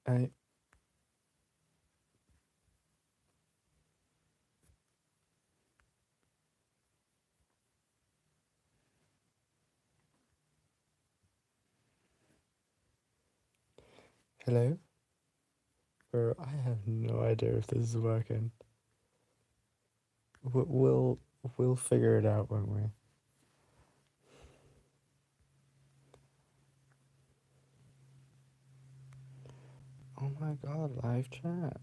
I hello? Bro, I have no idea if this is working. We'll we'll figure it out, won't we? Oh my god, live chat.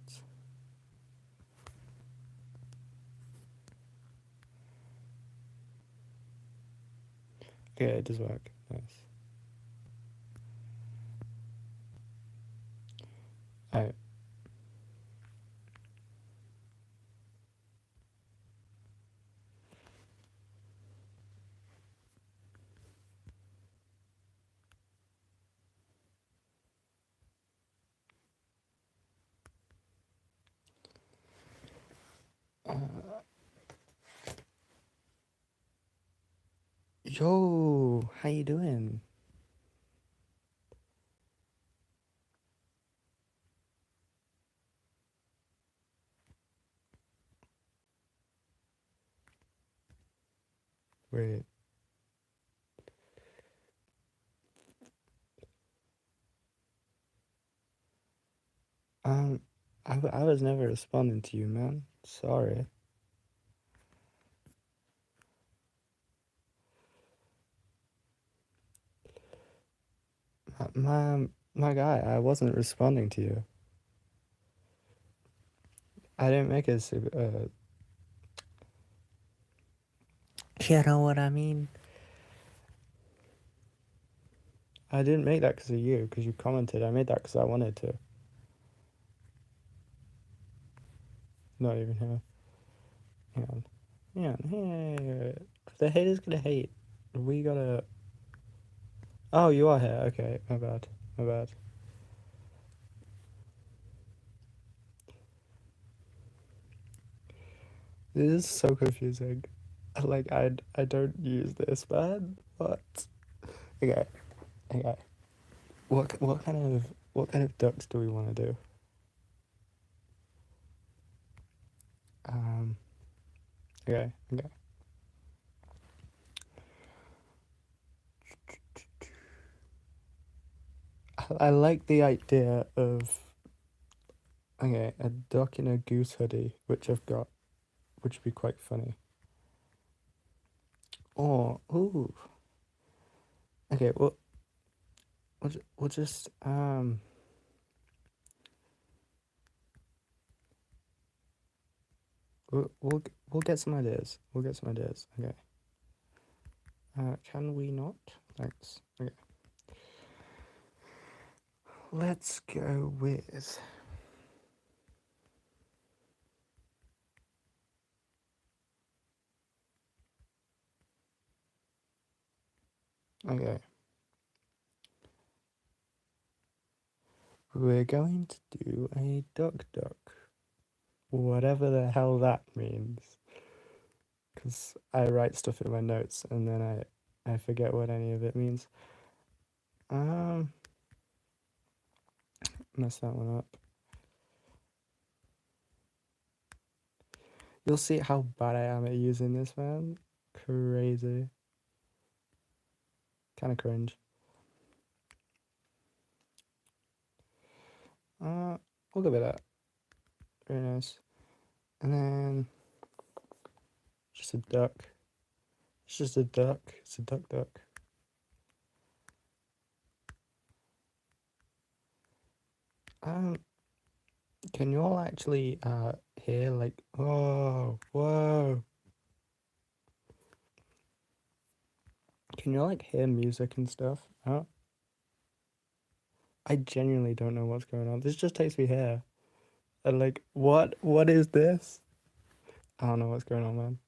Okay, it does work. Nice. I Yo, how you doing? Wait. Um, I was never responding to you, man. Sorry. My guy, I wasn't responding to you. I didn't make a super. You know what I mean? I didn't make that because of you, because you commented. I made that because I wanted to. Not even here. Hang on. Hang on. Hey, the haters gonna hate. We gotta. Oh, you are here. Okay, my bad. My bad. This is so confusing. Like I don't use this, man. What? Okay. Okay. What kind of ducks do we want to do? Um. Okay. Okay. I like the idea of okay a duck in a goose hoodie, which I've got, which would be quite funny. Oh, ooh. Okay. Well, we'll just we'll get some ideas. We'll get some ideas. Okay. Can we not? Thanks. Okay. Let's go with. Okay. We're going to do a duck duck. Whatever the hell that means. Because I write stuff in my notes and then I forget what any of it means. Um, Mess that one up. You'll see how bad I am at using this, man. Crazy. Kind of cringe. We'll go with that. Very nice. And then just a duck. It's just a duck. It's a duck duck. Um, can you all actually hear like whoa, whoa? Can you all like hear music and stuff? I genuinely don't know what's going on. This just takes me here. And like what is this? I don't know what's going on, man.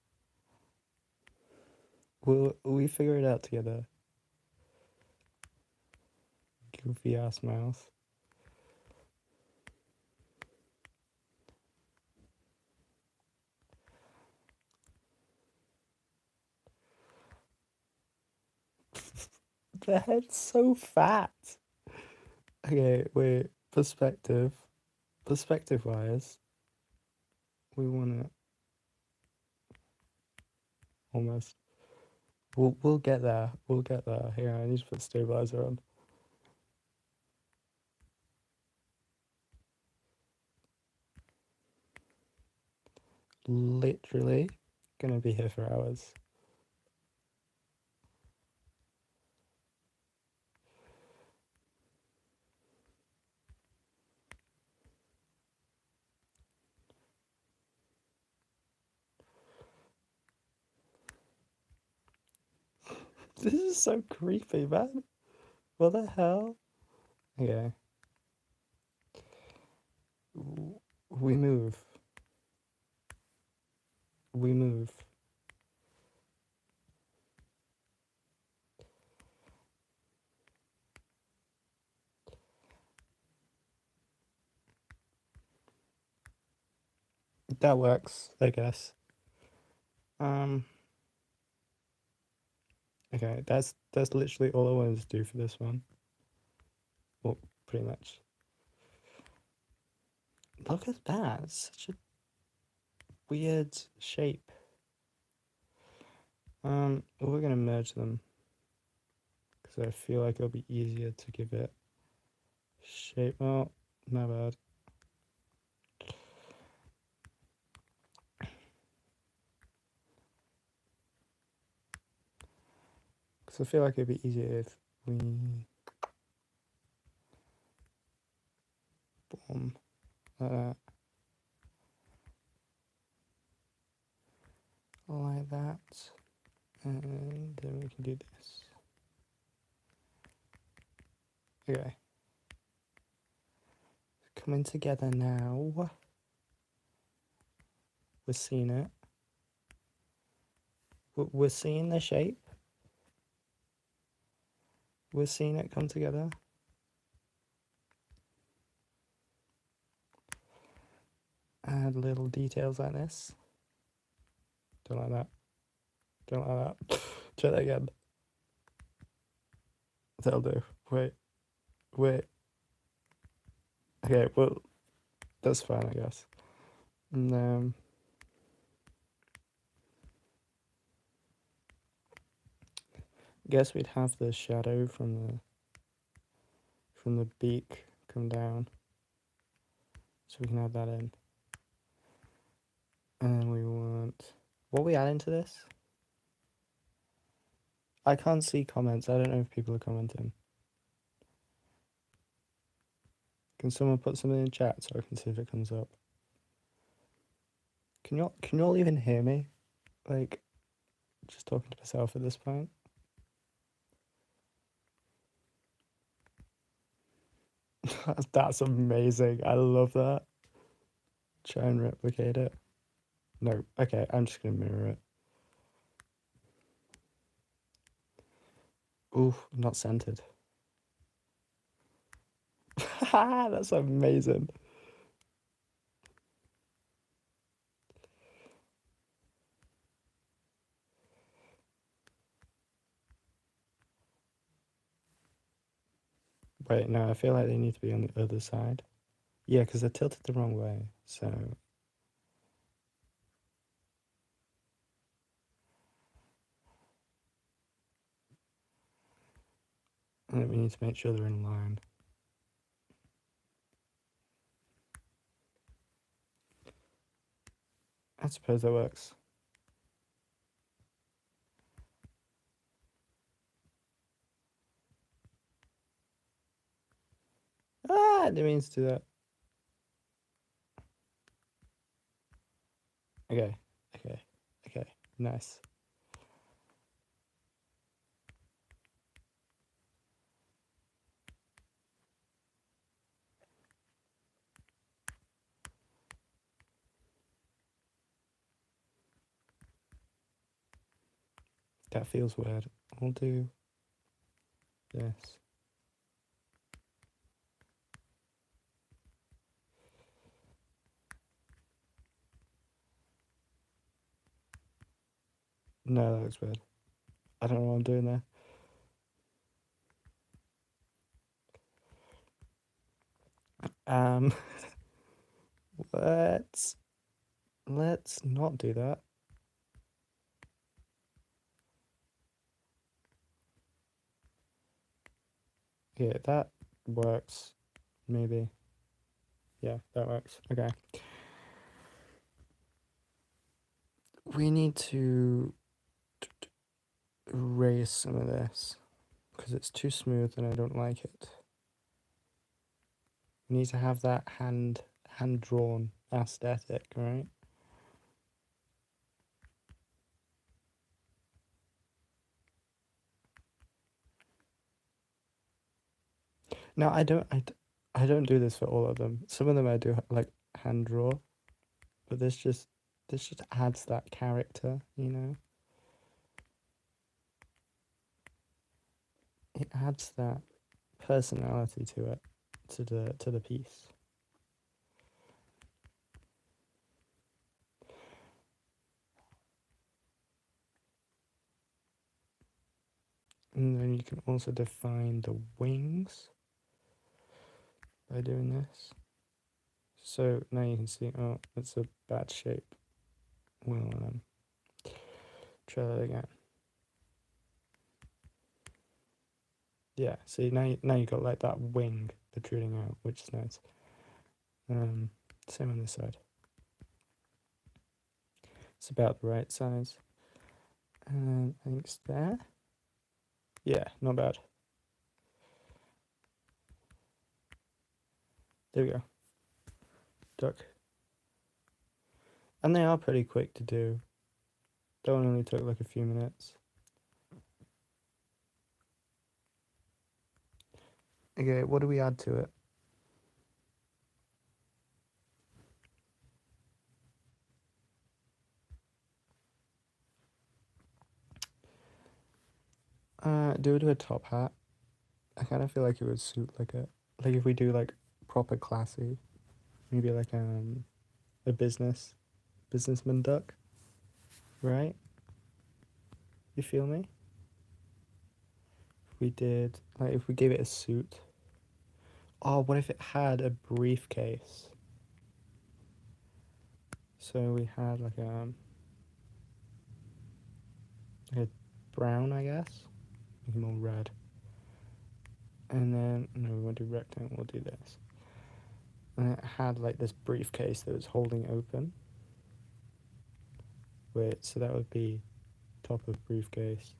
Will we figure it out together? Goofy ass mouse. The head's so fat. Okay, wait. perspective wise, we want it almost. We'll get there. We'll get there. Here, I need to put stabilizer on. Literally gonna be here for hours. This is so creepy, man. What the hell? Okay. We move. We move. That works, I guess. Okay, that's literally all I wanted to do for this one. Well, pretty much. Look at that. It's such a weird shape. We're gonna merge them because I feel like it'll be easier to give it shape. Oh, my bad. Because I feel like it'd be easier if we boom like that. Like that. And then we can do this. Okay. Coming together now. We're seeing it. We're seeing the shape. We're seeing it come together. Add little details like this. Don't like that. Don't like that. Try that again. That'll do. Wait. Okay, well, that's fine, I guess. And guess we'd have the shadow from the beak come down, so we can add that in. And then we want, what are we adding to this? I can't see comments. I don't know if people are commenting. Can someone put something in chat so I can see if it comes up? Can you all even hear me? Like, just talking to myself at this point. That's amazing. I love that. Try and replicate it. No, okay, I'm just gonna mirror it. Ooh, not centered. That's amazing. Wait, no, I feel like they need to be on the other side. Yeah, because they're tilted the wrong way, so... And we need to make sure they're in line. I suppose that works. Ah, I didn't mean to do that. Okay, nice. That feels weird. I'll do this. No, that looks weird. I don't know what I'm doing there. Um, let's not do that. Yeah, that works. Maybe. Yeah, that works. Okay. We need to erase some of this because it's too smooth and I don't like it. We need to have that hand drawn aesthetic, right? No, I don't do this for all of them. Some of them I do like hand draw, but this just adds that character, you know? It adds that personality to it, to the piece. And then you can also define the wings by doing this. So now you can see, oh, it's a bad shape. We'll try that again. Yeah, see now you got like that wing protruding out, which is nice. Same on this side. It's about the right size. And I think it's there. Yeah, not bad. There we go. Duck. And they are pretty quick to do. That one only took like a few minutes. Okay, what do we add to it? Do we do a top hat? I kind of feel like it would suit like if we do like proper classy, maybe like a businessman duck, right? You feel me? If we did like if we gave it a suit. Oh, what if it had a briefcase? So we had like a brown, I guess, maybe more red. And then no, we won't do rectangle. We'll do this. And it had like this briefcase that was holding open. Wait, so that would be top of briefcase,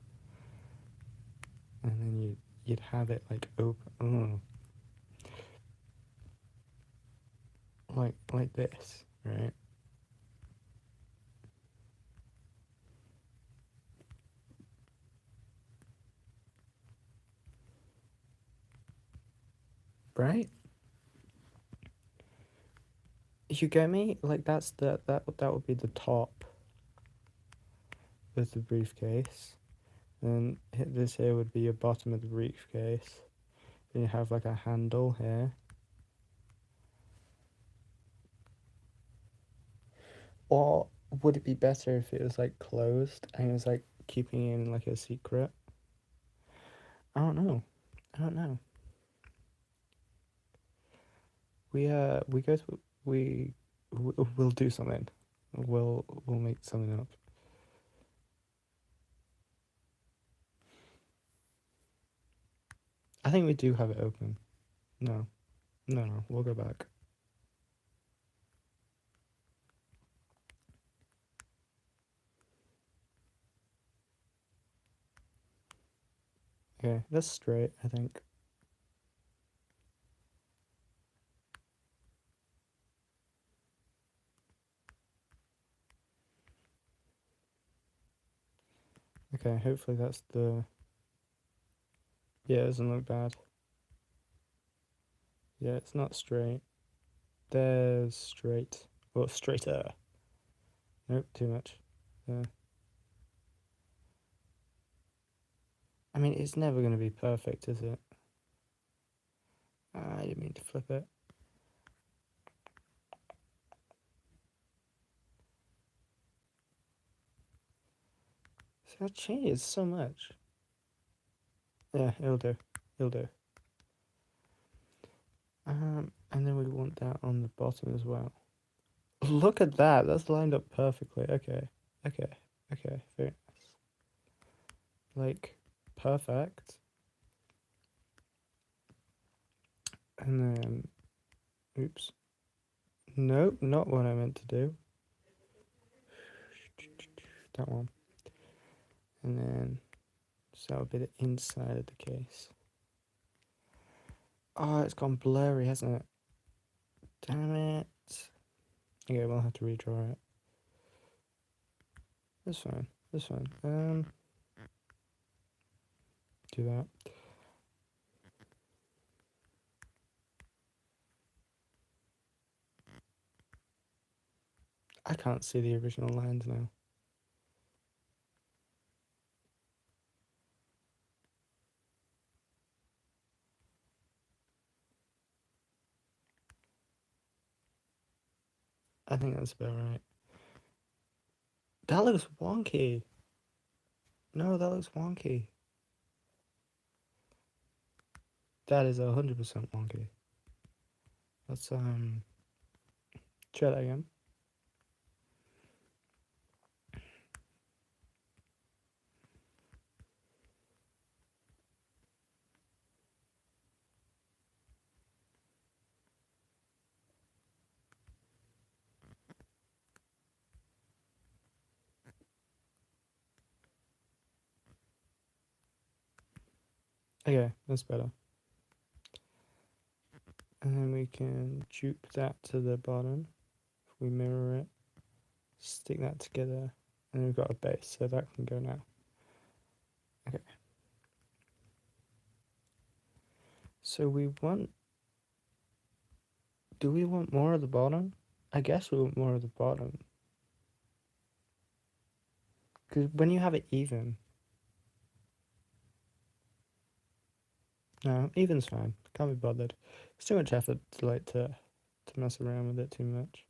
and then you'd have it like open, like this, right? Right? You get me? Like that's that would be the top of the briefcase. And this here would be your bottom of the briefcase. Then you have like a handle here. Or would it be better if it was like closed and it was like keeping it in like a secret? I don't know. I don't know. We go to we'll do something. We'll make something up. I think we do have it open. No. No, we'll go back. Okay, that's straight, I think. Okay, hopefully that's the... Yeah, it doesn't look bad. Yeah, it's not straight. There's straight. Well, straighter. Nope, too much. I mean, it's never going to be perfect, is it? I didn't mean to flip it. See, that changes so much. Yeah, it'll do. It'll do. And then we want that on the bottom as well. Look at that. That's lined up perfectly. Okay. Okay. Okay. Very nice. Like, perfect. And then, oops. Nope, not what I meant to do. That one. And then, so that'll be the inside of the case. Oh, it's gone blurry, hasn't it? Damn it. Okay, we'll have to redraw it. That's fine. That's fine. Do that. I can't see the original lines now. I think that's about right. That looks wonky. No, that looks wonky. That is 100% wonky. Let's try that again. Okay, that's better. And then we can dupe that to the bottom. If we mirror it, stick that together, and then we've got a base, so that can go now. Okay. So we want... Do we want more of the bottom? I guess we want more of the bottom. Because when you have it even... No, even's fine. Can't be bothered. It's too much effort to mess around with it too much.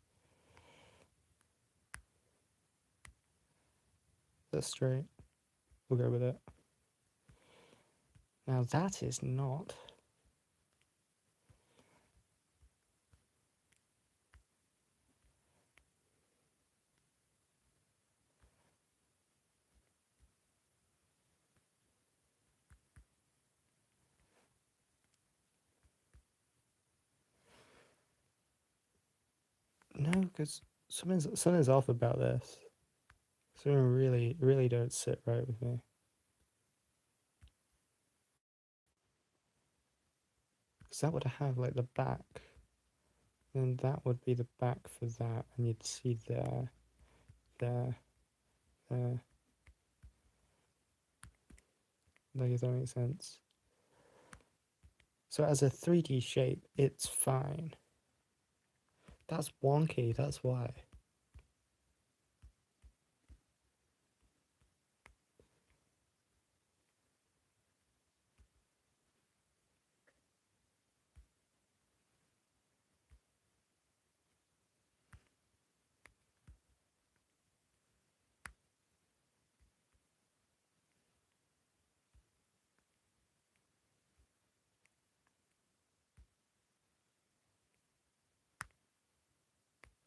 That's straight. We'll go with it. Now that is not... No, because something's off about this. Something really don't sit right with me. Because that would have like the back. Then that would be the back for that, and you'd see there. Like, if that makes sense. So as a 3D shape, it's fine. That's wonky, that's why.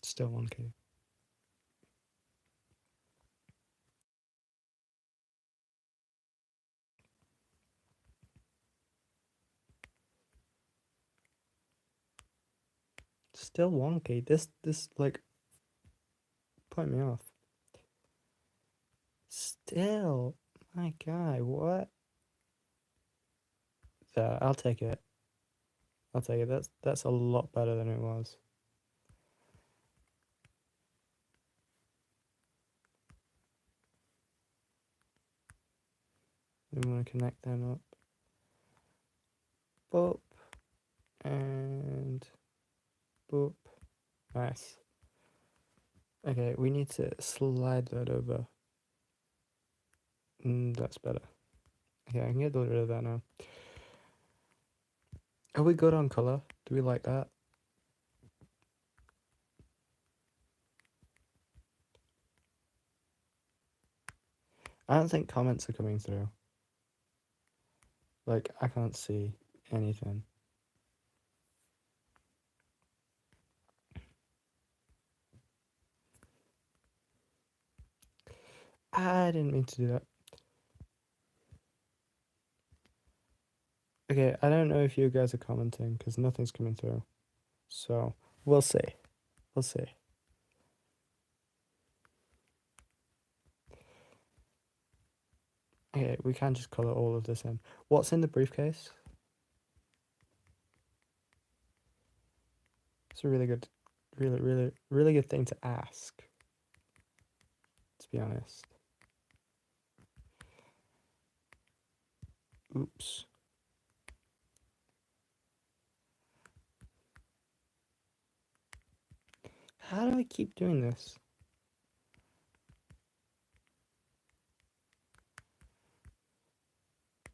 Still wonky. Still wonky. This like point me off. Still, my guy, what? Yeah, I'll take it. I'll take it. That's a lot better than it was. We want to connect them up. Boop. And boop. Nice. Okay, we need to slide that over. That's better. Okay, I can get rid of that now. Are we good on color? Do we like that? I don't think comments are coming through. Like, I can't see anything. I didn't mean to do that. Okay, I don't know if you guys are commenting because nothing's coming through. So we'll see. We'll see. Okay, we can just color all of this in. What's in the briefcase? It's a really good, really good thing to ask, to be honest. Oops. How do I keep doing this?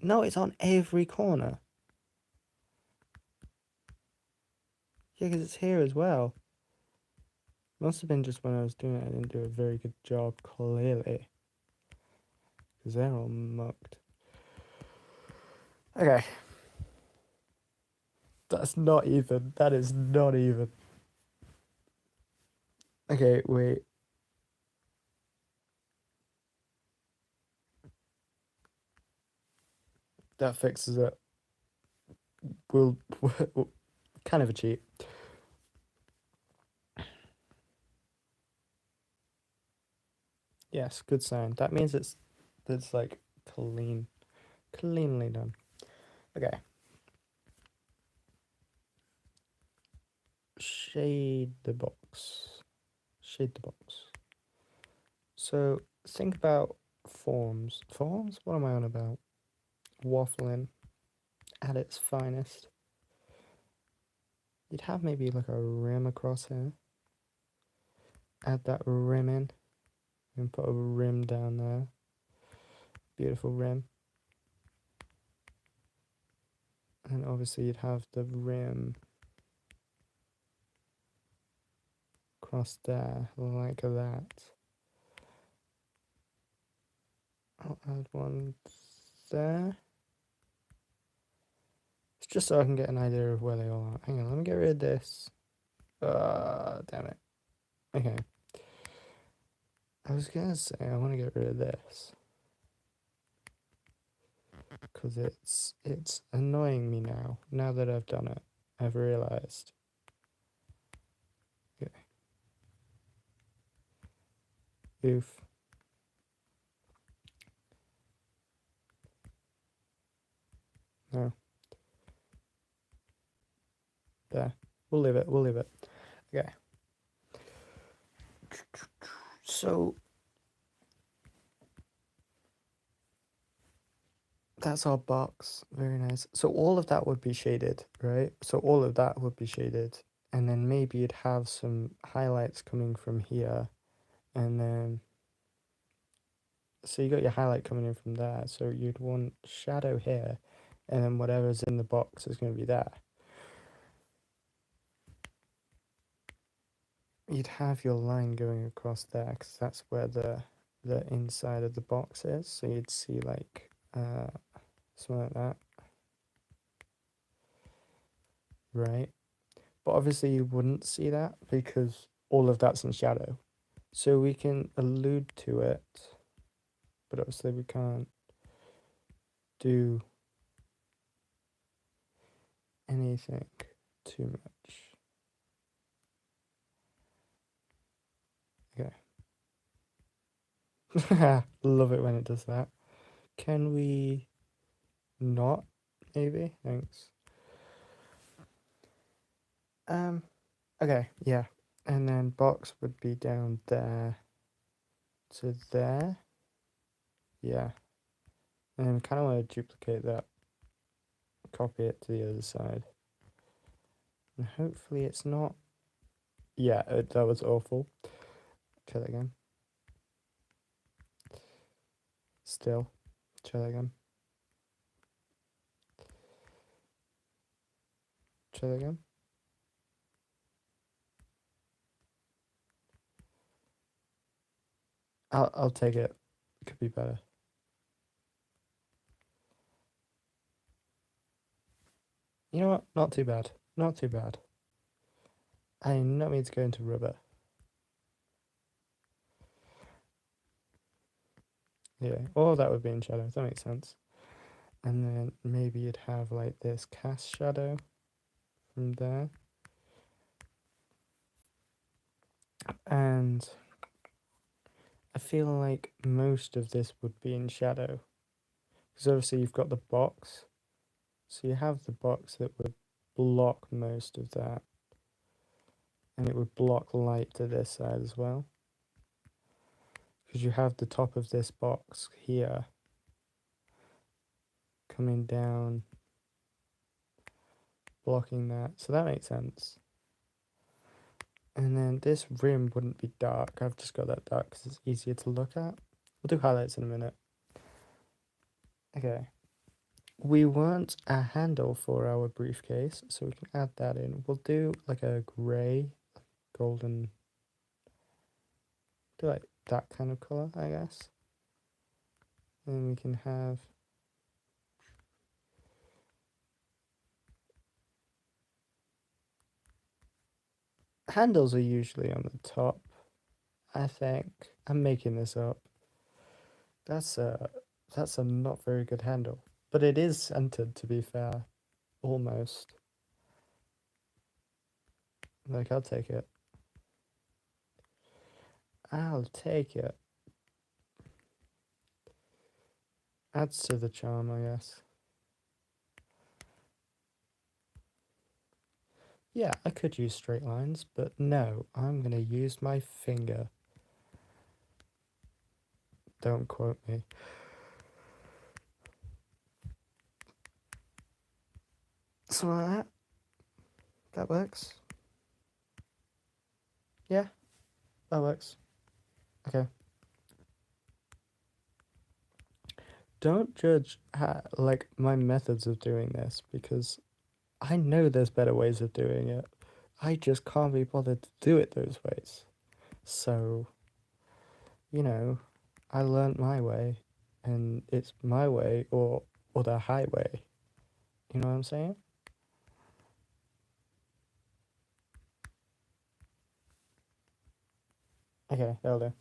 No, it's on every corner. Yeah, because it's here as well. Must have been just when I was doing it, I didn't do a very good job, clearly. Because they're all mucked. Okay. That's not even. That is not even. Okay, wait. That fixes it. We'll kind of a cheat. Yes, good sign. That means it's like cleanly done. Okay. Shade the box. Shade the box. So think about forms. Forms? What am I on about? Waffling at its finest. You'd have maybe like a rim across here. Add that rim in. And put a rim down there. Beautiful rim. And obviously you'd have the rim across there, like that. I'll add one there. It's just so I can get an idea of where they all are. Hang on, let me get rid of this. Damn it. Okay. I was gonna say I want to get rid of this. Because it's annoying me now. Now that I've done it, I've realized. Okay. Oof. No. There. We'll leave it. We'll leave it. Okay. So that's our box. Very nice. So all of that would be shaded, right? So all of that would be shaded. And then maybe you'd have some highlights coming from here. And then so you got your highlight coming in from there. So you'd want shadow here. And then whatever's in the box is going to be there. You'd have your line going across there because that's where the inside of the box is. So you'd see like something like that, right? But obviously you wouldn't see that because all of that's in shadow. So we can allude to it, but obviously we can't do anything too much. Okay. Love it when it does that. Can we not? Maybe? Thanks. Okay, yeah. And then box would be down there to there. Yeah. And then we kind of want to duplicate that. Copy it to the other side. And hopefully it's not. Yeah, that was awful. Try that again. Still. Try that again. Try that again. I'll take it. It could be better. You know what? Not too bad. Not too bad. I did not mean to go into rubber. Yeah, all that would be in shadow. That makes sense. And then maybe you'd have like this cast shadow from there. And I feel like most of this would be in shadow. Because obviously you've got the box. So you have the box that would block most of that. And it would block light to this side as well. Because you have the top of this box here coming down, blocking that. So that makes sense. And then this rim wouldn't be dark. I've just got that dark because it's easier to look at. We'll do highlights in a minute. Okay. We want a handle for our briefcase, so we can add that in. We'll do like a grey, golden, do like that kind of color, I guess. And we can have handles are usually on the top, I think. I'm making this up. That's a not very good handle. But it is centered, to be fair. Almost. Like, I'll take it. I'll take it. Adds to the charm, I guess. Yeah, I could use straight lines, but no, I'm gonna use my finger. Don't quote me. So like that. That works. Yeah, that works. Okay. Don't judge like my methods of doing this because I know there's better ways of doing it. I just can't be bothered to do it those ways. So, you know, I learned my way and it's my way or the highway. You know what I'm saying? Okay, that'll do.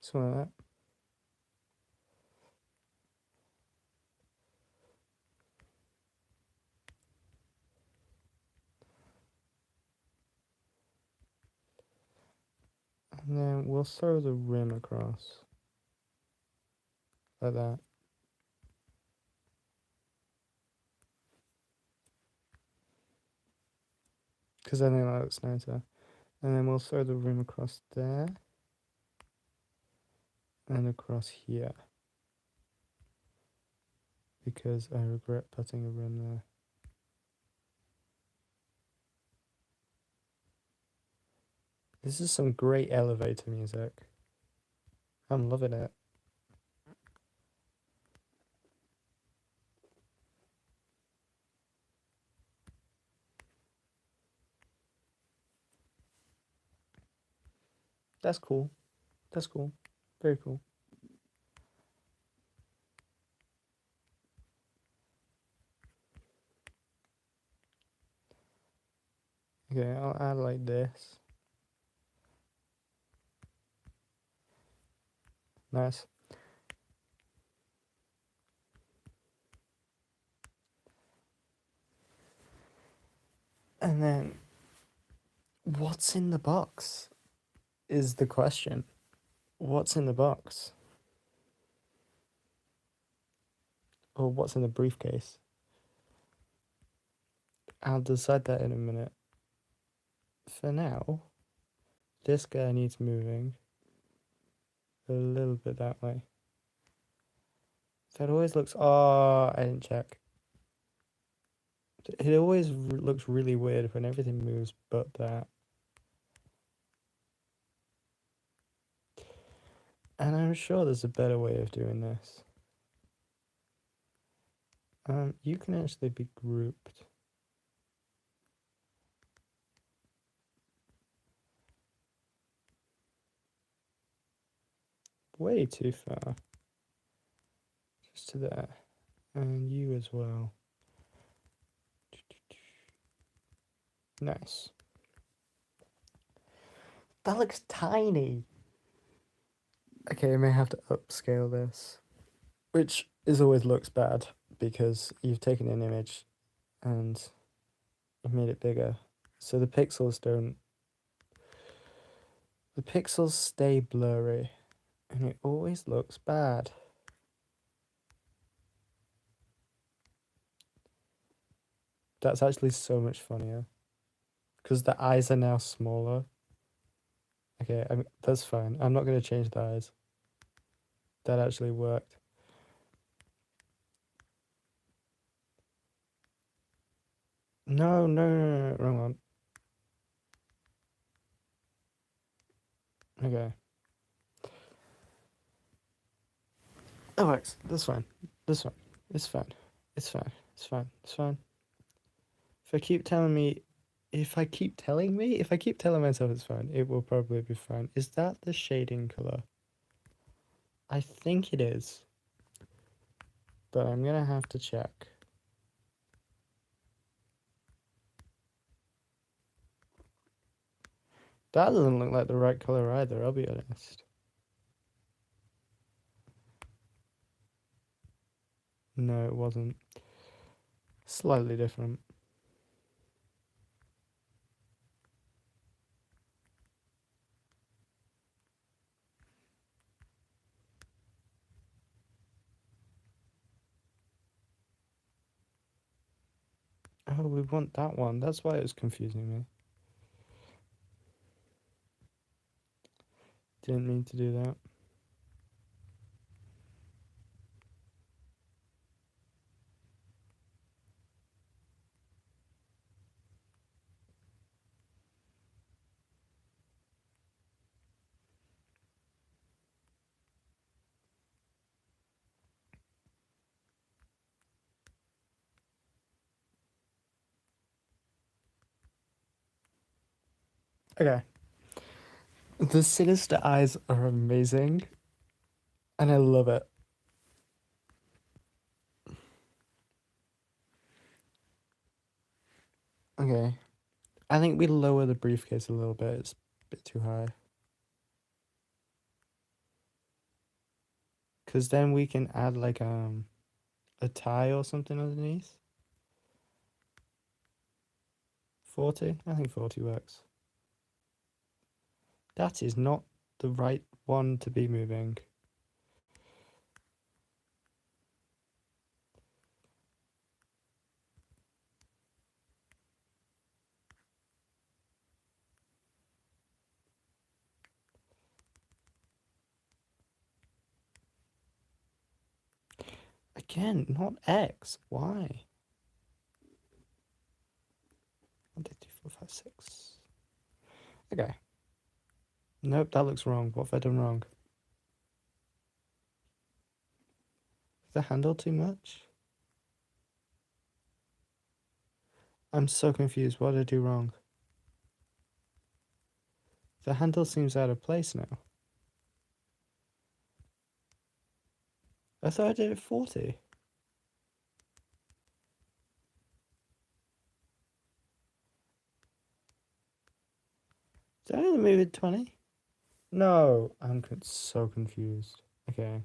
Something like that. And then we'll throw the rim across. Like that. Because I think that looks nicer. And then we'll throw the rim across there. And across here. Because I regret putting a rim there. This is some great elevator music. I'm loving it. That's cool. That's cool. Very cool. Okay, I'll add like this. Nice. And then, what's in the box? Is the question. What's in the box? Or what's in the briefcase? I'll decide that in a minute. For now, this guy needs moving a little bit that way. That always looks. Oh, I didn't check. It always looks really weird when everything moves but that. And I'm sure there's a better way of doing this. You can actually be grouped. way too far. Just to there. And you as well. Nice. That looks tiny. Okay, I may have to upscale this. Which is always looks bad because you've taken an image and you've made it bigger. So the pixels don't. The pixels stay blurry and it always looks bad. That's actually so much funnier. Because the eyes are now smaller. Okay, that's fine. I'm not going to change the eyes. That actually worked. No, no, no, no, wrong one. Okay. That works. That's fine. That's fine. It's fine. It's fine. It's fine. It's fine. If I keep telling myself it's fine, it will probably be fine. Is that the shading color? I think it is. But I'm gonna have to check. That doesn't look like the right color either, I'll be honest. No, it wasn't. Slightly different. Oh, we want that one. That's why it was confusing me. Didn't mean to do that. Okay. The sinister eyes are amazing. And I love it. Okay. I think we lower the briefcase a little bit. It's a bit too high. Because then we can add like a tie or something underneath. 40? I think 40 works. That is not the right one to be moving. Again, not X. Why? 1, 2, 3, 4, 5, 6. Okay. Nope, that looks wrong. What have I done wrong? Is the handle too much? I'm so confused. What did I do wrong? The handle seems out of place now. I thought I did it 40. Did I only move it 20? No, I'm so confused. Okay.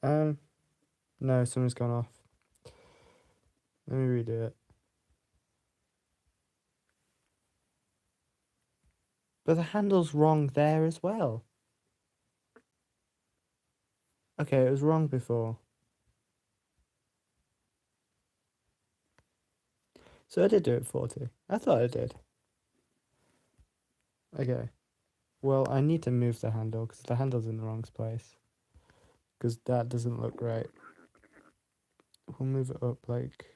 No, something's gone off. Let me redo it. But the handle's wrong there as well. Okay, it was wrong before. So I did do it 40. I thought I did. Okay. Well, I need to move the handle because the handle's in the wrong place. Because that doesn't look right. We'll move it up like...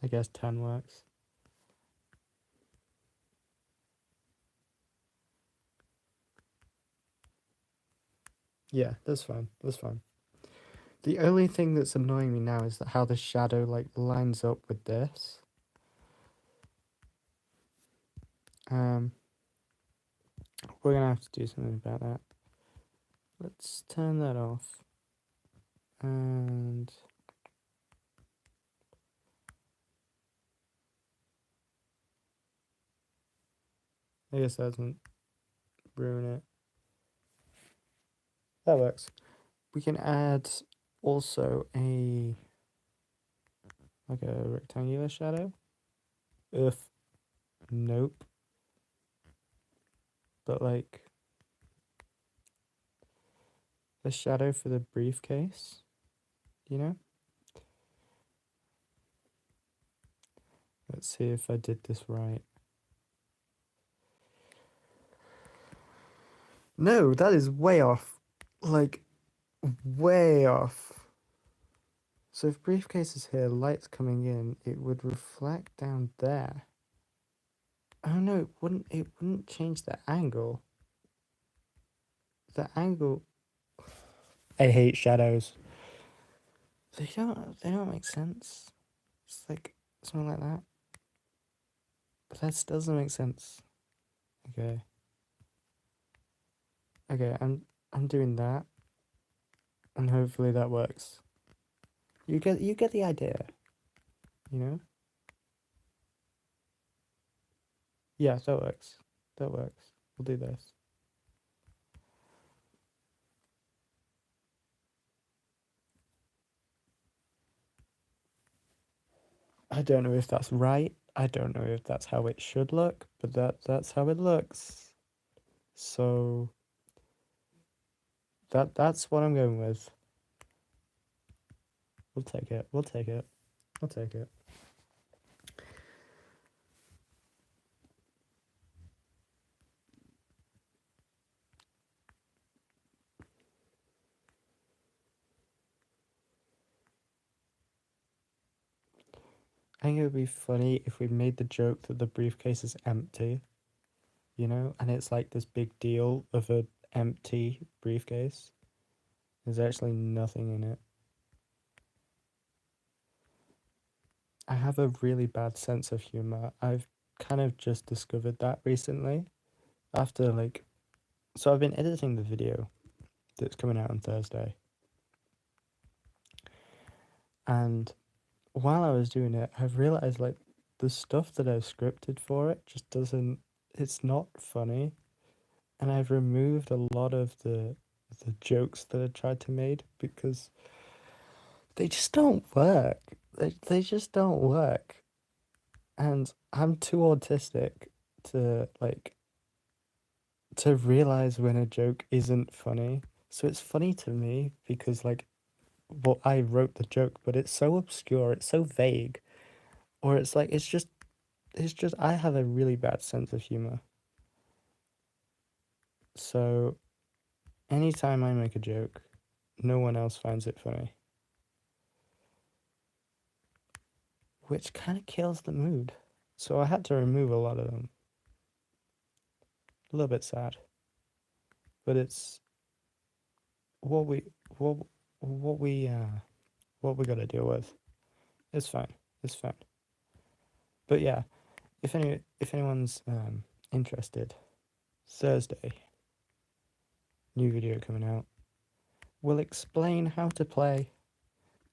I guess 10 works. Yeah, that's fine. That's fine. The only thing that's annoying me now is that how the shadow like lines up with this. Um, we're gonna have to do something about that. Let's turn that off. And I guess that doesn't ruin it. That works. We can add also a rectangular shadow. Nope. But like the shadow for the briefcase, you know? Let's see if I did this right. No, that is way off. Like, way off. So if briefcase is here, light's coming in, it would reflect down there. Oh no, it wouldn't change the angle. The angle. I hate shadows. They don't make sense. It's like something like that. But that still doesn't make sense. Okay. Okay, I'm doing that. And hopefully that works. You get the idea, you know? Yeah, that works. That works. We'll do this. I don't know if that's right. I don't know if that's how it should look, but that's how it looks. So that's what I'm going with. We'll take it. We'll take it. I'll take it. I think it would be funny if we made the joke that the briefcase is empty, you know, and it's like this big deal of an empty briefcase. There's actually nothing in it. I have a really bad sense of humor. I've kind of just discovered that recently after so I've been editing the video that's coming out on Thursday. And while I was doing it, I've realized like the stuff that I've scripted for it just doesn't, it's not funny. And I've removed a lot of the jokes that I tried to make because they just don't work. They just don't work. And I'm too autistic to to realize when a joke isn't funny. So it's funny to me because well, I wrote the joke, but it's so obscure, it's so vague, or it's like it's just I have a really bad sense of humor. So anytime I make a joke, no one else finds it funny, which kind of kills the mood. So I had to remove a lot of them. A little bit sad, but it's what we what what we uh what we got to deal with. It's fine. It's fine. But yeah, if anyone's interested, Thursday, new video coming out. We'll explain how to play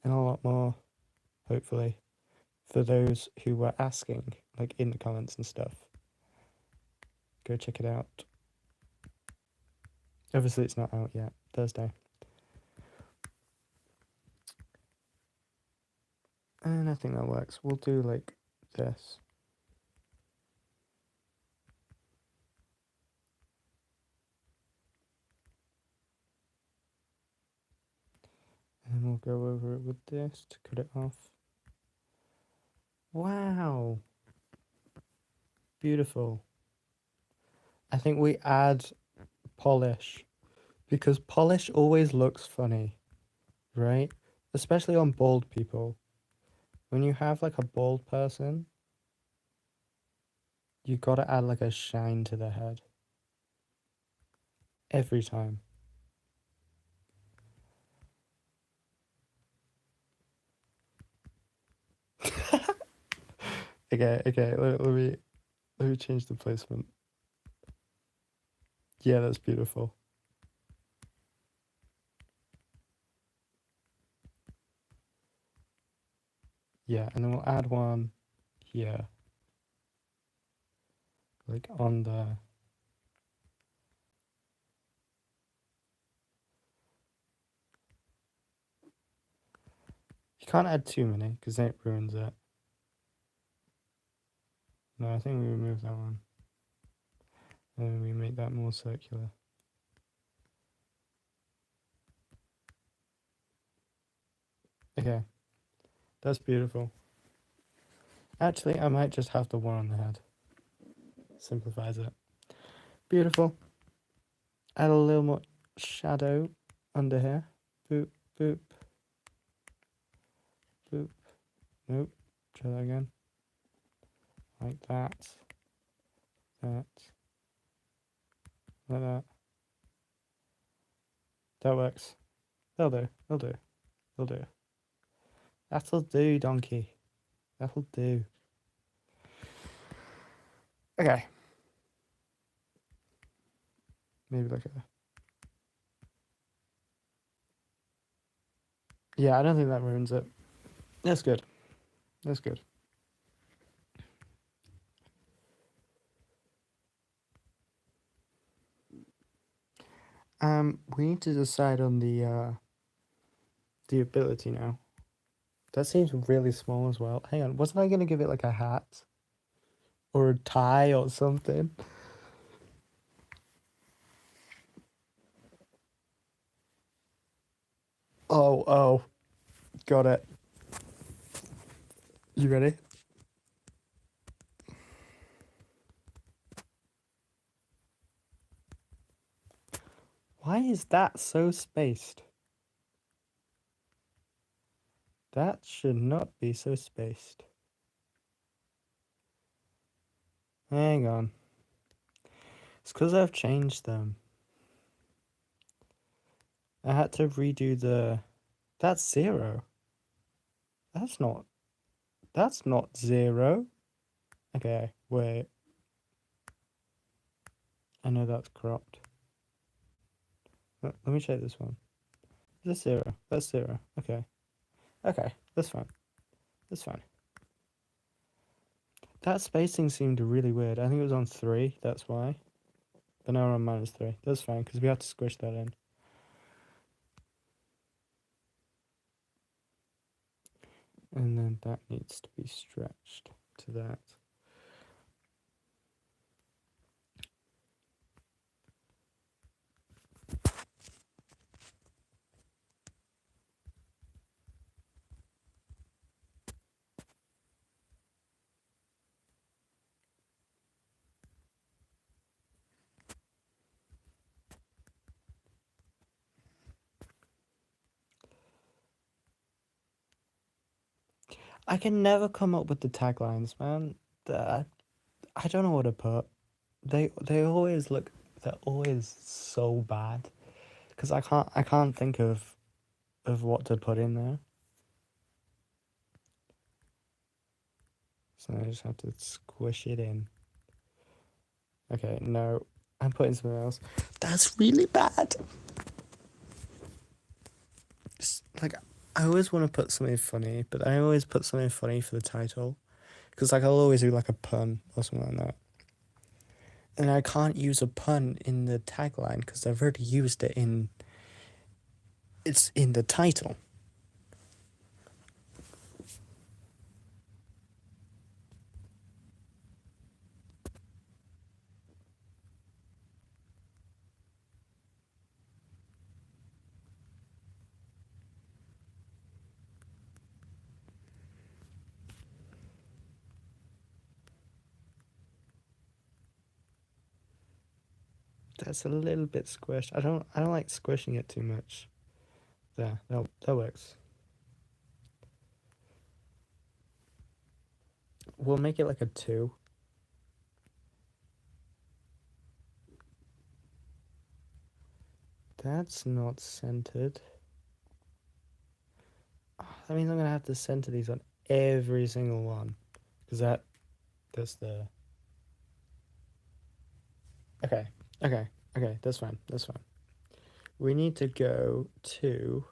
and a lot more, hopefully, for those who were asking, like in the comments and stuff. Go check it out. Obviously, it's not out yet. Thursday. And I think that works. We'll do like this. And then we'll go over it with this to cut it off. Wow. Beautiful. I think we add polish because polish always looks funny, right? Especially on bald people. When you have like a bald person, you gotta add like a shine to their head. Every time. Okay, let me Let me change the placement. Yeah, that's beautiful. Yeah, and then we'll add one here. Like on the... You can't add too many, because then it ruins it. No, I think we remove that one. And then we make that more circular. Okay. That's beautiful. Actually, I might just have the one on the head. Simplifies it. Beautiful. Add a little more shadow under here. Boop, boop, boop. Nope. Try that again. Like that. That. Like that. That works. That'll do. That'll do. That'll do. That'll do, donkey. That'll do. Okay. Maybe like a... Yeah, I don't think that ruins it. That's good. That's good. We need to decide on the ability now. That seems really small as well. Hang on, wasn't I gonna give it like a hat? Or a tie or something? Oh, got it. You ready? Why is that so spaced? That should not be so spaced. Hang on. It's because I've changed them. I had to redo the... That's 0. That's not 0. Okay, wait. I know that's cropped. Let me check this one. Is this 0? That's 0. Okay. Okay, that's fine. That's fine. That spacing seemed really weird. I think it was on 3, that's why. But now we're on -3. That's fine, because we have to squish that in. And then that needs to be stretched to that. I can never come up with the taglines, man. I don't know what to put. They always look... They're always so bad. Because I can't think of what to put in there. So I just have to squish it in. Okay, no. I'm putting something else. That's really bad. Just, like, I always want to put something funny, but I always put something funny for the title. Because, like, I'll always do, like, a pun or something like that. And I can't use a pun in the tagline because I've already used it in... It's in the title. That's a little bit squished. I don't like squishing it too much. There, that works. We'll make it like a 2. That's not centered. Oh, that means I'm gonna have to center these on every single one. Because that's the... Okay, okay, okay, that's fine, that's fine. We need to go to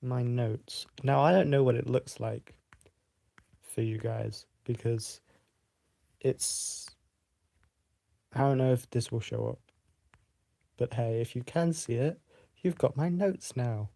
my notes. Now, I don't know what it looks like for you guys because it's... I don't know if this will show up. But hey, if you can see it, you've got my notes now.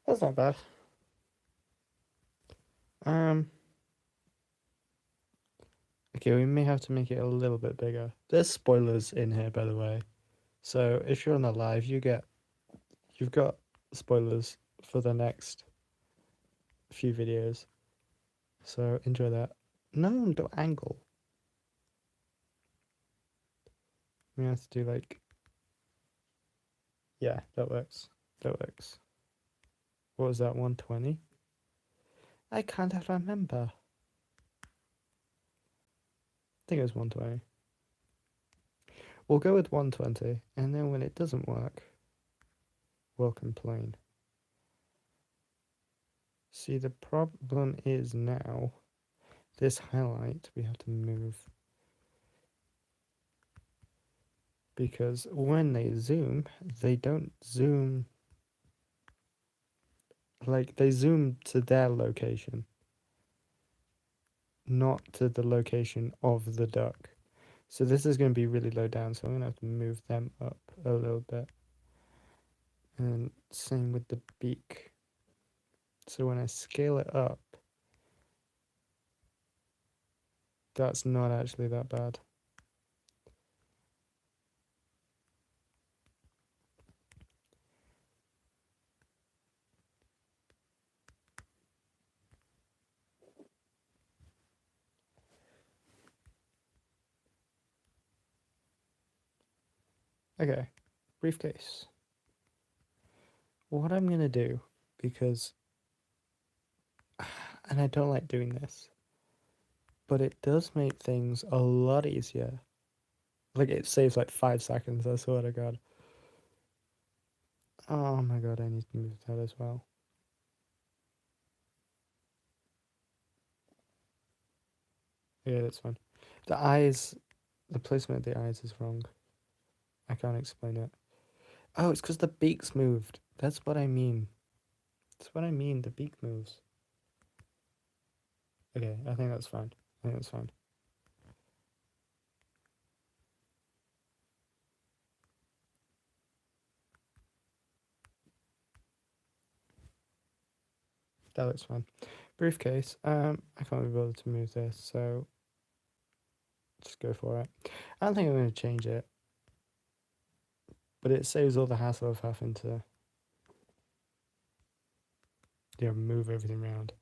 That's not bad. Um, okay, we may have to make it a little bit bigger. There's spoilers in here, by the way. So if you're on the live, you've got spoilers for the next few videos. So enjoy that. No, don't angle. We have to do like... Yeah, that works. That works. What was that, 120? I can't remember. I think it was 120. We'll go with 120, and then when it doesn't work, we'll complain. See, the problem is now, this highlight we have to move. Because when they zoom, they don't zoom... Like, they zoom to their location, not to the location of the duck. So this is going to be really low down, so I'm going to have to move them up a little bit. And same with the beak. So when I scale it up, that's not actually that bad. Okay, briefcase. What I'm going to do, because... And I don't like doing this, but it does make things a lot easier. Like, it saves like 5 seconds, I swear to God. Oh my God, I need to move that as well. Yeah, that's fine. The eyes, the placement of the eyes is wrong. I can't explain it. Oh, it's because the beak's moved. That's what I mean. That's what I mean, the beak moves. Okay, I think that's fine. I think that's fine. That looks fine. Briefcase. I can't be bothered to move this, so just go for it. I don't think I'm going to change it, but it saves all the hassle of having to, move everything around.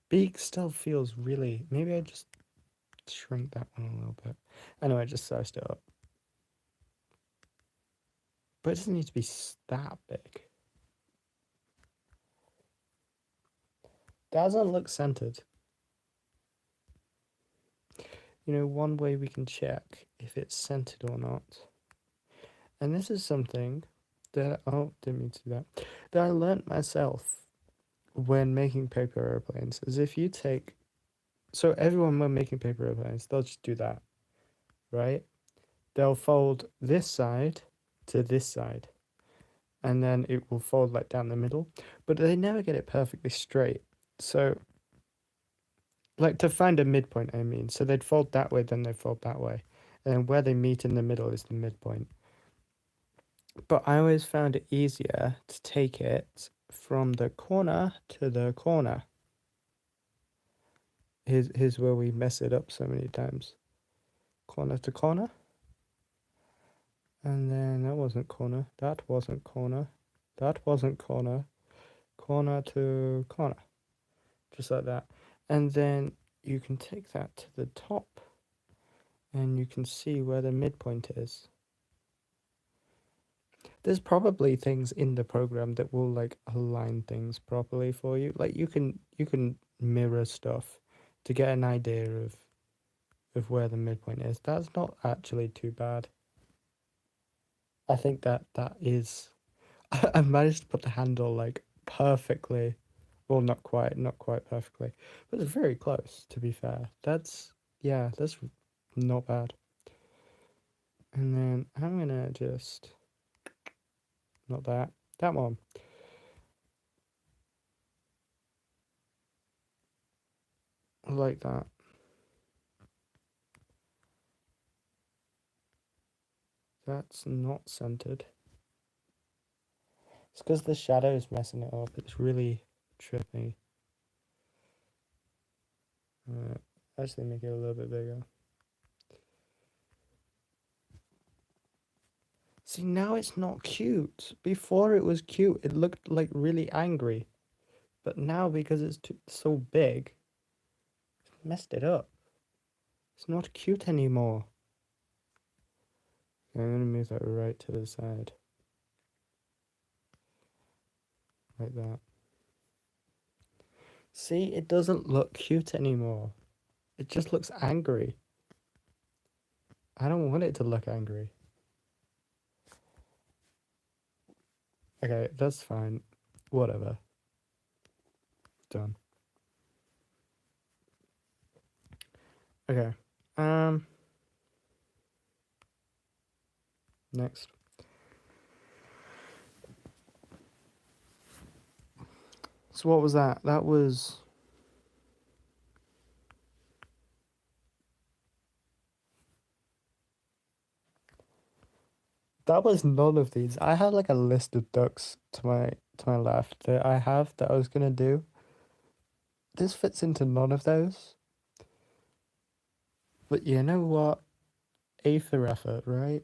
Beak still feels really... Maybe I just shrink that one a little bit. Anyway, I just sized it up. But it doesn't need to be that big. doesn't look centered. You know, one way we can check if it's centered or not, and this is something that, oh, didn't mean to do that I learnt myself when making paper airplanes, is if you take, so everyone when making paper airplanes, they'll just do that, right? They'll fold this side to this side, and then it will fold like down the middle, but they never get it perfectly straight. So, like to find a midpoint, I mean, so they'd fold that way, then they'd fold that way, and then where they meet in the middle is the midpoint. But I always found it easier to take it from the corner to the corner. Here's where we mess it up so many times. Corner to corner. And then that wasn't corner. That wasn't corner. That wasn't corner. Corner to corner. Just like that. And then you can take that to the top. And you can see where the midpoint is. There's probably things in the program that will like align things properly for you. Like you can mirror stuff to get an idea of where the midpoint is. That's not actually too bad. I think that is I've managed to put the handle like perfectly. Well, not quite perfectly, but it's very close, to be fair. That's not bad. And then I'm gonna just, not that one. Like that. That's not centered. It's because the shadow is messing it up. It's really trippy. Actually make it a little bit bigger. See, now it's not cute. Before it was cute. It looked like really angry. But now, because it's so big, it's messed it up. It's not cute anymore. Okay, I'm going to move that right to the side. Like that. See, it doesn't look cute anymore. It just looks angry. I don't want it to look angry. Okay, that's fine. Whatever. Done. Okay. Next. So what was that? That was none of these. I had like a list of ducks to my left that I was gonna do. This fits into none of those. But you know what? A for effort, right?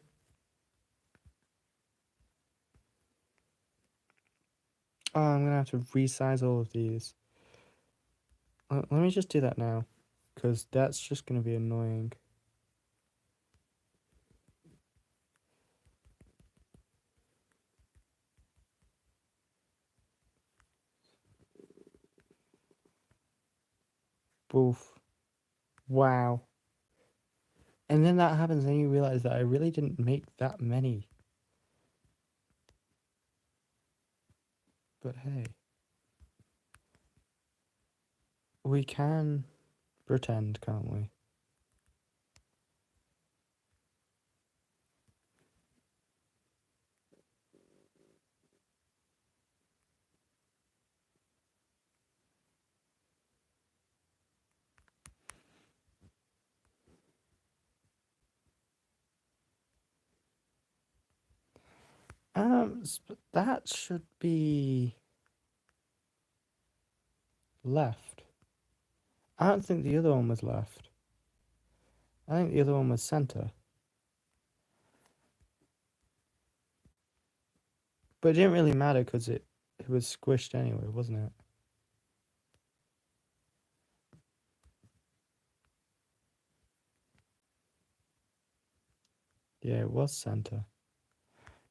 Oh, I'm gonna have to resize all of these. Let me just do that now, because that's just gonna be annoying. Boof. Wow. And then that happens, and you realize that I really didn't make that many. But hey, we can pretend, can't we? That should be left. I don't think the other one was left. I think the other one was center. But it didn't really matter because it was squished anyway, wasn't it? Yeah, it was center.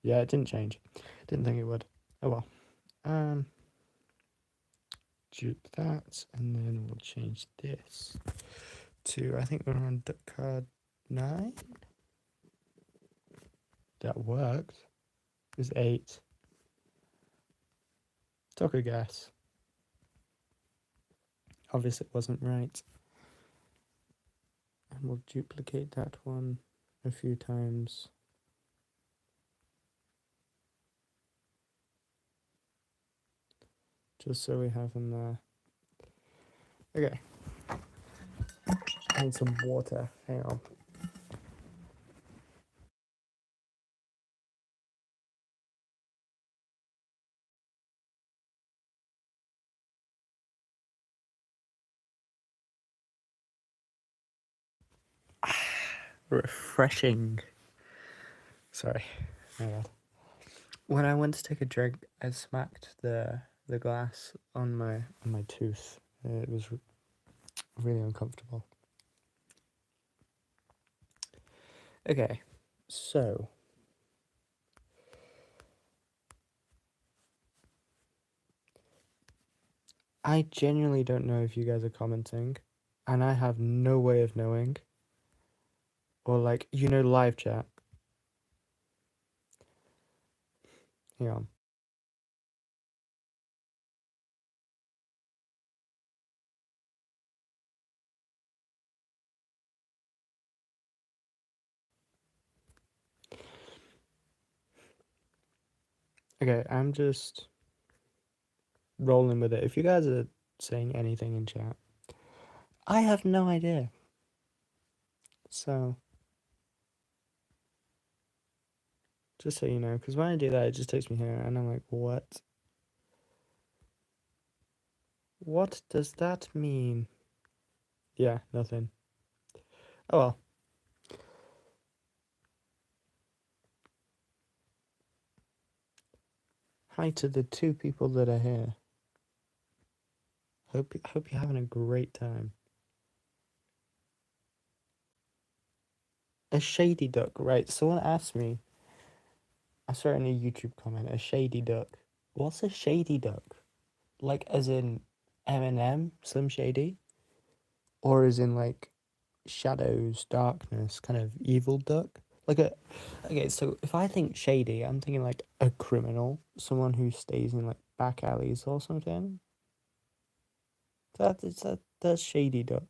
Yeah, it didn't change. Didn't think it would. Oh well. dupe that, and then we'll change this to, I think we're on duck card 9. That worked. It was 8. Took a guess. Obviously it wasn't right. And we'll duplicate that one a few times. Just so we have them there. Okay. I need some water. Hang on. Refreshing. Sorry. My bad. When I went to take a drink, I smacked the glass on my tooth. It was really uncomfortable. Okay, so I genuinely don't know if you guys are commenting, and I have no way of knowing. Or like, live chat. Hang on. Okay, I'm just rolling with it. If you guys are saying anything in chat, I have no idea. So, just so you know, because when I do that, it just takes me here, and I'm like, what? What does that mean? Yeah, nothing. Oh well. Hi to the 2 people that are here. Hope you're having a great time. A shady duck, right? Someone asked me. I saw it in a YouTube comment. A shady duck. What's a shady duck? Like as in Eminem, Slim Shady, or as in like shadows, darkness, kind of evil duck? Okay, so if I think shady, I'm thinking like a criminal, someone who stays in like back alleys or something. That's shady duck,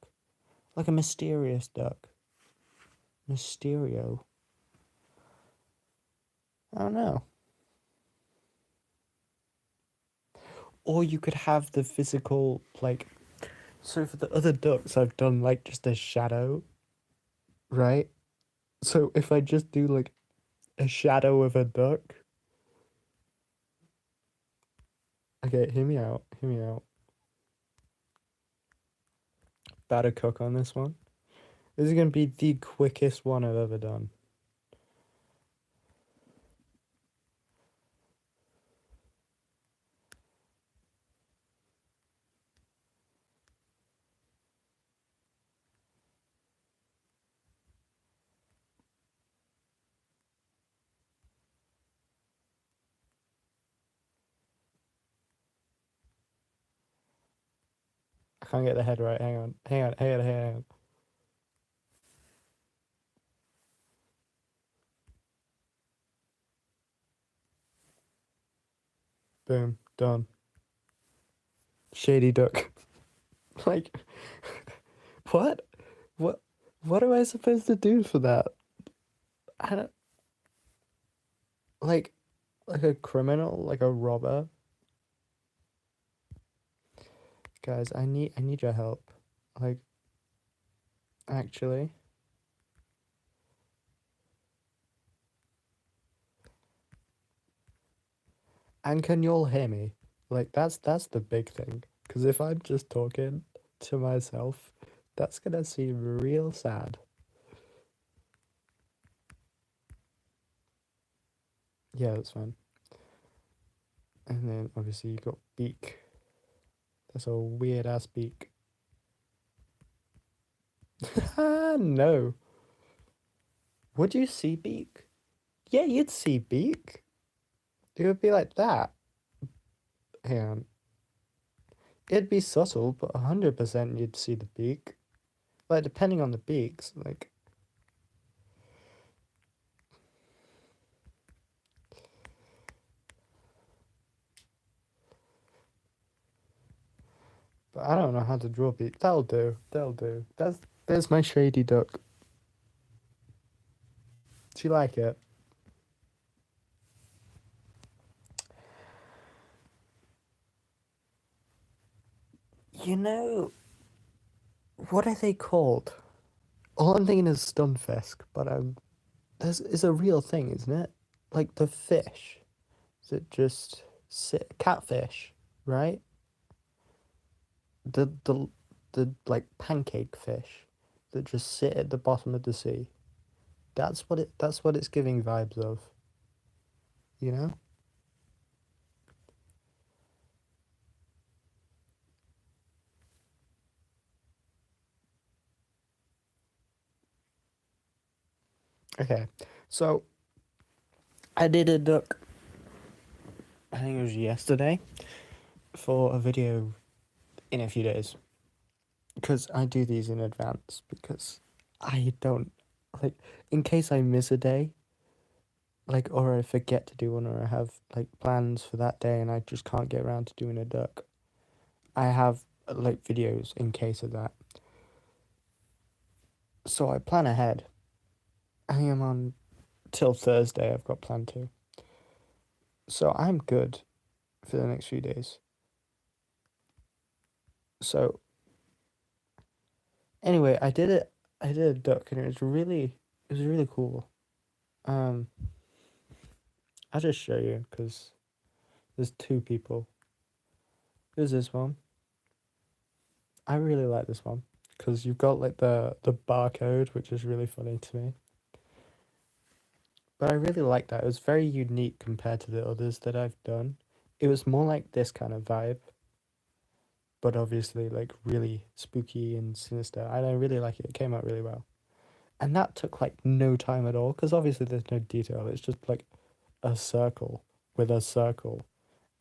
like a mysterious duck. Mysterio. I don't know. Or you could have the physical, like, so for the other ducks, I've done like just a shadow, right? So if I just do like a shadow of a duck, okay, hear me out, hear me out. Better cook on this one. This is gonna be the quickest one I've ever done. I can't get the head right. Hang on. Boom, done. Shady duck. Like, what? What? What am I supposed to do for that? I don't like, like a criminal, like a robber. Guys, I need your help. Like, actually. And can you all hear me? Like that's the big thing. Because if I'm just talking to myself, that's gonna seem real sad. Yeah, that's fine. And then obviously you got beak. That's a weird ass beak. No. Would you see beak? Yeah, you'd see beak. It would be like that. Hang on. It'd be subtle, but 100% you'd see the beak. Like, depending on the beaks, like, but I don't know how to draw beak. That'll do. That'll do. There's my shady duck. Do you like it? You know, what are they called? All I'm thinking is stunfisk, but there's it's a real thing, isn't it? Like the fish that just sit catfish, right? The the the like pancake fish that just sit at the bottom of the sea. That's what it's giving vibes of, you know? Okay. So I did a duck, I think it was yesterday, for a video in a few days. Because I do these in advance because I don't like in case I miss a day, like or I forget to do one or I have like plans for that day and I just can't get around to doing a duck. I have like videos in case of that. So I plan ahead. I think I'm on till Thursday I've got planned to. So I'm good for the next few days. So anyway, I did a duck and it was really cool. Um I'll just show you because there's two people. There's this one. I really like this one because you've got like the barcode, which is really funny to me. But I really like that. It was very unique compared to the others that I've done. It was more like this kind of vibe, but obviously like really spooky and sinister. And I really like it. It came out really well. And that took like no time at all because obviously there's no detail. It's just like a circle with a circle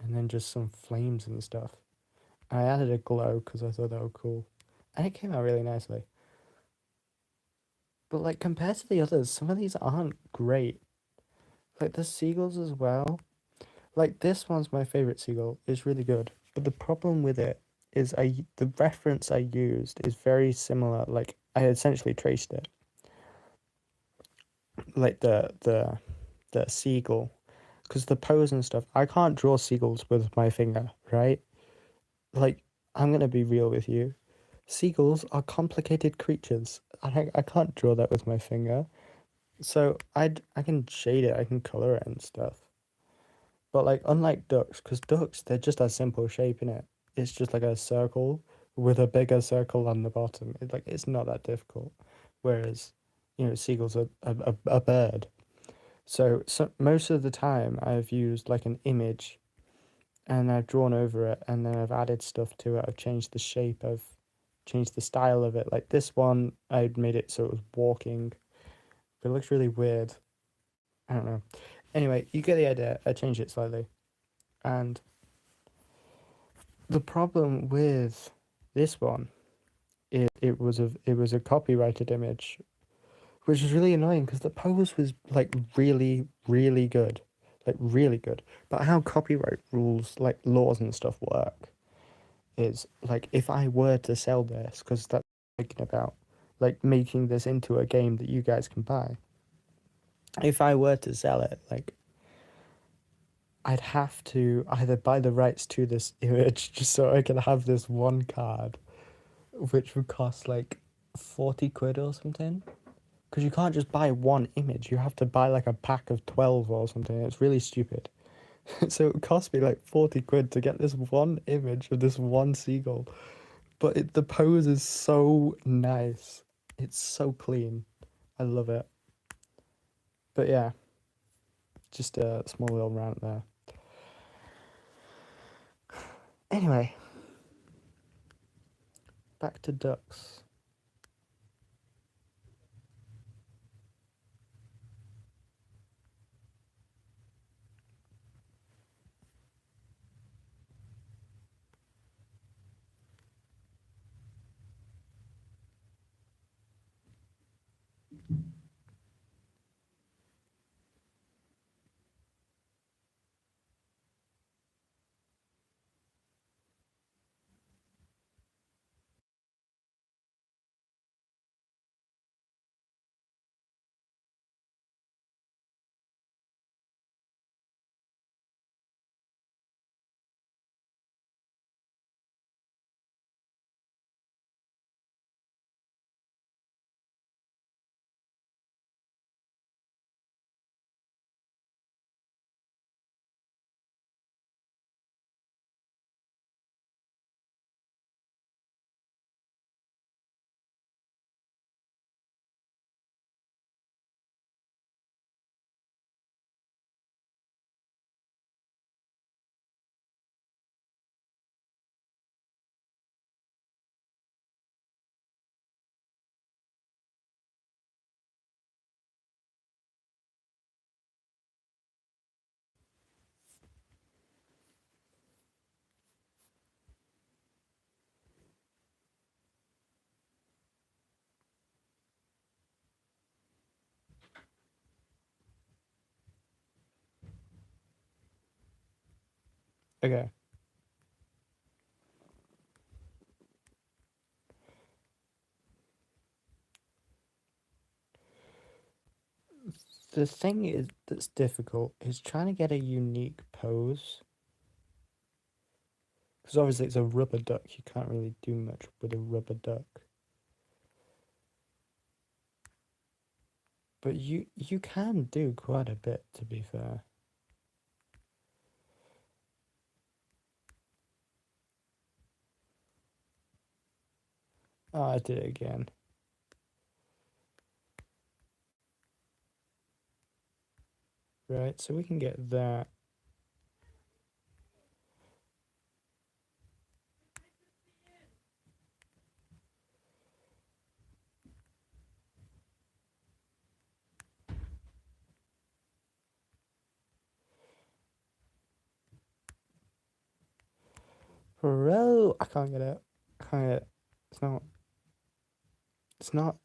and then just some flames and stuff. And I added a glow because I thought that was cool. And it came out really nicely. But like compared to the others, some of these aren't great. Like the seagulls as well. Like this one's my favorite seagull. It's really good. But the problem with it is the reference I used is very similar. Like I essentially traced it. Like the seagull. Because the pose and stuff, I can't draw seagulls with my finger, right? Like I'm gonna be real with you. Seagulls are complicated creatures. I can't draw that with my finger. So I can shade it, I can color it and stuff. But like unlike ducks, because ducks they're just a simple shape in it. It's just like a circle with a bigger circle on the bottom. It's not that difficult. Whereas, you know, seagulls are a bird. So most of the time I've used like an image and I've drawn over it and then I've added stuff to it. I've changed the shape, I've changed the style of it. Like this one, I'd made it so it was walking, but it looks really weird. I don't know. Anyway, you get the idea. I changed it slightly. And the problem with this one is it was a copyrighted image, which is really annoying because the pose was like really, really good. Like really good. But how copyright rules, like laws and stuff work is like if I were to sell this, because that's what I'm thinking about, like making this into a game that you guys can buy. If I were to sell it, like I'd have to either buy the rights to this image just so I can have this one card, which would cost like 40 quid or something. Because you can't just buy one image, you have to buy like a pack of 12 or something. It's really stupid. So it would cost me like 40 quid to get this one image of this one seagull. But the pose is so nice. It's so clean. I love it. But yeah, just a small little rant there. Anyway, back to ducks. Okay. The thing is that's difficult is trying to get a unique pose. Because obviously it's a rubber duck. You can't really do much with a rubber duck. But you can do quite a bit, to be fair. Oh, I did it again. Right, so we can get that. Bro, I can't get it. I can't get it. It's not.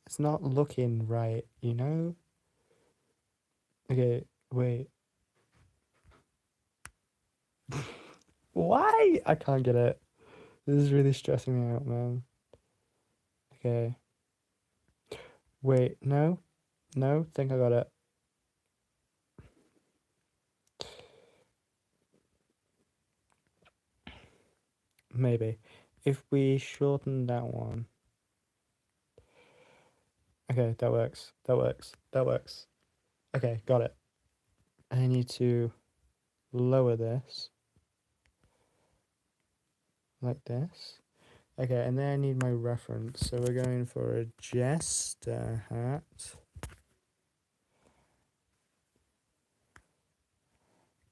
It's not looking right, you know? Okay, wait. Why? I can't get it. This is really stressing me out, man. Okay. Wait, no. No, think I got it. Maybe. If we shorten that one. Okay, that works. That works. That works. Okay, got it. I need to lower this like this. Okay, and then I need my reference. So we're going for a jester hat.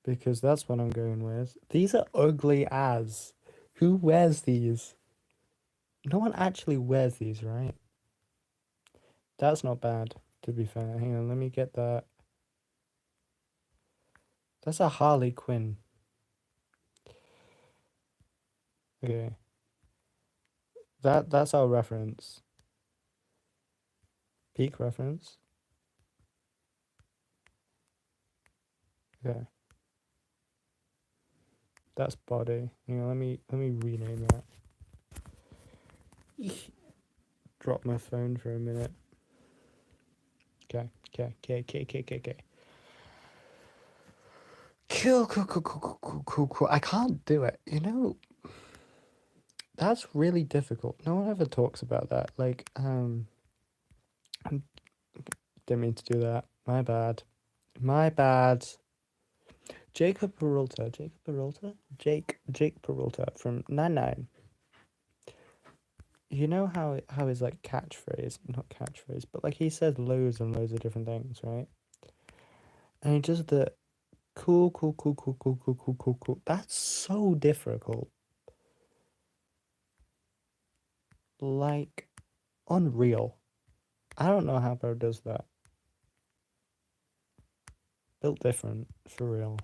Because that's what I'm going with. These are ugly as. Who wears these? No one actually wears these, right? That's not bad, to be fair. Hang on, let me get that. That's a Harley Quinn. Okay. That's our reference. Peak reference. Okay. That's body. Hang on, let me rename that. Drop my phone for a minute. Okay. Cool. I can't do it. You know, that's really difficult. No one ever talks about that. Like, I didn't mean to do that. My bad. My bad. Jake Peralta from 99. You know how his like catchphrase, not catchphrase, but like he says loads and loads of different things, right? And he does the cool. That's so difficult. Like unreal. I don't know how bro does that. Built different, for real.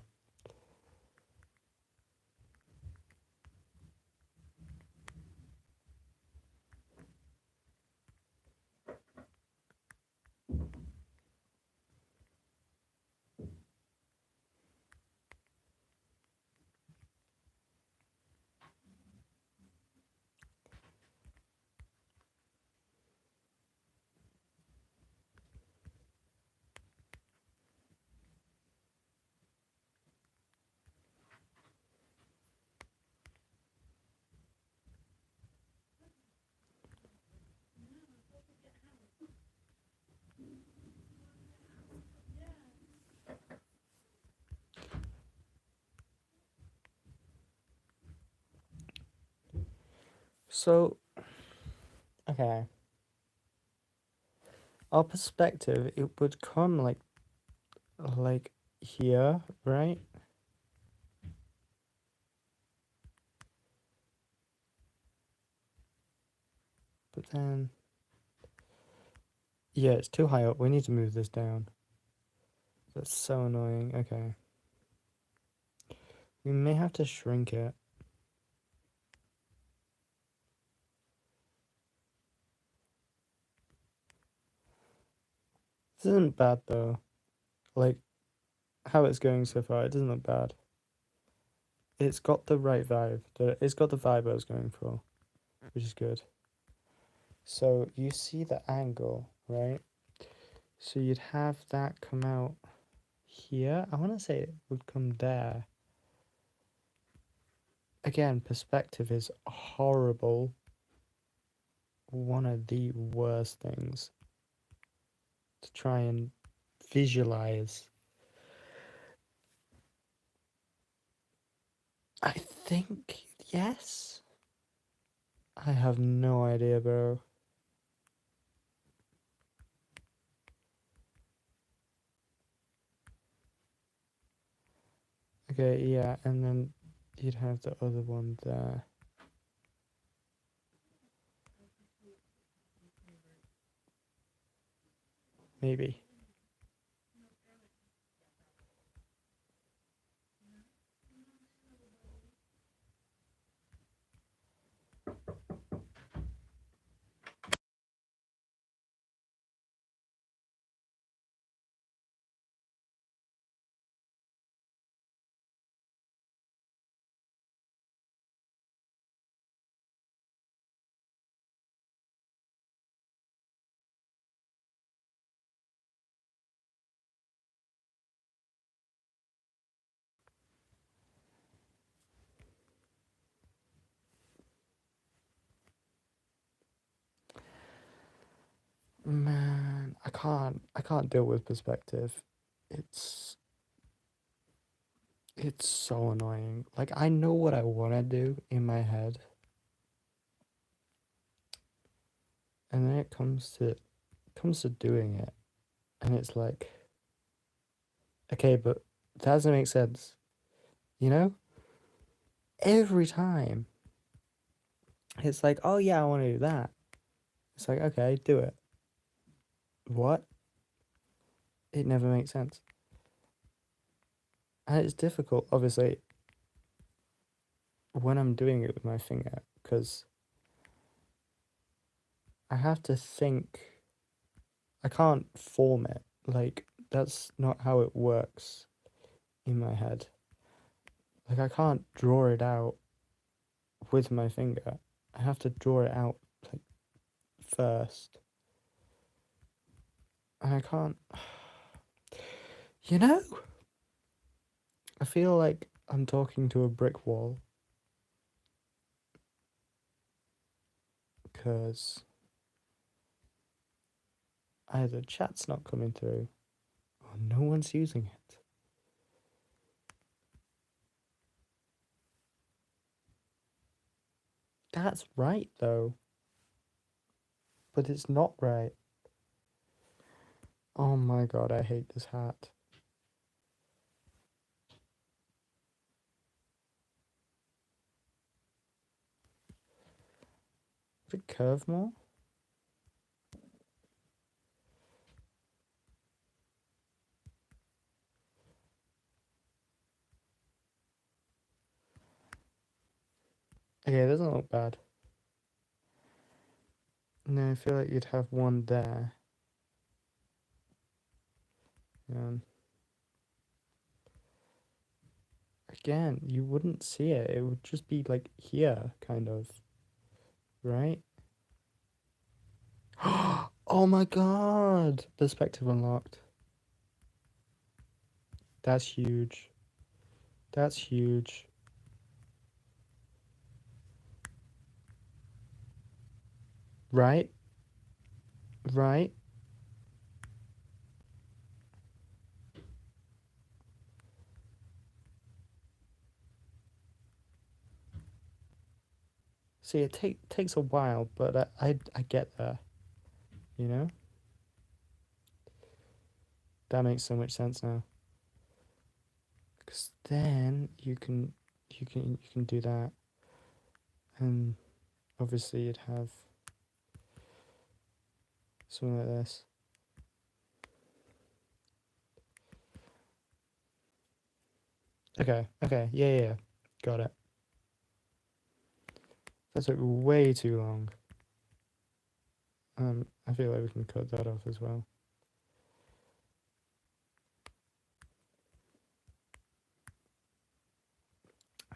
So, okay. Our perspective, it would come like here, right? But then, yeah, it's too high up. We need to move this down. That's so annoying. Okay. We may have to shrink it. This isn't bad though. Like, how it's going so far, it doesn't look bad. It's got the right vibe. It's got the vibe I was going for, which is good. So you see the angle, right? So you'd have that come out here. I want to say it would come there. Again, perspective is horrible. One of the worst things to try and visualize. I think yes. I have no idea, bro. Okay, yeah, and then you'd have the other one there. Maybe. Man, I can't deal with perspective. It's it's so annoying. Like I know what I want to do in my head, and then it comes to doing it, and it's like, okay, but that doesn't make sense. You know? Every time it's like, oh yeah, I want to do that. It's like, okay, do it. What? It never makes sense. And it's difficult, obviously, when I'm doing it with my finger, because I have to think. I can't form it. Like, that's not how it works in my head. Like, I can't draw it out with my finger. I have to draw it out, like, first. And I can't. You know? I feel like I'm talking to a brick wall. Because either chat's not coming through or no one's using it. That's right, though. But it's not right. Oh my god, I hate this hat. Would it curve more? Okay, it doesn't look bad. No, I feel like you'd have one there. Again, you wouldn't see it. It would just be like here, kind of. Right? Oh my god! Perspective unlocked. That's huge. That's huge. Right? Right? See, it takes a while, but I get there, you know? That makes so much sense now. Because then you can do that, and obviously you'd have something like this. Okay, yeah, got it. That took way too long. I feel like we can cut that off as well.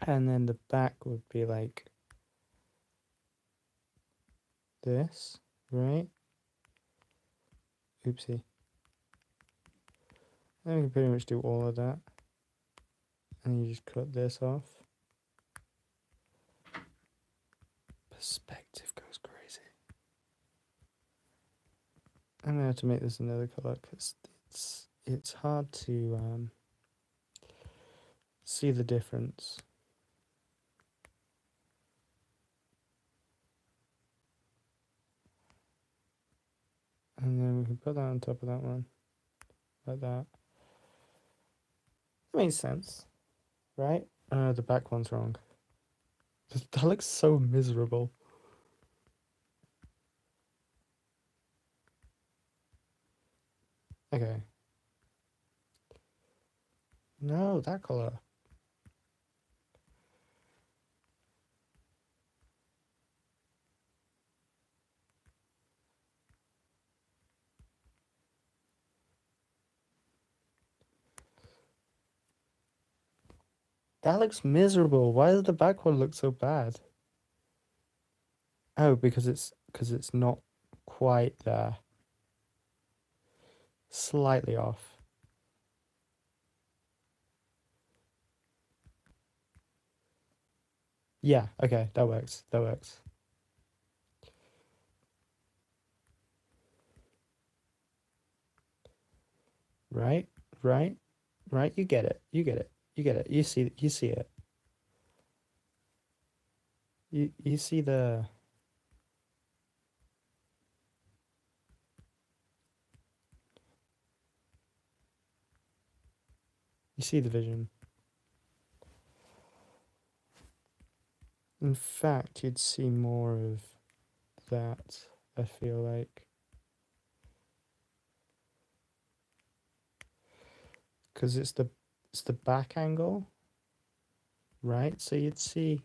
And then the back would be like this, right? Oopsie. Then we can pretty much do all of that. And you just cut this off. Perspective goes crazy. I'm gonna have to make this another color because it's hard to see the difference. And then we can put that on top of that one, like that. That makes sense, right? The back one's wrong. That looks so miserable. Okay. No, that color. That looks miserable. Why does the back one look so bad? Oh, because it's not quite there. Slightly off. Yeah, okay, that works. That works. Right? Right? Right? You get it. You get it. You get it. You see it. You see the you see the vision. In fact, you'd see more of that, I feel like. Because it's the back angle, right? So you'd see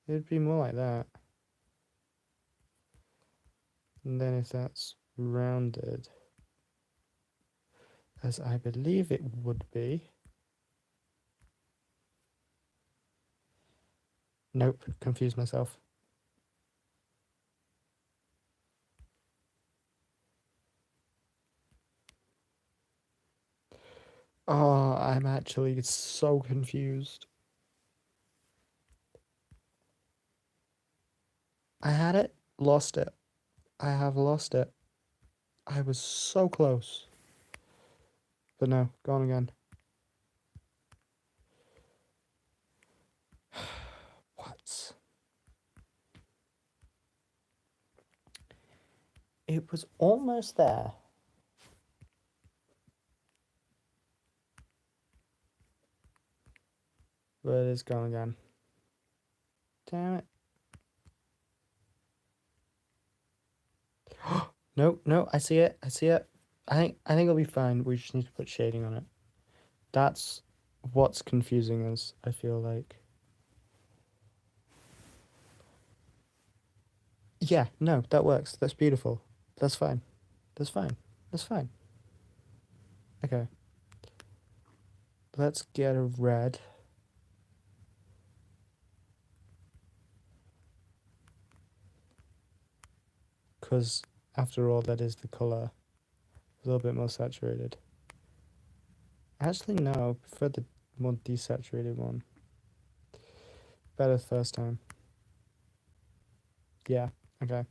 it'd be more like that. And then if that's rounded, as I believe it would be. Nope, confused myself. Oh, I'm actually so confused. I had it, lost it. I have lost it. I was so close. But no, gone again. What? It was almost there. But it is gone again. Damn it. No, no, I see it. I see it. I think it'll be fine. We just need to put shading on it. That's what's confusing us, I feel like. Yeah, no, that works. That's beautiful. That's fine. That's fine. That's fine. Okay. Let's get a red. Because after all, that is the color. A little bit more saturated. Actually, no, I prefer the more desaturated one. Better first time. Yeah, okay.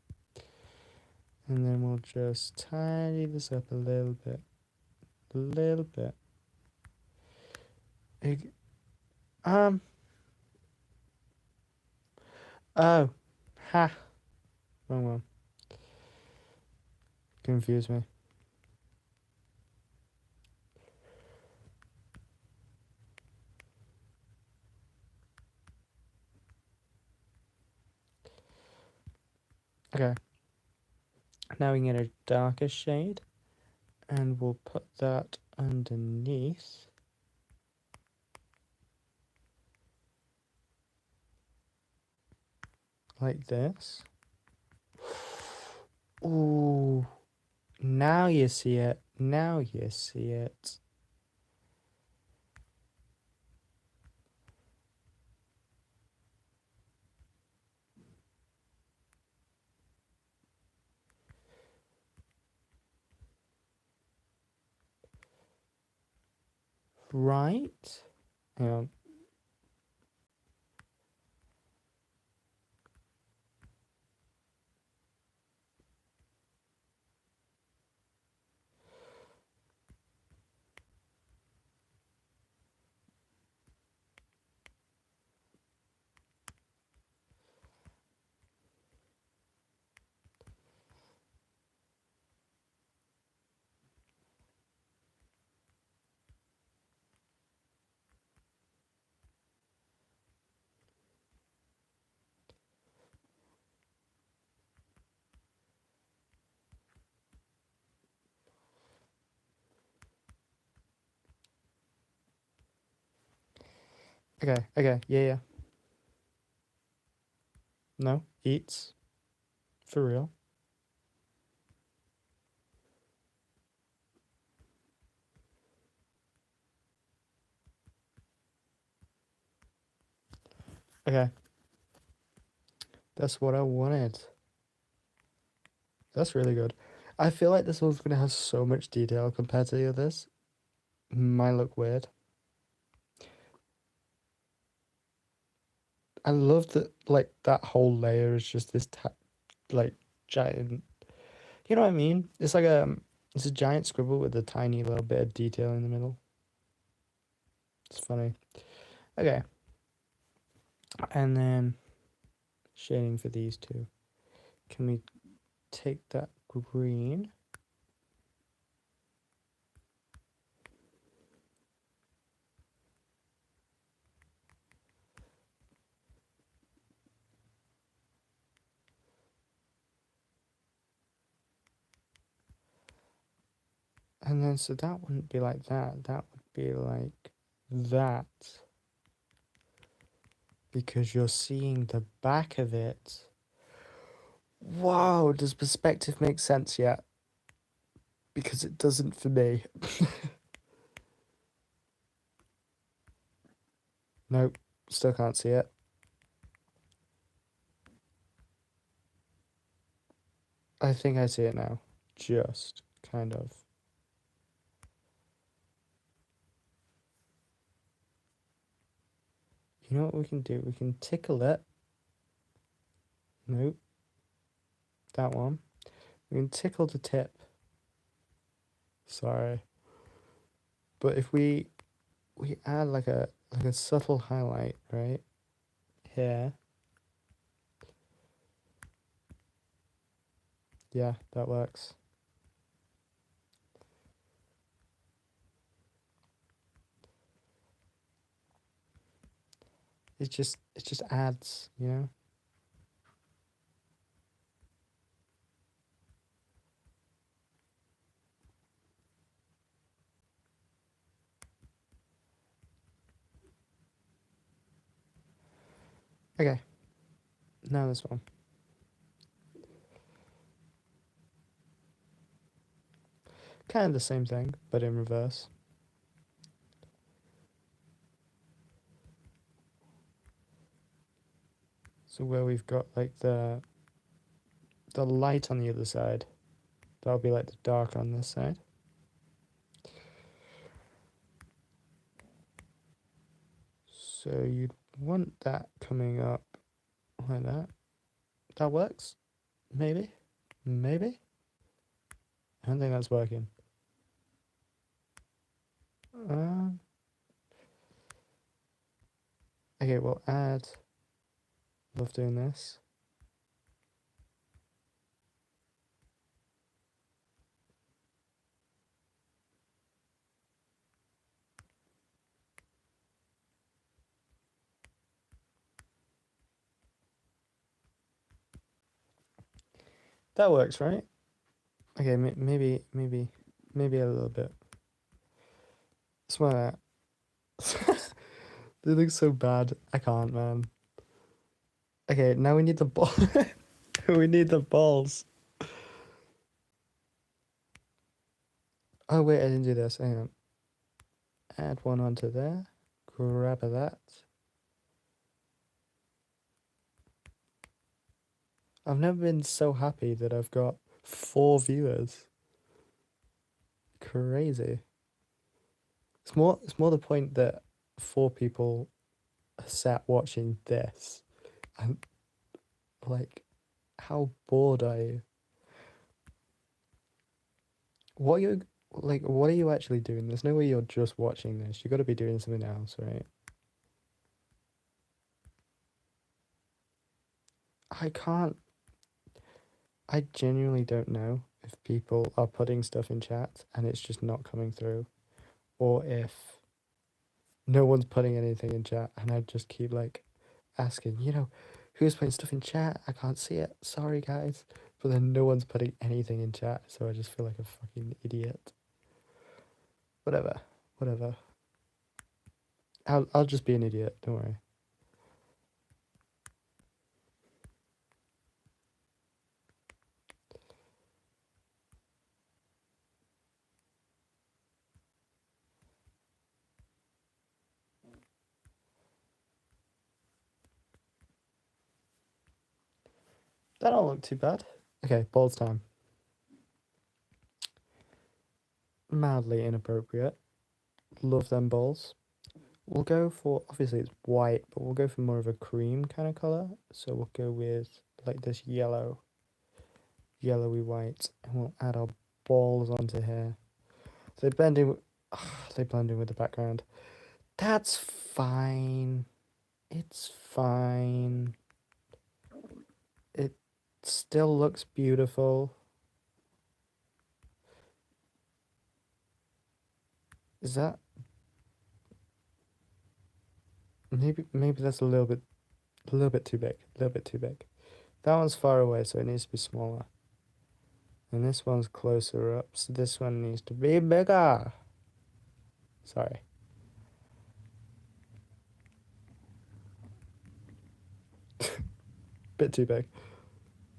And then we'll just tidy this up a little bit. A little bit. Ig- Um. Oh. Ha. Wrong one. Confuse me. Okay. Now we can get a darker shade, and we'll put that underneath. Like this. Ooh. Now you see it. Now you see it. Right? Hang on. Okay, okay, yeah. No, eats. For real. Okay. That's what I wanted. That's really good. I feel like this one's gonna have so much detail compared to the others. Might look weird. I love that, like, that whole layer is just this, like, giant. You know what I mean? It's like it's a giant scribble with a tiny little bit of detail in the middle. It's funny. Okay. And then shading for these two. Can we take that green? And then, so that wouldn't be like that. That would be like that. Because you're seeing the back of it. Wow, does perspective make sense yet? Because it doesn't for me. Nope, still can't see it. I think I see it now. Just kind of. You know what we can do? We can tickle it. Nope. That one. We can tickle the tip. Sorry. But if we add like a subtle highlight, right? Here. Yeah, that works. It just adds, you know? Okay. Now this one. Kind of the same thing, but in reverse. So where we've got like the light on the other side, that'll be like the dark on this side. So you'd want that coming up like that. That works? Maybe? Maybe? I don't think that's working. Uh, Okay, we'll add. Love doing this. That works, right? Okay, maybe a little bit. Smell that. They look so bad. I can't, man. Okay, now we need the ball. We need the balls. Oh wait, I didn't do this. Hang on. Add one onto there. Grab that. I've never been so happy that I've got 4 viewers. Crazy. It's more the point that 4 people sat watching this. And like, how bored are you? What are you actually doing? There's no way you're just watching this. You got to be doing something else, right? I can't. I genuinely don't know if people are putting stuff in chat and it's just not coming through, or if no one's putting anything in chat and I just keep like asking, who's putting stuff in chat? I can't see it. Sorry, guys. But then no one's putting anything in chat, so I just feel like a fucking idiot. Whatever. Whatever. I'll just be an idiot. Don't worry. That don't look too bad. Okay, balls time. Mildly inappropriate. Love them balls. We'll go for, obviously it's white, but we'll go for more of a cream kind of color. So we'll go with like this yellowy white, and we'll add our balls onto here. So they blend in with the background. That's fine. It's fine. It still looks beautiful. Is that maybe that's a little bit too big. A little bit too big. That one's far away, so it needs to be smaller. And this one's closer up, so this one needs to be bigger. Sorry. Bit too big.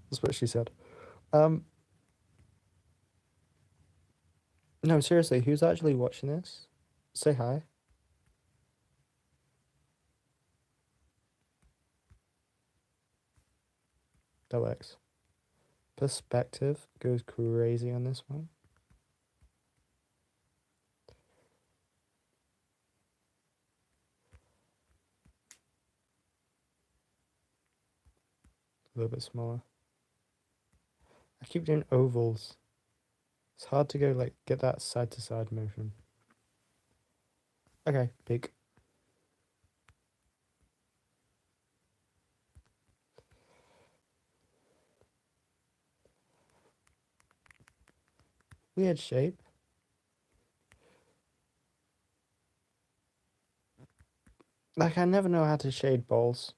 That's what she said. No, seriously, who's actually watching this? Say hi. That works. Perspective goes crazy on this one. A little bit smaller. I keep doing ovals. It's hard to go like get that side to side motion. Okay, big. Weird shape. Like, I never know how to shade balls.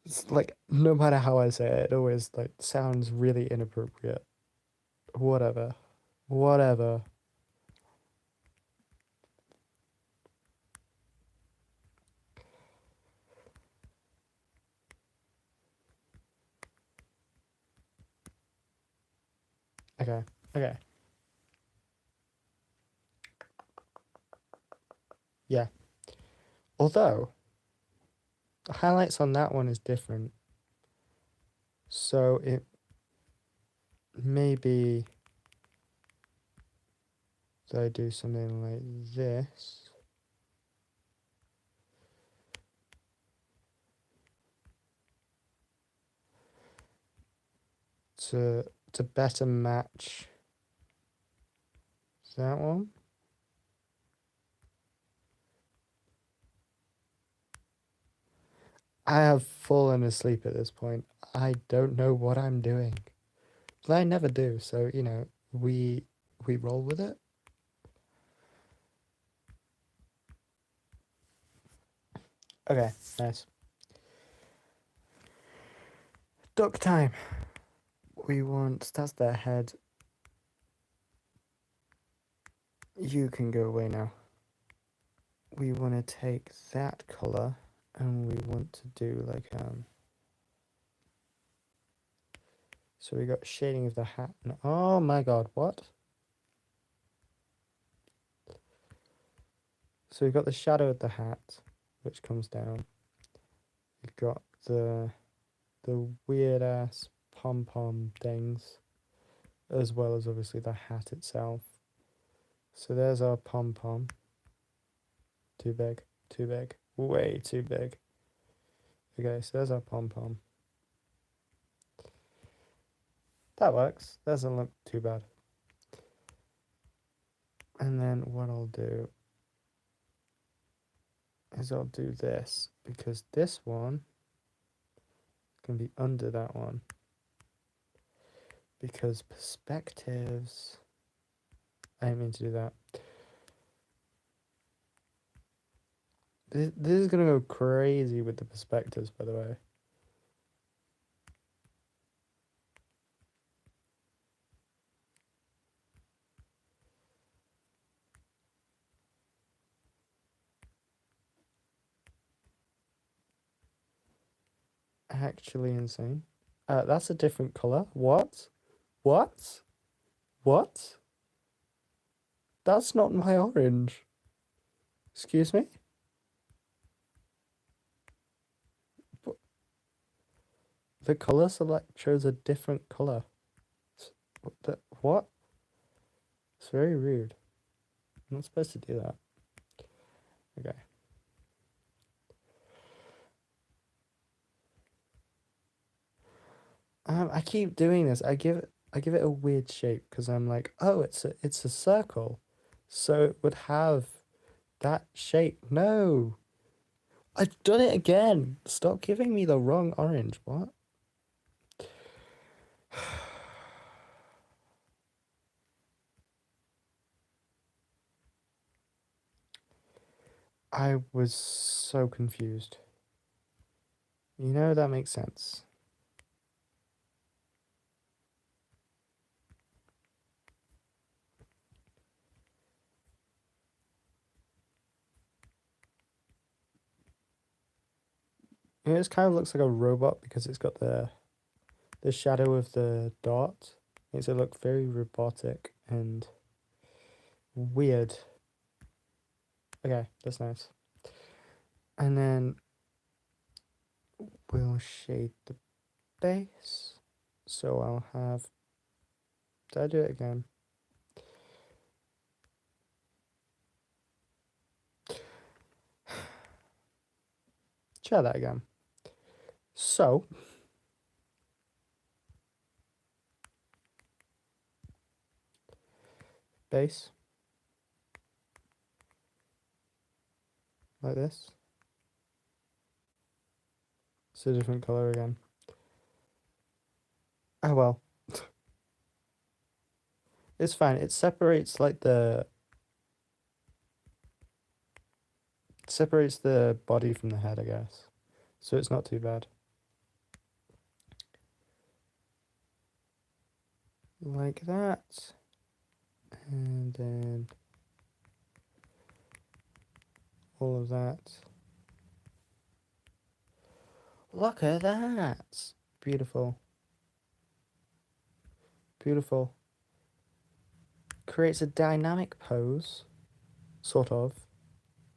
It's like, no matter how I say it, it always like sounds really inappropriate. Whatever. Whatever. Okay. Okay. Yeah. Although, the highlights on that one is different. So it maybe that I do something like this. To better match that one. I have fallen asleep at this point. I don't know what I'm doing. But I never do, so you know, we roll with it. Okay, nice. Duck time. We want that's their head. You can go away now. We want to take that color and we want to do like so we got shading of the hat. Oh my god, what? So we've got the shadow of the hat, which comes down. We've got the weird ass pom pom things, as well as obviously the hat itself. So there's our pom pom. Too big, too big, way too big. Okay, so there's our pom pom. That works. Doesn't look too bad. And then what I'll do is I'll do this, because this one can be under that one. Because perspectives... I didn't mean to do that. This is going to go crazy with the perspectives, by the way. Actually insane. That's a different color. What? What? What? That's not my orange. Excuse me? But the color select shows a different color. What? It's very rude. I'm not supposed to do that. Okay. I keep doing this. I give it a weird shape because I'm like, oh, it's a circle, so it would have that shape. No, I've done it again. Stop giving me the wrong orange. What? I was so confused. You know, that makes sense. You know, this kind of looks like a robot because it's got the shadow of the dot. Makes it look very robotic and weird. Okay, that's nice. And then we'll shade the base. So I'll have... Did I do it again? Try that again. So base. Like this. It's a different color again. Oh well. It's fine. It separates like the... separates the body from the head, I guess. So it's not too bad. Like that. And then all of that. Look at that. Beautiful. Beautiful. Creates a dynamic pose. Sort of.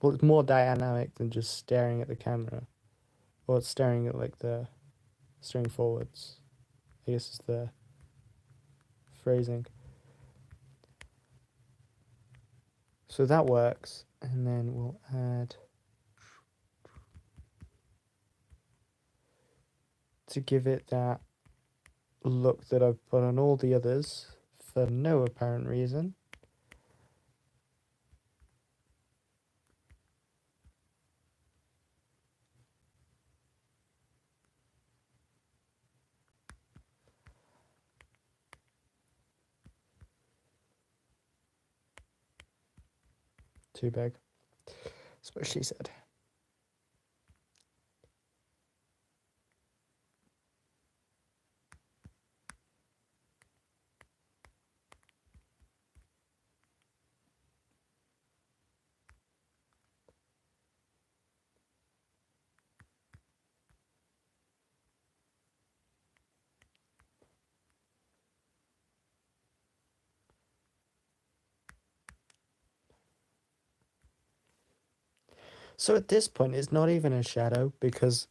Well, it's more dynamic than just staring at the camera. Or it's staring at like the... staring forwards. I guess is the phrasing. So that works. And then we'll add... to give it that look that I've put on all the others for no apparent reason. too big. That's what she said. So at this point, it's not even a shadow because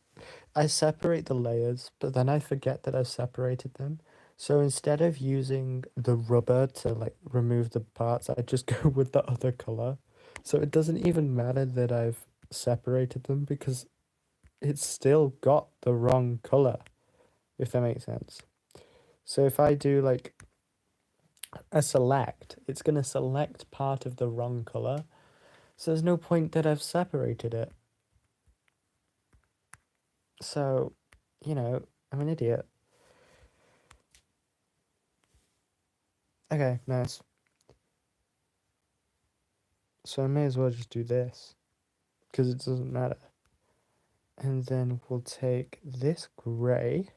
I separate the layers, but then I forget that I've separated them. So instead of using the rubber to like remove the parts, I just go with the other color. So it doesn't even matter that I've separated them because it's still got the wrong color, if that makes sense. So if I do like a select, it's going to select part of the wrong color. So there's no point that I've separated it. So, you know, I'm an idiot. Okay, nice. So I may as well just do this because it doesn't matter. And then we'll take this gray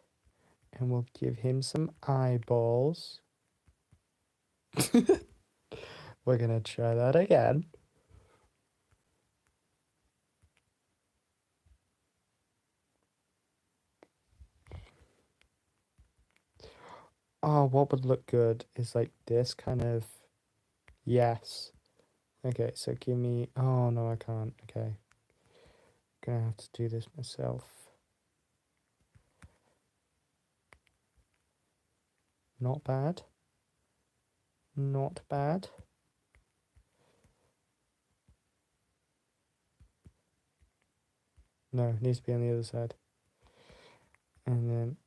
and we'll give him some eyeballs. We're gonna try that again. Oh, what would look good is like this kind of, yes. Okay, so give me, oh no, I can't. Okay. Gonna have to do this myself. Not bad. Not bad. No, it needs to be on the other side. And then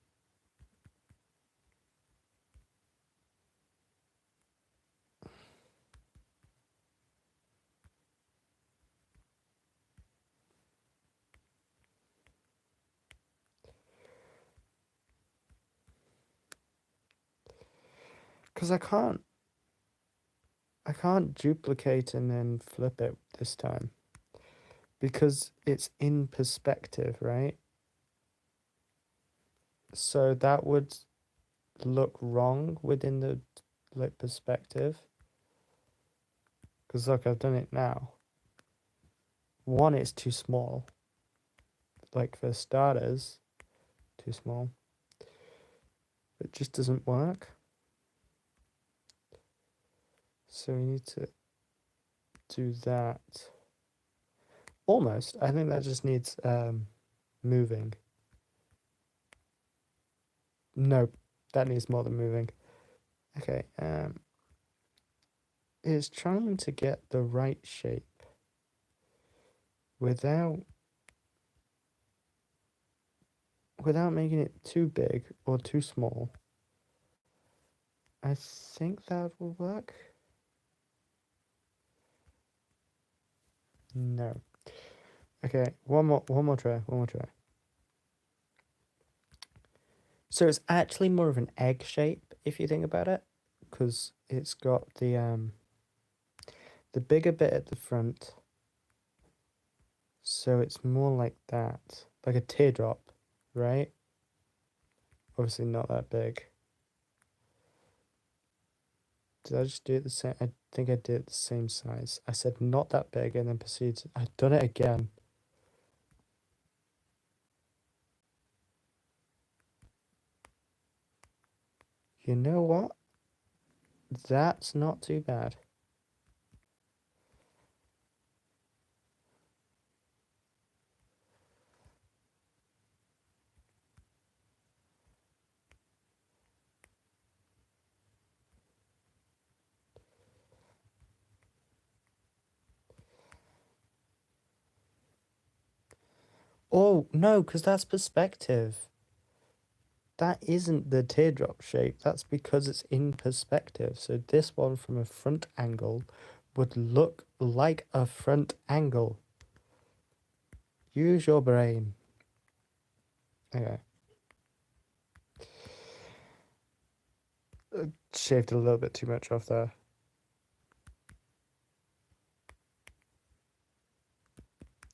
because I can't duplicate and then flip it this time because it's in perspective, right? So that would look wrong within the like perspective. Because look, I've done it now. One, it's too small. Like for starters, too small. It just doesn't work. So we need to do that. Almost. I think that just needs moving. No, that needs more than moving. Okay, it's trying to get the right shape without making it too big or too small. I think that will work. No. Okay, one more try. So it's actually more of an egg shape if you think about it, because it's got the bigger bit at the front. So it's more like that, like a teardrop, right? Obviously not that big. Did I just do it the same? I think I did it the same size. I said not that big and then proceeded. I've done it again. You know what? That's not too bad. Oh, no, because that's perspective. That isn't the teardrop shape. That's because it's in perspective. So this one from a front angle would look like a front angle. Use your brain. Okay. Shaved a little bit too much off there.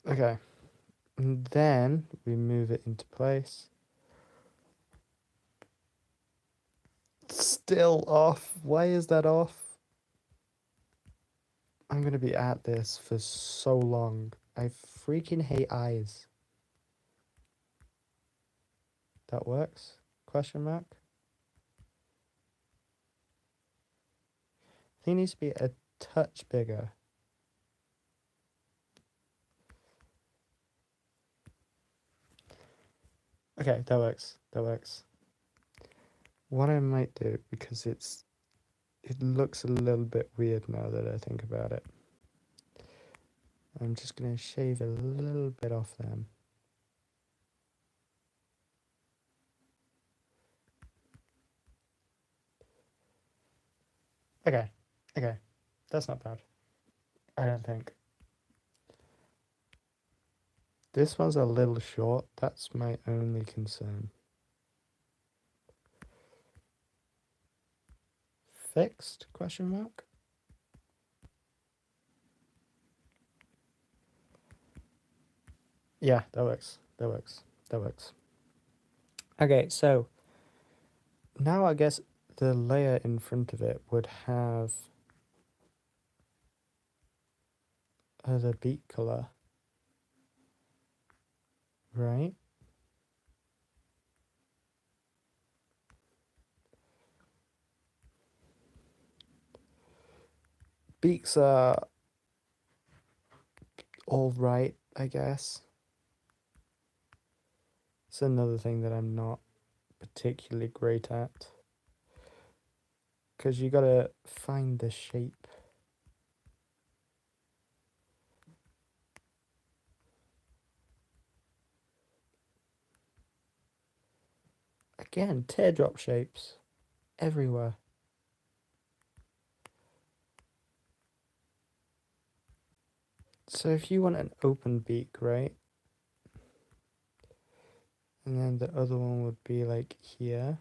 Okay. And then we move it into place. Still off. Why is that off? I'm gonna be at this for so long. I freaking hate eyes. That works? Question mark? I think it needs to be a touch bigger. Okay, that works. That works. What I might do, because it looks a little bit weird now that I think about it. I'm just gonna shave a little bit off them. Okay, okay. That's not bad. I don't think. This one's a little short. That's my only concern. Fixed? Question mark? Yeah, that works. That works. That works. Okay, so now I guess the layer in front of it would have the beat color, right? Beaks are all right, I guess. It's another thing that I'm not particularly great at. Because you gotta find the shape. Again, teardrop shapes everywhere. So if you want an open beak, right? And then the other one would be like here.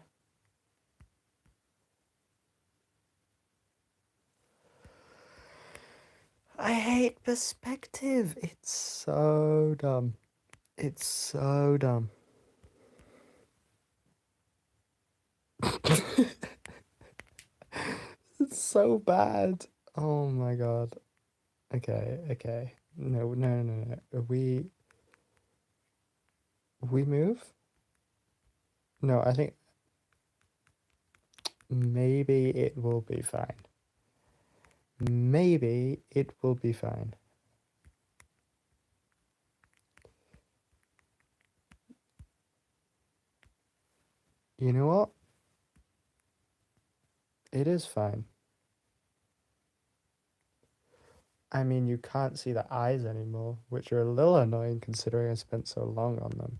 I hate perspective. It's so dumb. It's so dumb. It's so bad. Oh my god. Okay, okay. No, no, no, no. We move? No, I think maybe it will be fine. Maybe it will be fine. You know what? It is fine. I mean, you can't see the eyes anymore, which are a little annoying considering I spent so long on them.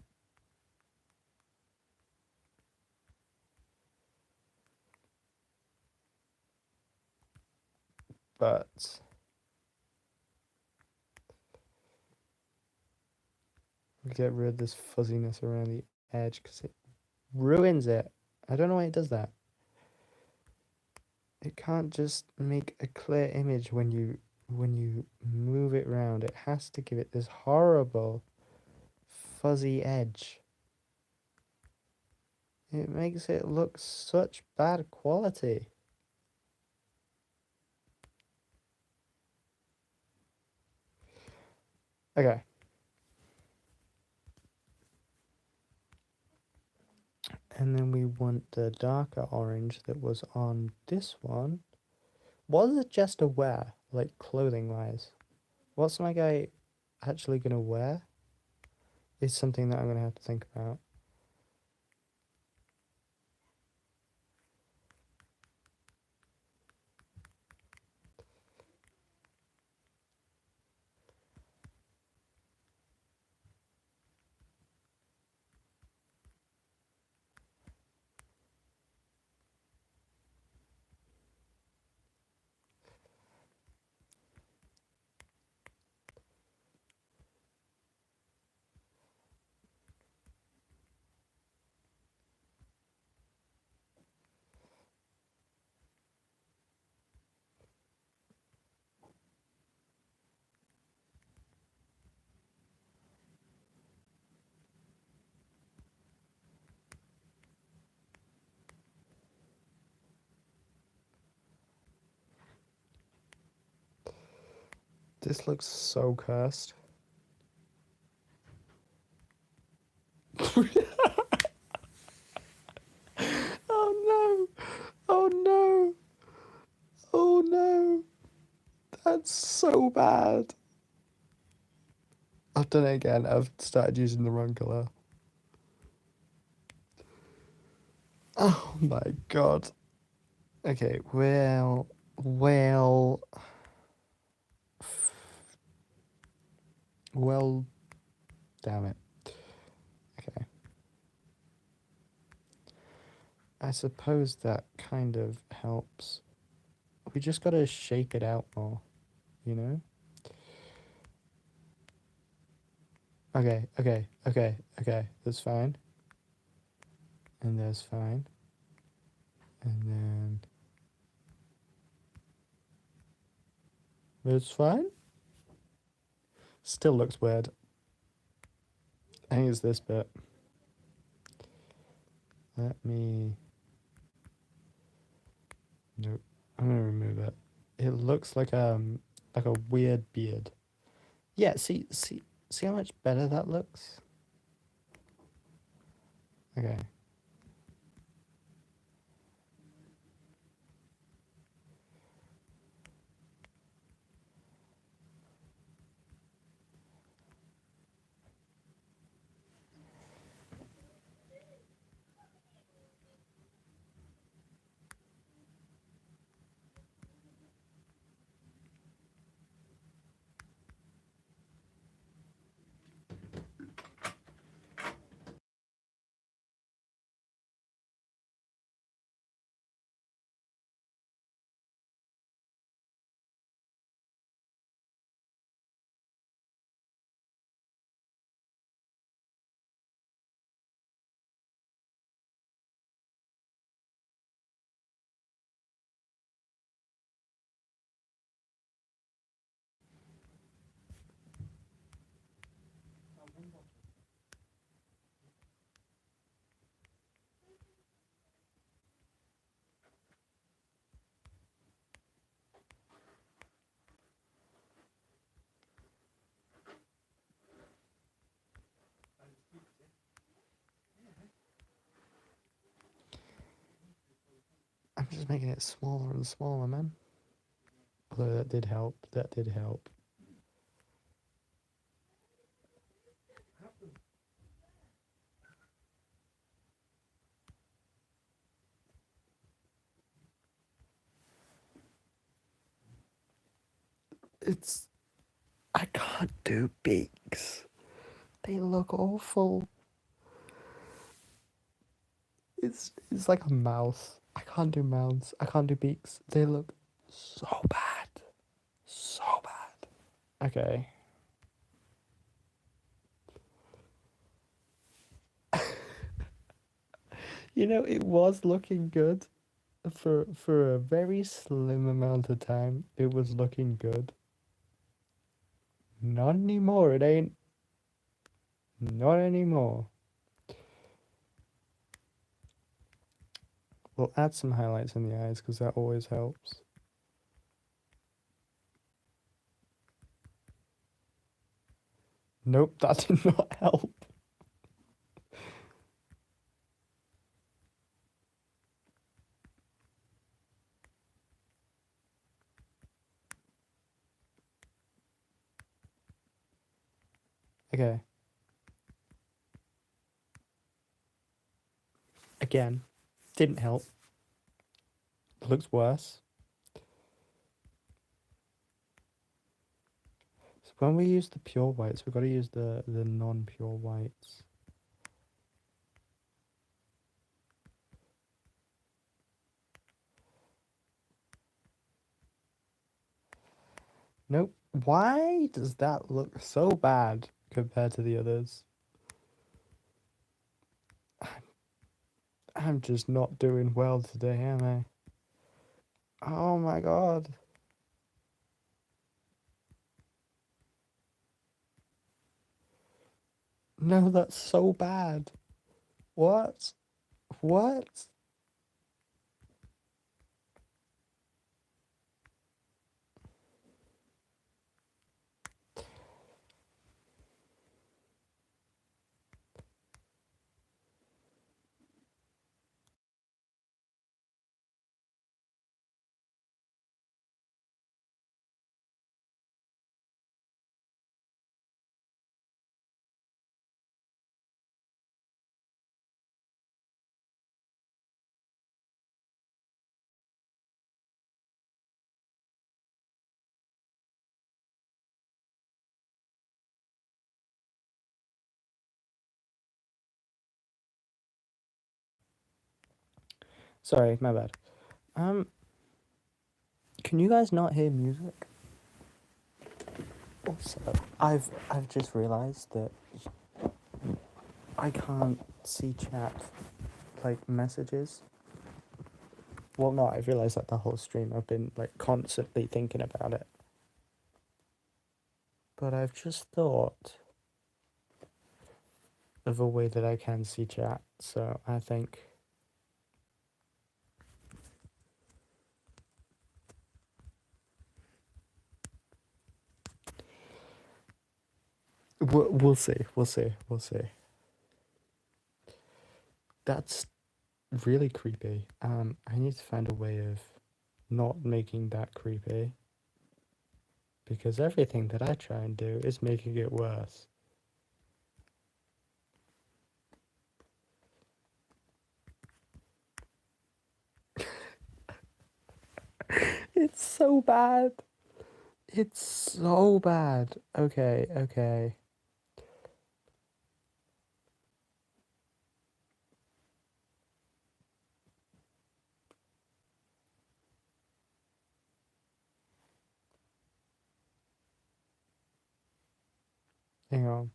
But we get rid of this fuzziness around the edge because it ruins it. I don't know why it does that. It can't just make a clear image when you move it around. It has to give it this horrible fuzzy edge. It makes it look such bad quality. Okay. And then we want the darker orange that was on this one. What is it just to wear, like clothing wise? What's my guy actually gonna wear? Is something that I'm gonna have to think about. This looks so cursed. Oh no! Oh no! Oh no! That's so bad. I've done it again. I've started using the wrong colour. Oh my god. Okay, well, well, damn it. Okay. I suppose that kind of helps. We just gotta shape it out more, you know? Okay. That's fine. And that's fine. And then that's fine. Still looks weird. I think it's this bit. Let me. Nope. I'm gonna remove it. It looks like a weird beard. Yeah. See how much better that looks. Okay. I'm just making it smaller and smaller, man. Although that did help. That did help. It's. I can't do beaks. They look awful. It's like a mouse. I can't do mouths. I can't do beaks. They look so bad. So bad. Okay. You know, it was looking good for a very slim amount of time. It was looking good. Not anymore. It ain't. Not anymore. We'll add some highlights in the eyes because that always helps. Nope, that did not help. Okay. Again, didn't help. Looks worse. So when we use the pure whites, we've got to use the non-pure whites. Nope. Why does that look so bad compared to the others? I'm just not doing well today, am I? Oh my god. No, that's so bad. What? What? Sorry, my bad. Um, can you guys not hear music? Also, I've just realized that I can't see chat, like messages. Well, no, I've realized that the whole stream I've been like constantly thinking about it. But I've just thought of a way that I can see chat. So I think we'll see. We'll see. We'll see. That's really creepy. I need to find a way of not making that creepy because everything that I try and do is making it worse. It's so bad. It's so bad. Okay, okay. Hang on.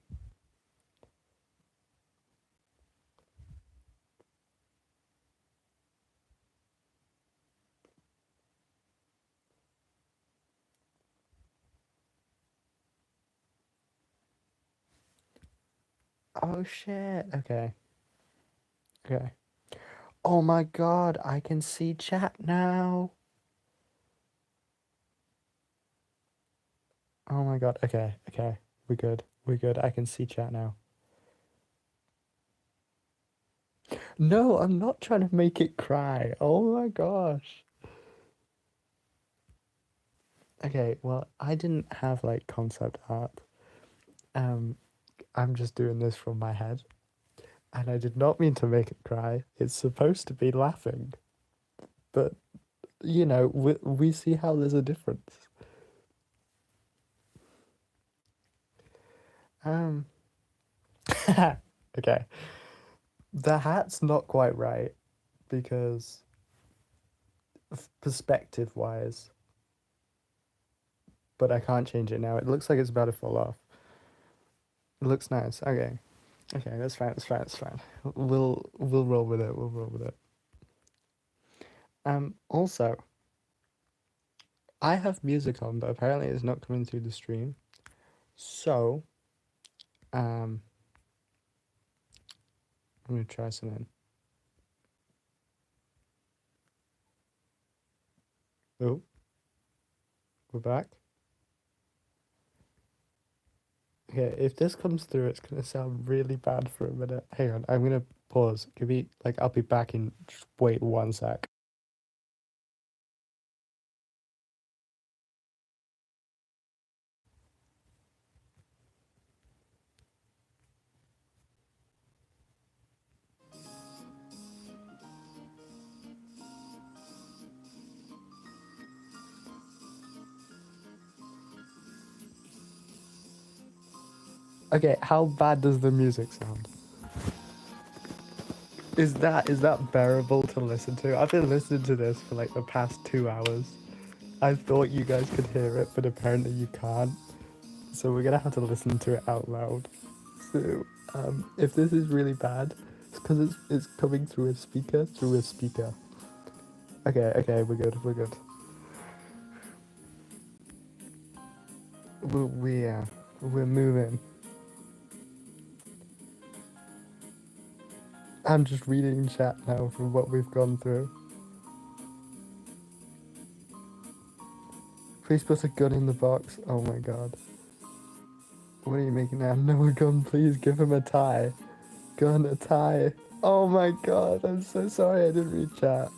Oh shit. Okay. Okay. Oh my god, I can see chat now. Oh my god. Okay, okay. We're good. We're good. I can see chat now. No, I'm not trying to make it cry. Oh my gosh. Okay, well, I didn't have like concept art. Um, I'm just doing this from my head. And I did not mean to make it cry. It's supposed to be laughing. But, you know, we see how there's a difference. Um, okay. The hat's not quite right because perspective wise, but I can't change it now. It looks like it's about to fall off. It looks nice. Okay. Okay, that's fine. That's fine. That's fine. We'll roll with it. We'll roll with it. Also, I have music on, but apparently it's not coming through the stream. So, um, I'm gonna try something. Oh, we're back. Okay, if this comes through, it's gonna sound really bad for a minute. Hang on, I'm gonna pause. Give me like I'll be back in. Just wait 1 sec. Okay, how bad does the music sound? Is that bearable to listen to? I've been listening to this for like the past 2 hours. I thought you guys could hear it, but apparently you can't. So we're gonna have to listen to it out loud. So, if this is really bad, it's because it's coming through a speaker through a speaker. Okay, okay, we're good, we're good. We're moving. I'm just reading chat now from what we've gone through. Please put a gun in the box. Oh my god. What are you making now? No, a gun, please give him a tie. Gun, a tie. Oh my god, I'm so sorry I didn't read chat.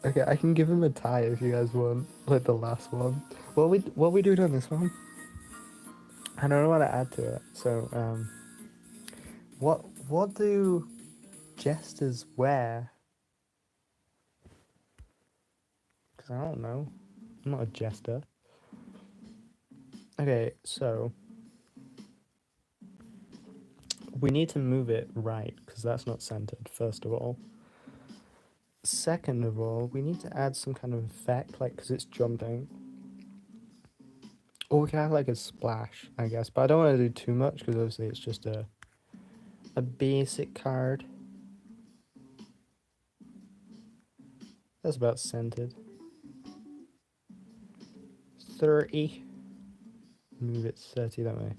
Okay, I can give him a tie if you guys want, like the last one. What we doing on this one? I don't want to add to it. So, what do jesters wear? Because I don't know. I'm not a jester. Okay, so we need to move it right, because that's not centered, first of all. Second of all, we need to add some kind of effect, like, because it's jumping. Or we can have like a splash, I guess. But I don't want to do too much, because obviously it's just a basic card. That's about centered. 30. Move it 30 that way.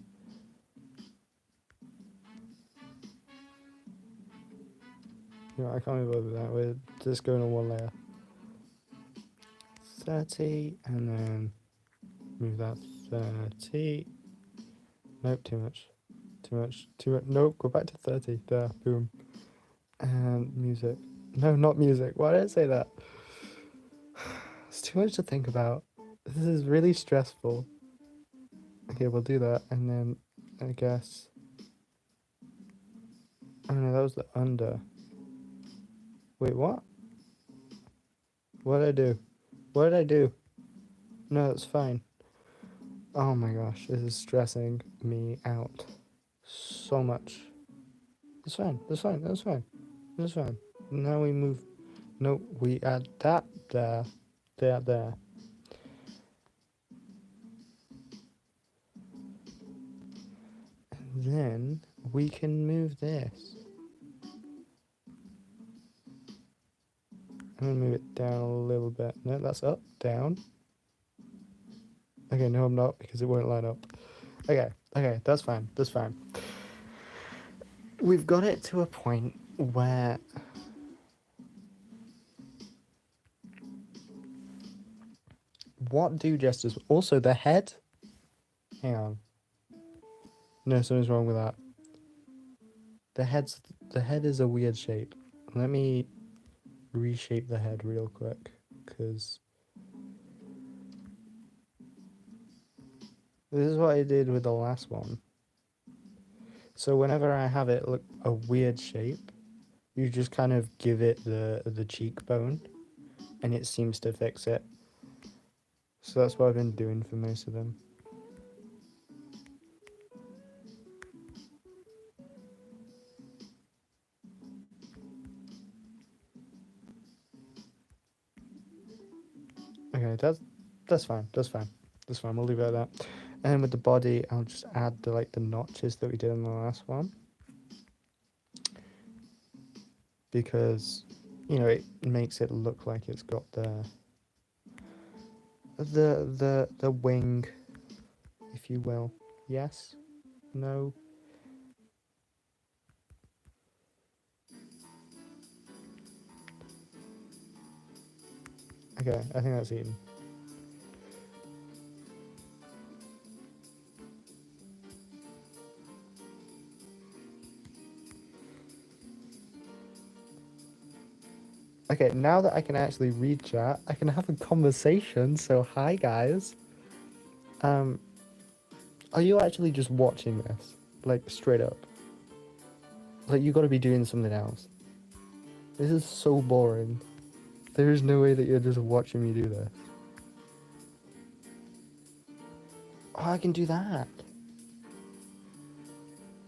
You know, I can't be bothered with that. We're just going on one layer. 30, and then move that 30. Nope, too much. Too much. Too much. Nope, go back to 30. There, boom. And music. No, not music. Why did I say that? It's too much to think about. This is really stressful. Okay, we'll do that, and then I guess. Oh no, that was the under. Wait, what? What did I do? What did I do? No, it's fine. Oh my gosh, this is stressing me out so much. It's fine, that's fine, that's fine, that's fine. Now we move. No, we add that there, there. And then we can move this. I'm gonna move it down a little bit. No, that's up, down. Okay, no, I'm not, because it won't line up. Okay, that's fine, that's fine. We've got it to a point where what do jesters also the head? Hang on. No, something's wrong with that. The head is a weird shape. Let me reshape the head real quick, because this is what I did with the last one. So whenever I have it look a weird shape, you just kind of give it the cheekbone, and it seems to fix it. So that's what I've been doing for most of them. Okay, that's fine. That's fine. That's fine. We'll leave it at that. And with the body, I'll just add the notches that we did in the last one, because it makes it look like it's got the wing, if you will. Yes? No? Okay, I think that's eaten. Okay, now that I can actually read chat, I can have a conversation. So hi guys. Are you actually just watching this? Like straight up? Like you got to be doing something else. This is so boring. There is no way that you're just watching me do this. Oh, I can do that.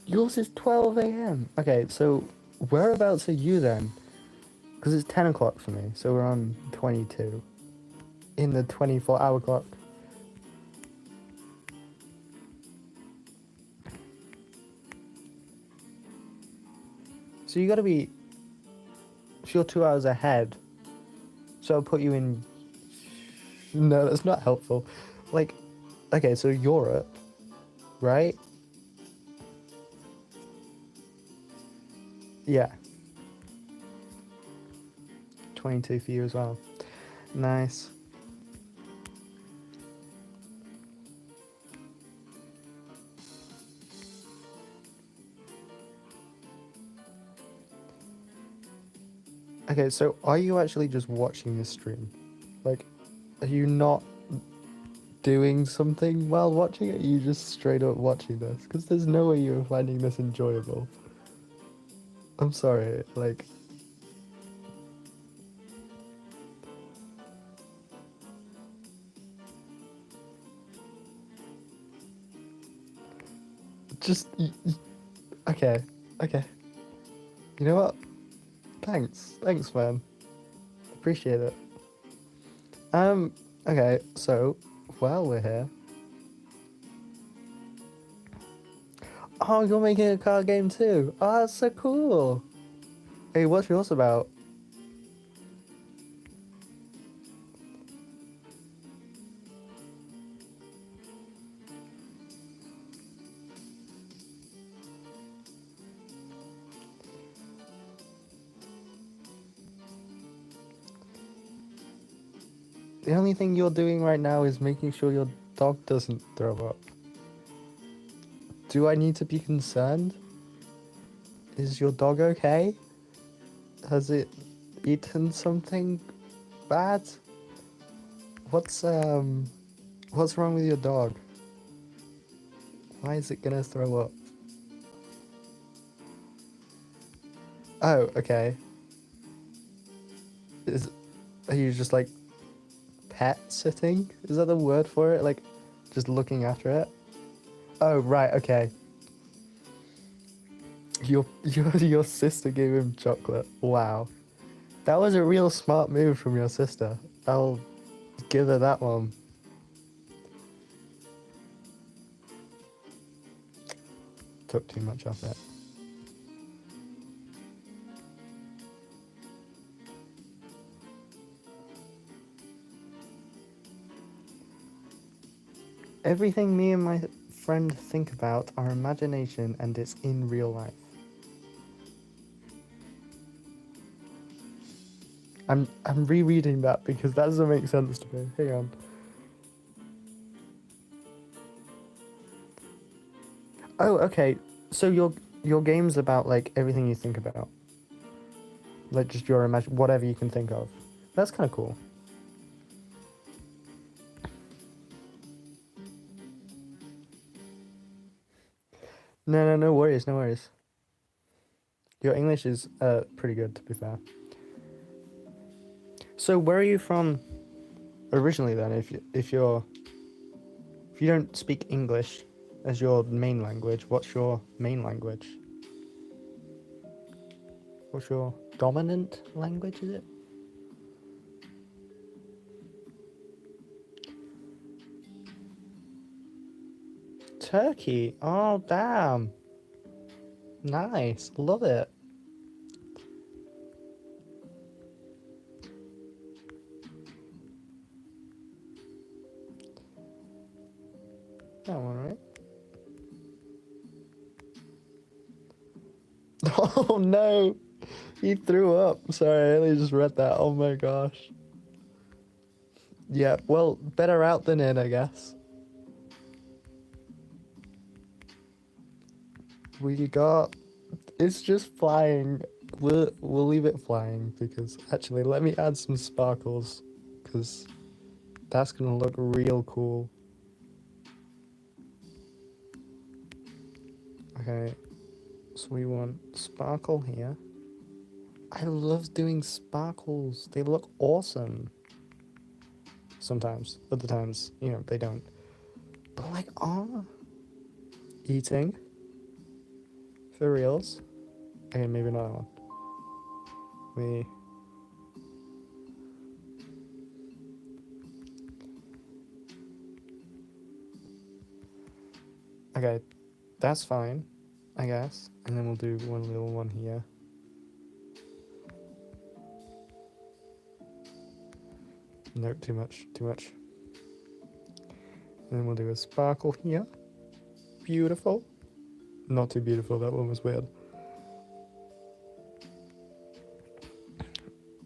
Yours is 12 a.m. Okay, so whereabouts are you then? Because it's 10 o'clock for me, so we're on 22. In the 24-hour clock. So you gotta be... So you're 2 hours ahead. So I'll put you in... No, that's not helpful. Like, okay, so Europe, right? Yeah. 22 for you as well. Nice. Okay, so are you actually just watching this stream? Like, are you not doing something while watching it? Are you just straight up watching this? Because there's no way you're finding this enjoyable. I'm sorry, like... Just... Okay. Okay. You know what? Thanks. Thanks, man. Appreciate it. Okay, so while we're here. Oh, you're making a card game too. Oh, that's so cool. Hey, what's yours about? The only thing you're doing right now is making sure your dog doesn't throw up. Do I need to be concerned? Is your dog okay? Has it eaten something bad? What's wrong with your dog? Why is it gonna throw up? Oh, okay. Are you just like pet sitting? Is that the word for it? Like just looking after it? Oh, right, okay. Your sister gave him chocolate. Wow. That was a real smart move from your sister. I'll give her that one. Took too much off it. Everything me and my friend think about our imagination and it's in real life. I'm rereading that because that doesn't make sense to me. Hang on. Oh, okay. So your game's about like everything you think about. Like just your whatever you can think of. That's kind of cool. No worries, no worries. Your English is pretty good to be fair. So where are you from originally then? If you don't speak English as your main language, what's your main language? What's your dominant language, is it? Turkey. Oh, damn. Nice. Love it. That one, right? Oh, no. He threw up. Sorry, I only just read that. Oh, my gosh. Yeah, well, better out than in, I guess. We got... It's just flying. We'll leave it flying because actually, let me add some sparkles because that's gonna look real cool. Okay, so we want sparkle here. I love doing sparkles. They look awesome. Sometimes, other times, they don't. But like, eating for reals. Okay, maybe another one. We okay, that's fine, I guess. And then we'll do one little one here. Nope, too much. And then we'll do a sparkle here. Beautiful. Not too beautiful, that one was weird.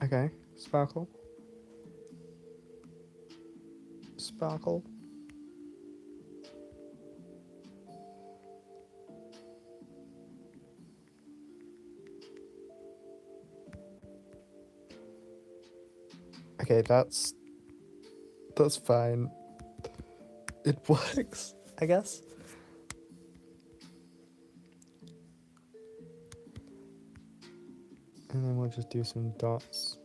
Okay, sparkle. Sparkle. Okay, that's fine. It works, I guess. And then we'll just do some dots.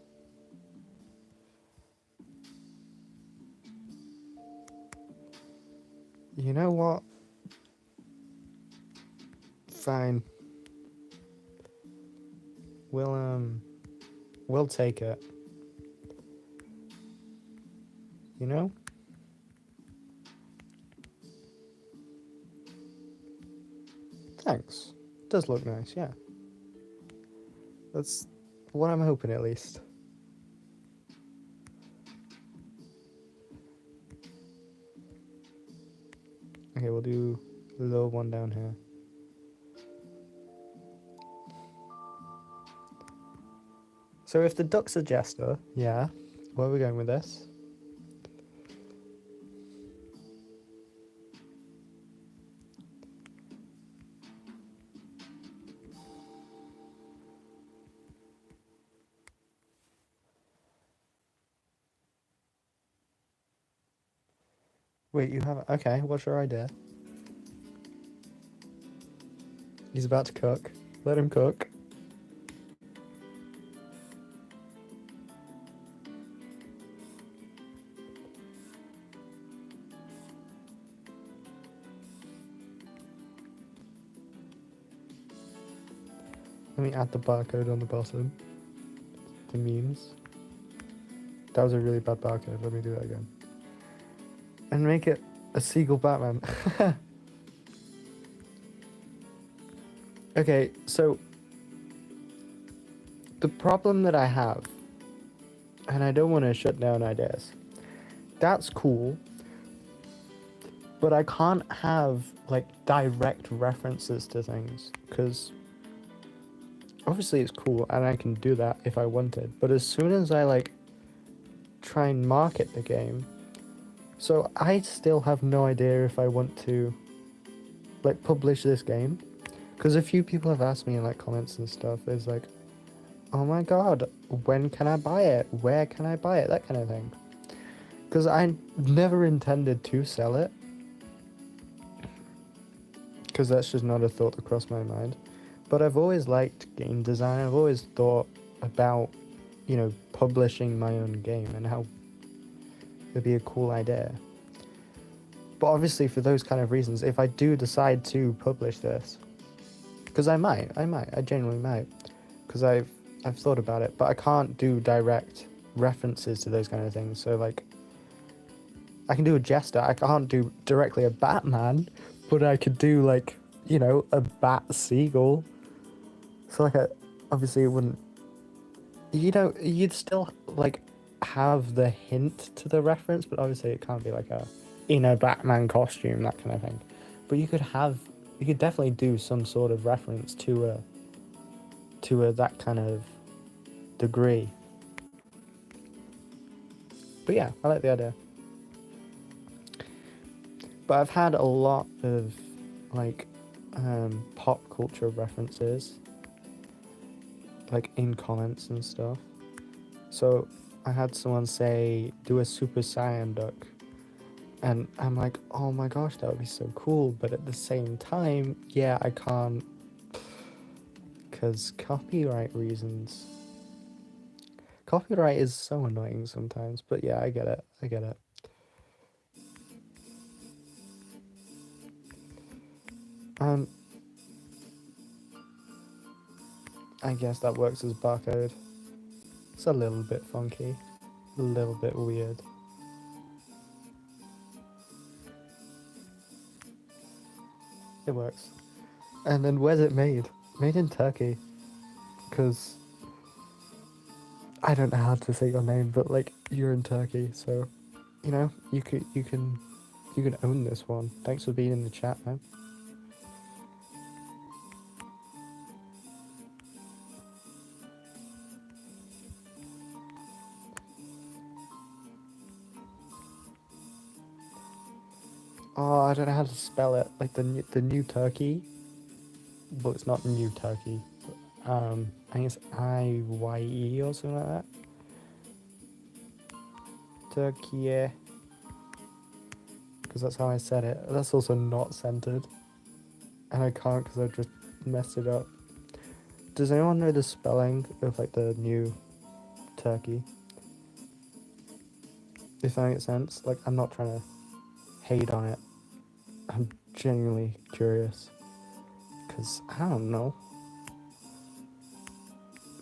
You know what? Fine. we'll take it. You know? Thanks. It does look nice, yeah. That's what I'm hoping, at least. Okay, we'll do a little one down here. So if the duck's a jester, yeah, where are we going with this? Wait, you have... Okay, what's your idea? He's about to cook. Let him cook. Let me add the barcode on the bottom. The memes. That was a really bad barcode. Let me do that again. And make it a seagull Batman. Okay, so the problem that I have, and I don't want to shut down ideas, that's cool, but I can't have like direct references to things, because obviously it's cool and I can do that if I wanted, but as soon as I like try and market the game, so I still have no idea if I want to like publish this game, because a few people have asked me in like comments and stuff, is like, oh my god, when can I buy it? Where can I buy it? That kind of thing. Because I never intended to sell it, because that's just not a thought that crossed my mind. But I've always liked game design. I've always thought about, you know, publishing my own game and how it'd be a cool idea. But obviously for those kind of reasons, if I do decide to publish this, because I genuinely might, because I've thought about it, but I can't do direct references to those kind of things. So like, I can do a jester. I can't do directly a Batman, but I could do like, you know, a bat seagull. So like, obviously it wouldn't, you know, you'd still like have the hint to the reference, but obviously it can't be like a, in a Batman costume, that kind of thing. But you could definitely do some sort of reference to a that kind of degree. But yeah, I like the idea. But I've had a lot of like pop culture references like in comments and stuff. So I had someone say, do a Super Saiyan duck, and I'm like, oh my gosh, that would be so cool, but at the same time, yeah, I can't, because copyright reasons. Copyright is so annoying sometimes, but yeah, I get it. I guess that works as barcode. It's a little bit funky, a little bit weird. It works. And then where's it made? Made in Turkey. Because I don't know how to say your name, but like, you're in Turkey, so you know, you can own this one. Thanks for being in the chat, man. Oh, I don't know how to spell it. Like the new Turkey. Well, it's not New Turkey. I think it's IYE or something like that. Turkey. Because that's how I said it. That's also not centered. And I can't because I just messed it up. Does anyone know the spelling of like the new Turkey? If that makes sense. Like, I'm not trying to hate on it. I'm genuinely curious. Because I don't know.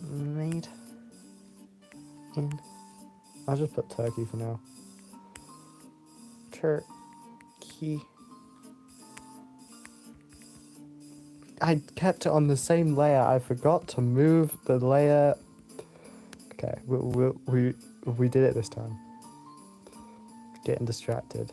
made in... I'll just put Turkey for now. Turkey. I kept it on the same layer. I forgot to move the layer. Okay, we did it this time. Getting distracted.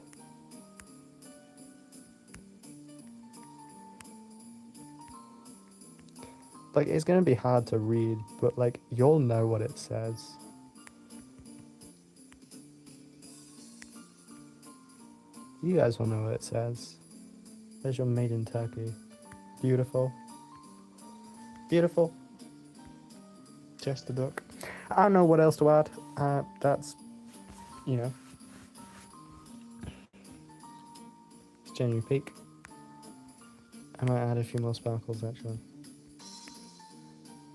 Like, it's gonna be hard to read, but like, you'll know what it says. You guys will know what it says. There's your made in Turkey. Beautiful. Beautiful. Just a duck. I don't know what else to add. That's, you know. It's January peak. I might add a few more sparkles actually.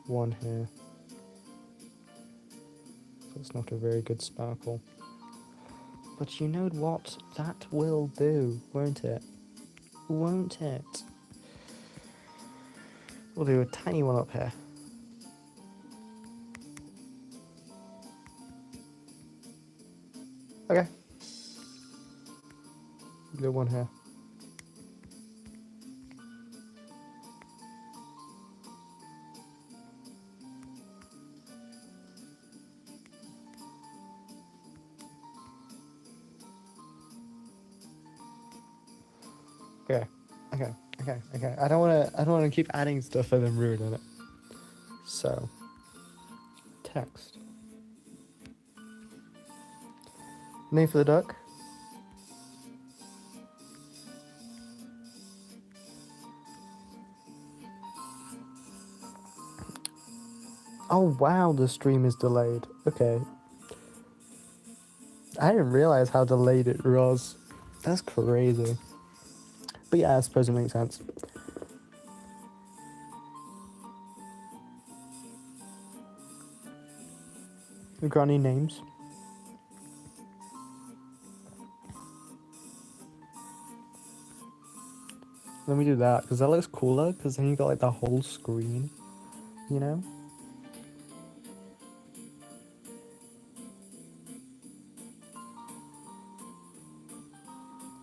One here. So it's not a very good sparkle. But you know what? That will do, won't it? Won't it? We'll do a tiny one up here. Okay. Do one here. Okay. I don't wanna keep adding stuff and then ruining it. So, text. Name for the duck. Oh wow, the stream is delayed. Okay. I didn't realize how delayed it was. That's crazy. But yeah, I suppose it makes sense. You got any names? Let me do that, because that looks cooler, because then you got like the whole screen, you know?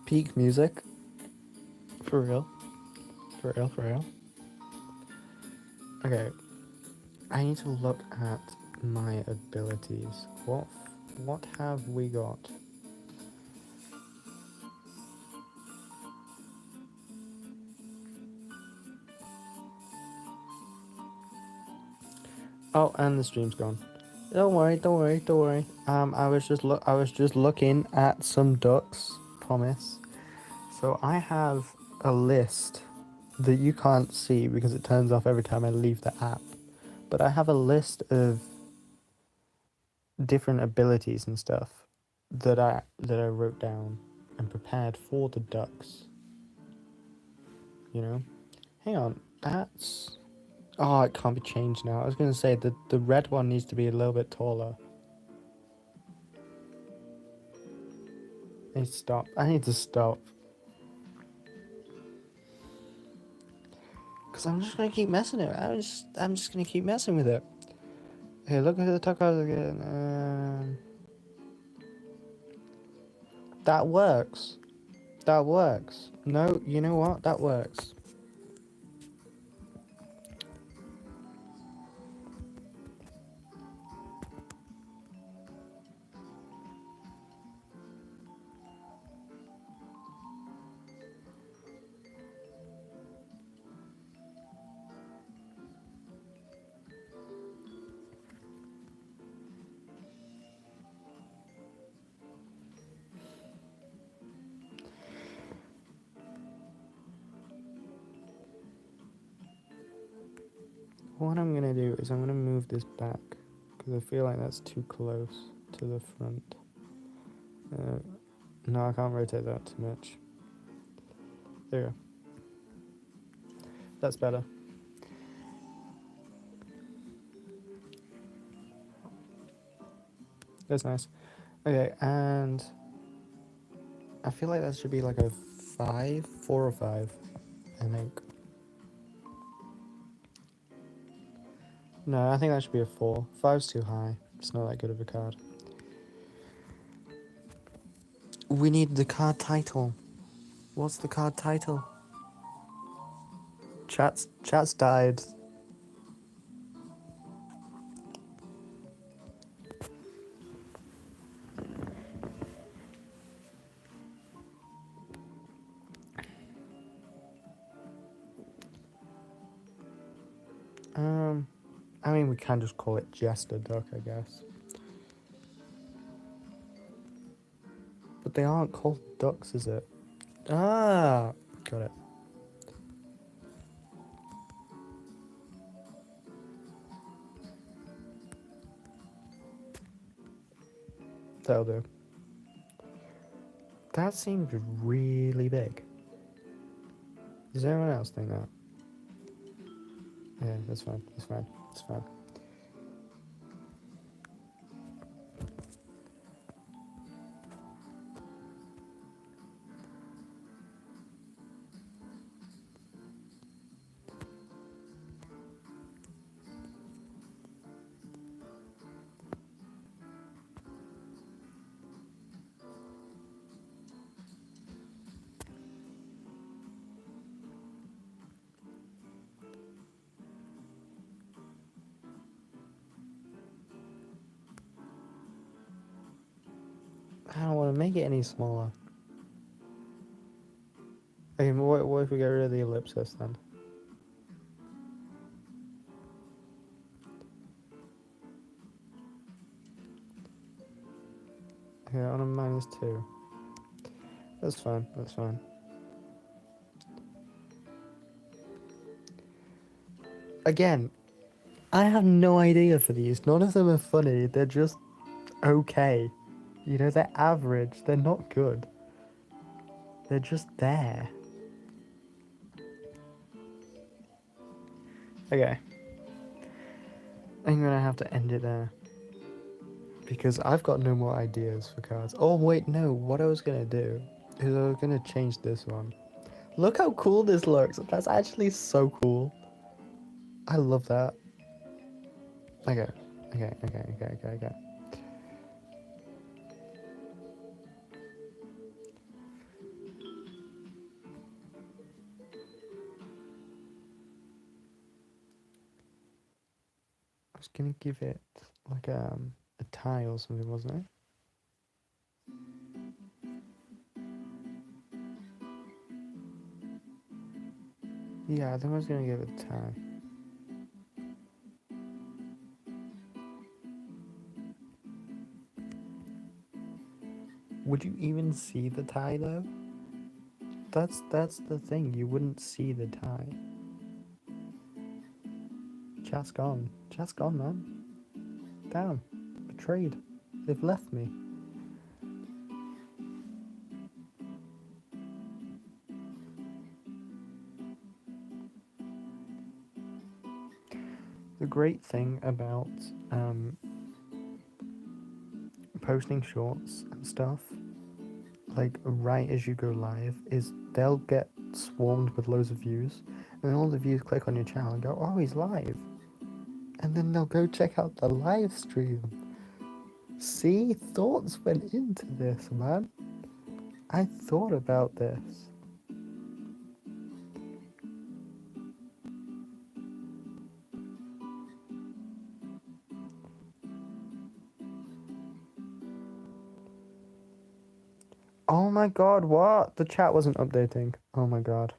Peak music. For real. For real. Okay. I need to look at my abilities. What have we got? Oh, and the stream's gone. Don't worry. I was just looking at some ducks, promise. So I have a list that you can't see because it turns off every time I leave the app. But I have a list of different abilities and stuff that I wrote down and prepared for the ducks. You know? Hang on, that's... Oh, it can't be changed now. I was going to say that the red one needs to be a little bit taller. I need to stop. Because I'm just going to keep messing it. I'm just going to keep messing with it. Okay, look at the tuck cards again. That works. That works. No, you know what? That works. What I'm going to do is I'm going to move this back because I feel like that's too close to the front. No, I can't rotate that too much. There you go. That's better. That's nice. Okay, and I feel like that should be like a 5, 4 or 5, I think. No, I think that should be a 4. 5's too high. It's not that good of a card. We need the card title. What's the card title? Chat's died. I mean, we can just call it Jester Duck, I guess. But they aren't called ducks, is it? Ah, got it. That'll do. That seems really big. Does anyone else think that? Yeah, that's fine. That's fine. That's fine. I don't want to make it any smaller. Okay, what if we get rid of the ellipsis then? Okay, on a -2. That's fine, that's fine. Again, I have no idea for these. None of them are funny. They're just okay. You know, they're average. They're not good. They're just there. Okay. I'm gonna have to end it there. Because I've got no more ideas for cards. Oh, wait, no. What I was gonna do is I was gonna change this one. Look how cool this looks. That's actually so cool. I love that. Okay. I was gonna give it like a tie or something, wasn't it? Yeah, I think I was gonna give it a tie. Would you even see the tie though? That's the thing. You wouldn't see the tie. Chat's gone. Chat's gone, man. Damn. Betrayed. They've left me. The great thing about posting shorts and stuff, like right as you go live, is they'll get swarmed with loads of views, and all the views click on your channel and go, oh, he's live. And then they'll go check out the live stream. See, thoughts went into this, man. I thought about this. Oh my god, what? The chat wasn't updating. Oh my god.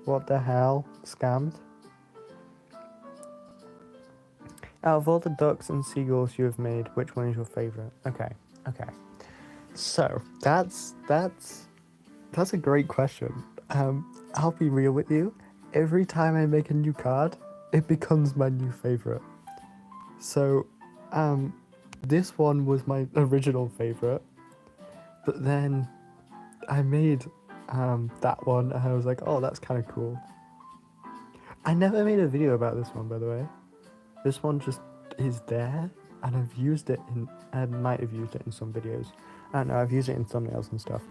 What the hell? Scammed? Out of all the ducks and seagulls you have made, which one is your favourite? Okay. So, that's a great question. I'll be real with you. Every time I make a new card, it becomes my new favourite. So, this one was my original favourite, but then I made that one and I was like, oh, that's kind of cool. I never made a video about this one, by the way. This one just is there, and I've used it in, I might have used it in some videos. I don't know, I've used it in thumbnails and stuff.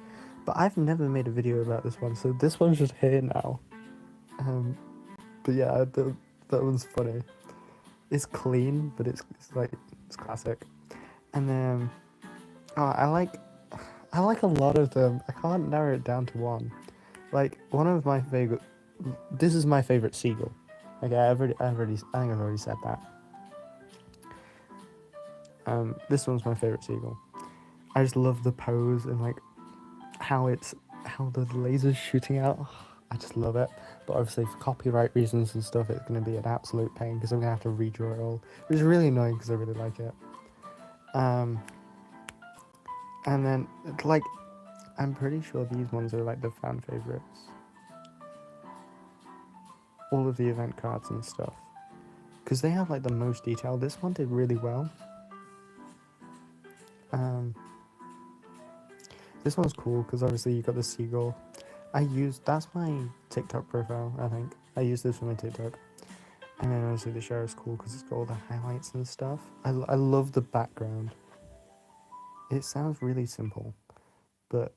But I've never made a video about this one, so this one's just here now. But yeah, that one's funny. It's clean, but it's like it's classic. And then oh, I like a lot of them. I can't narrow it down to one. Like one of my favorite. This is my favorite seagull. Okay, I think I've already said that. This one's my favorite seagull. I just love the pose and like how how the laser's shooting out. I just love it. But obviously for copyright reasons and stuff, it's gonna be an absolute pain because I'm gonna have to redraw it all, which is really annoying because I really like it. Um, and then like I'm pretty sure these ones are like the fan favorites. All of the event cards and stuff, because they have like the most detail. This one did really well. Um, this one's cool because obviously you got the seagull. That's my TikTok profile. I think I use this for my TikTok. And then obviously the show is cool because it's got all the highlights and stuff. I love the background. It sounds really simple, but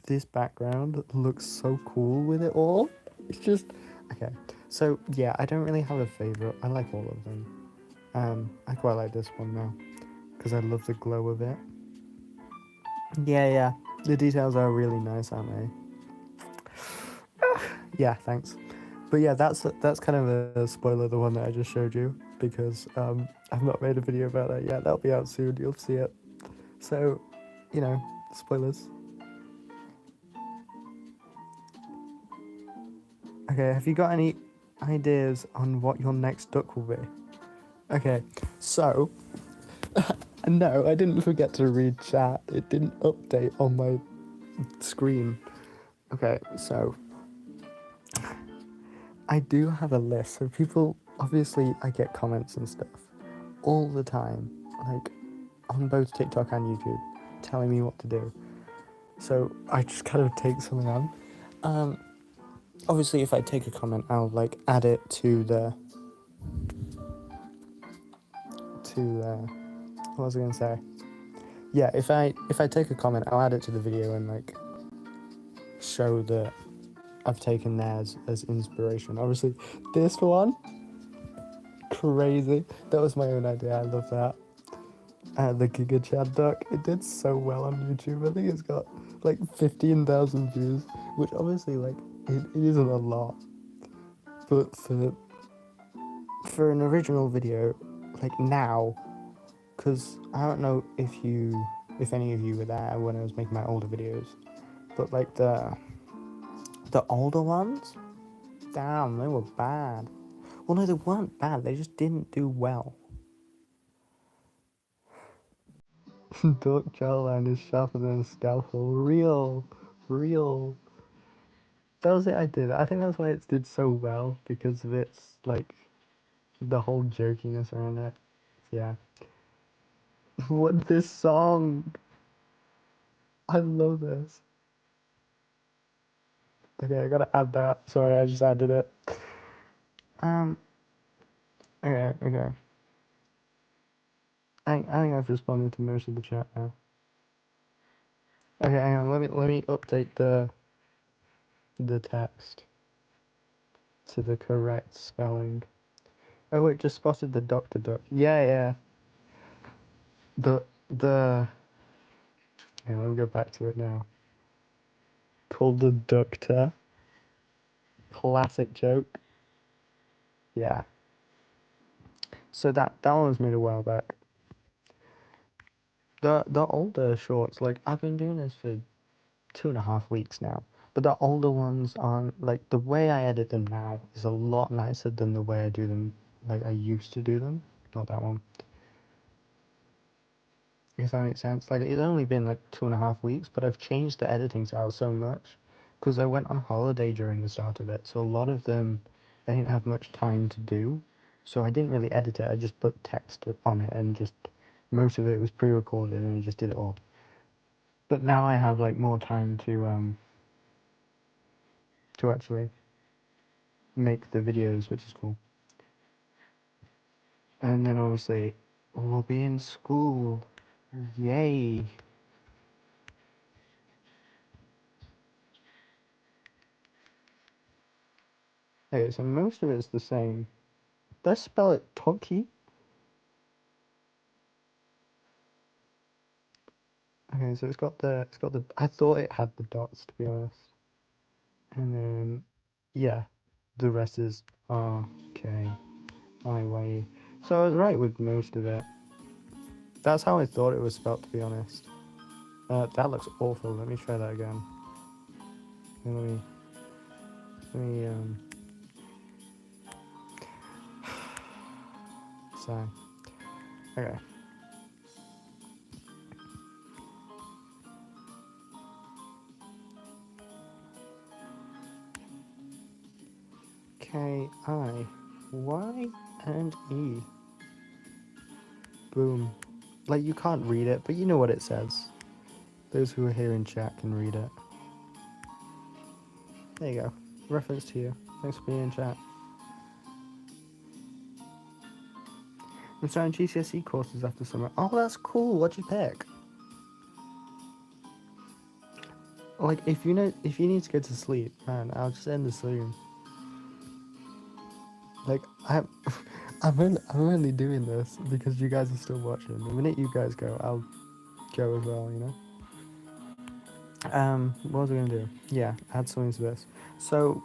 this background looks so cool with it all. It's just okay. So yeah, I don't really have a favorite. I like all of them. I quite like this one now because I love the glow of it. Yeah, yeah. The details are really nice, aren't they? Yeah, thanks. But yeah, that's kind of a spoiler, the one that I just showed you, because I've not made a video about that yet. That'll be out soon. You'll see it. So, you know, spoilers. Okay, have you got any ideas on what your next duck will be? Okay, so no, I didn't forget to read chat. It didn't update on my screen. Okay, so I do have a list. So people, obviously, I get comments and stuff all the time, like on both TikTok and YouTube, telling me what to do. So I just kind of take something on. Obviously, if I take a comment, I'll like add it to the what was I gonna say? Yeah, if I take a comment, I'll add it to the video and like show that I've taken theirs as inspiration. Obviously, this one, crazy. That was my own idea. I love that. The Giga Chad duck. It did so well on YouTube. I think it's got like 15,000 views, which obviously like it isn't a lot, but for an original video, like now, because I don't know if any of you were there when I was making my older videos, but like the older ones, damn, they were bad. Well, no, they weren't bad. They just didn't do well. Duck jawline is sharper than a scalpel. Real. That was it. I did. I think that's why it did so well, because of its like the whole jerkiness around it. Yeah. What this song? I love this. Okay, I gotta add that. Sorry, I just added it. Um. Okay. I think I've responded to most of the chat now. Okay, hang on. Let me update the text to the correct spelling. Oh wait, just spotted the Doctor Duck. Yeah. The. Yeah, let me go back to it now. Called the Doctor. Classic joke. Yeah. So that one was made a while back. The older shorts, like I've been doing this for 2.5 weeks now. But the older ones aren't like the way I edit them now is a lot nicer than the way I do them like I used to do them. Not that one. If that makes sense. Like it's only been like 2.5 weeks, but I've changed the editing style so much because I went on holiday during the start of it. So a lot of them I didn't have much time to do. So I didn't really edit it. I just put text on it and just most of it was pre-recorded and I just did it all. But now I have like more time to actually make the videos, which is cool. And then obviously we'll be in school. Yay. Okay, so most of it's the same. Did I spell it Toki? Okay, so it's got the I thought it had the dots, to be honest. And then yeah, the rest is R K I Y E. So I was right with most of it. That's how I thought it was spelled, to be honest. That looks awful. Let me try that again. Let me so okay. K I Y and E. Boom. Like you can't read it, but you know what it says. Those who are here in chat can read it. There you go. Reference to you. Thanks for being in chat. I'm starting GCSE courses after summer. Oh, that's cool. What'd you pick? Like, if you need to go to sleep, man, I'll just end the stream. Like, I'm only doing this because you guys are still watching. The minute you guys go, I'll go as well. You know. What was I gonna do? Yeah, add something to this. So,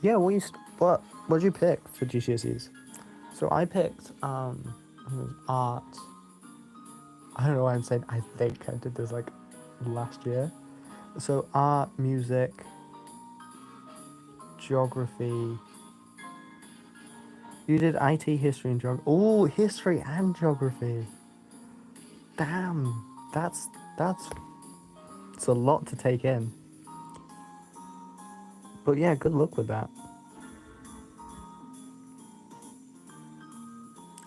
yeah, what did you pick for GCSEs? So I picked art. I don't know why I'm saying I think I did this like last year. So art, music, geography. You did IT, history, and geography. Oh, history and geography. Damn, that's it's a lot to take in. But yeah, good luck with that.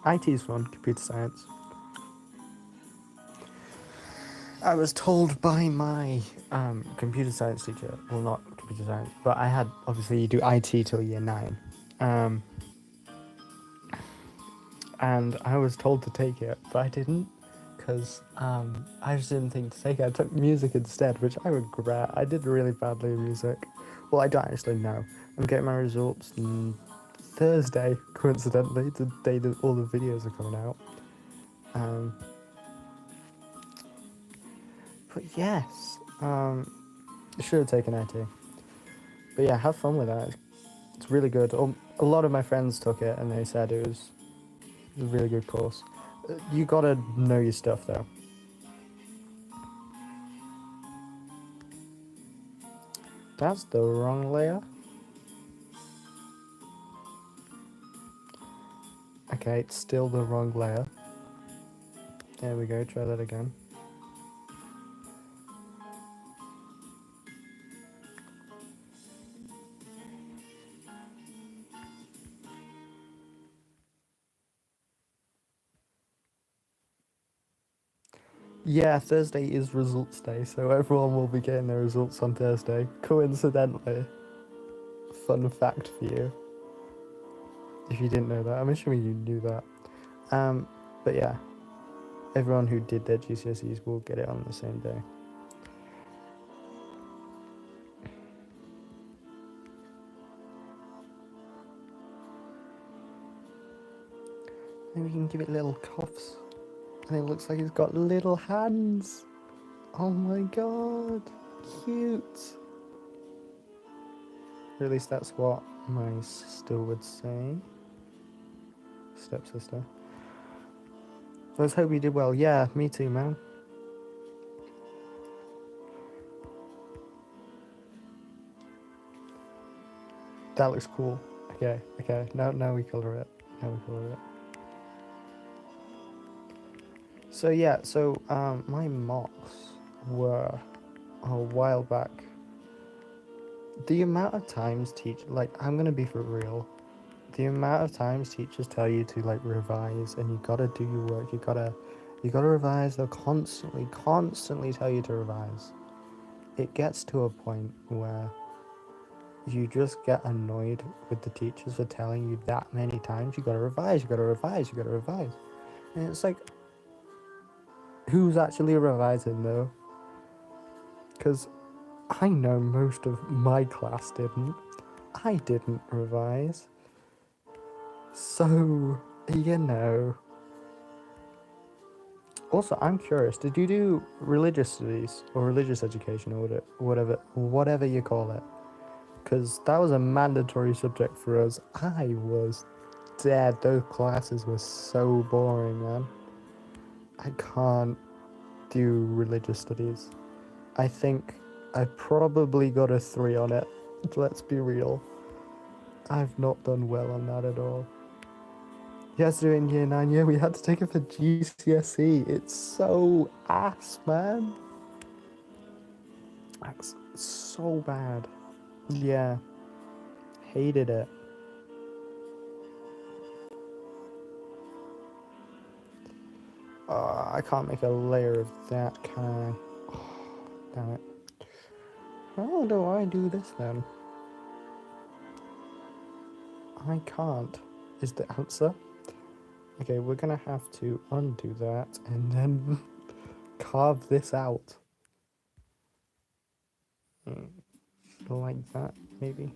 IT is fun. Computer science. I was told by my computer science teacher. Well, not computer science, but I had obviously you do IT till year 9. And I was told to take it, but I didn't because I just didn't think to take it. I took music instead, which I regret. I did really badly in music. Well, I don't actually know. I'm getting my results on Thursday, coincidentally, the day that all the videos are coming out. But yes, I should have taken IT. But yeah, have fun with that. It's really good. A lot of my friends took it and they said it was a really good course. You gotta know your stuff though. That's the wrong layer. Okay, it's still the wrong layer. There we go, try that again. Yeah, Thursday is results day, so everyone will be getting their results on Thursday. Coincidentally. Fun fact for you. If you didn't know that, I'm assuming you knew that. But yeah, everyone who did their GCSEs will get it on the same day. Then we can give it little coughs. And it looks like it's got little hands. Oh my god, cute. Or at least that's what my sister would say. Stepsister. Let's hope you did well. Yeah, me too, man. That looks cool. Okay. Now we color it. So yeah, my mocks were a while back. The amount of times I'm gonna be for real. The amount of times teachers tell you to like revise and you gotta do your work, you gotta revise, they'll constantly tell you to revise. It gets to a point where you just get annoyed with the teachers for telling you that many times you gotta revise. And it's like, who's actually revising though? Because I know most of my class didn't. I didn't revise. So, you know. Also, I'm curious, did you do religious studies or religious education or whatever you call it? Because that was a mandatory subject for us. I was dead. Those classes were so boring, man. I can't do religious studies. I think I probably got a 3 on it. Let's be real. I've not done well on that at all. Yesterday in year 9, yeah, we had to take it for GCSE. It's so ass, man. That's so bad. Yeah, hated it. I can't make a layer of that, can I? Damn it. How do I do this then? I can't, is the answer. Okay, we're gonna have to undo that and then carve this out. Like that, maybe.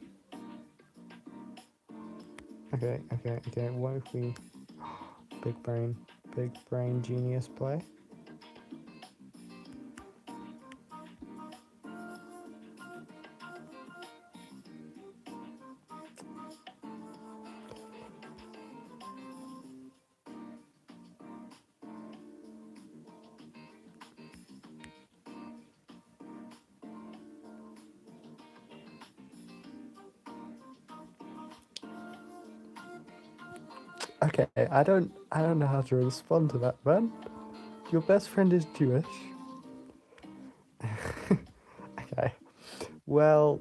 Okay, what if we... Big brain genius play. Okay, I don't know how to respond to that, man. Your best friend is Jewish. Okay. Well,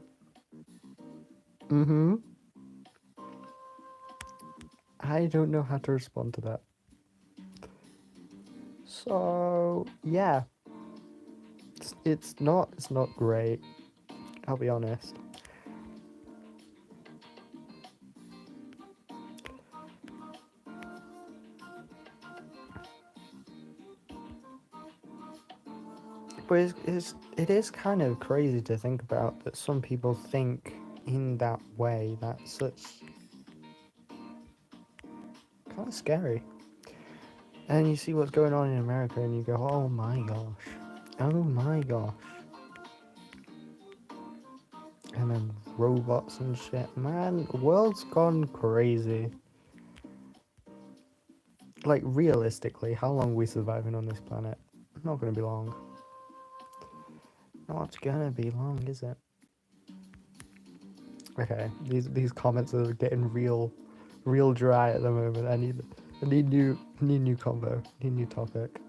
I don't know how to respond to that. So, yeah. It's not great. I'll be honest. But it is kind of crazy to think about that some people think in that way. That's such kind of scary. And you see what's going on in America and you go, oh my gosh. Oh my gosh. And then robots and shit. Man, the world's gone crazy. Like, realistically, how long are we surviving on this planet? Not gonna be long. Not gonna be long, is it? Okay, these comments are getting real dry at the moment. I need new combo, need new topic.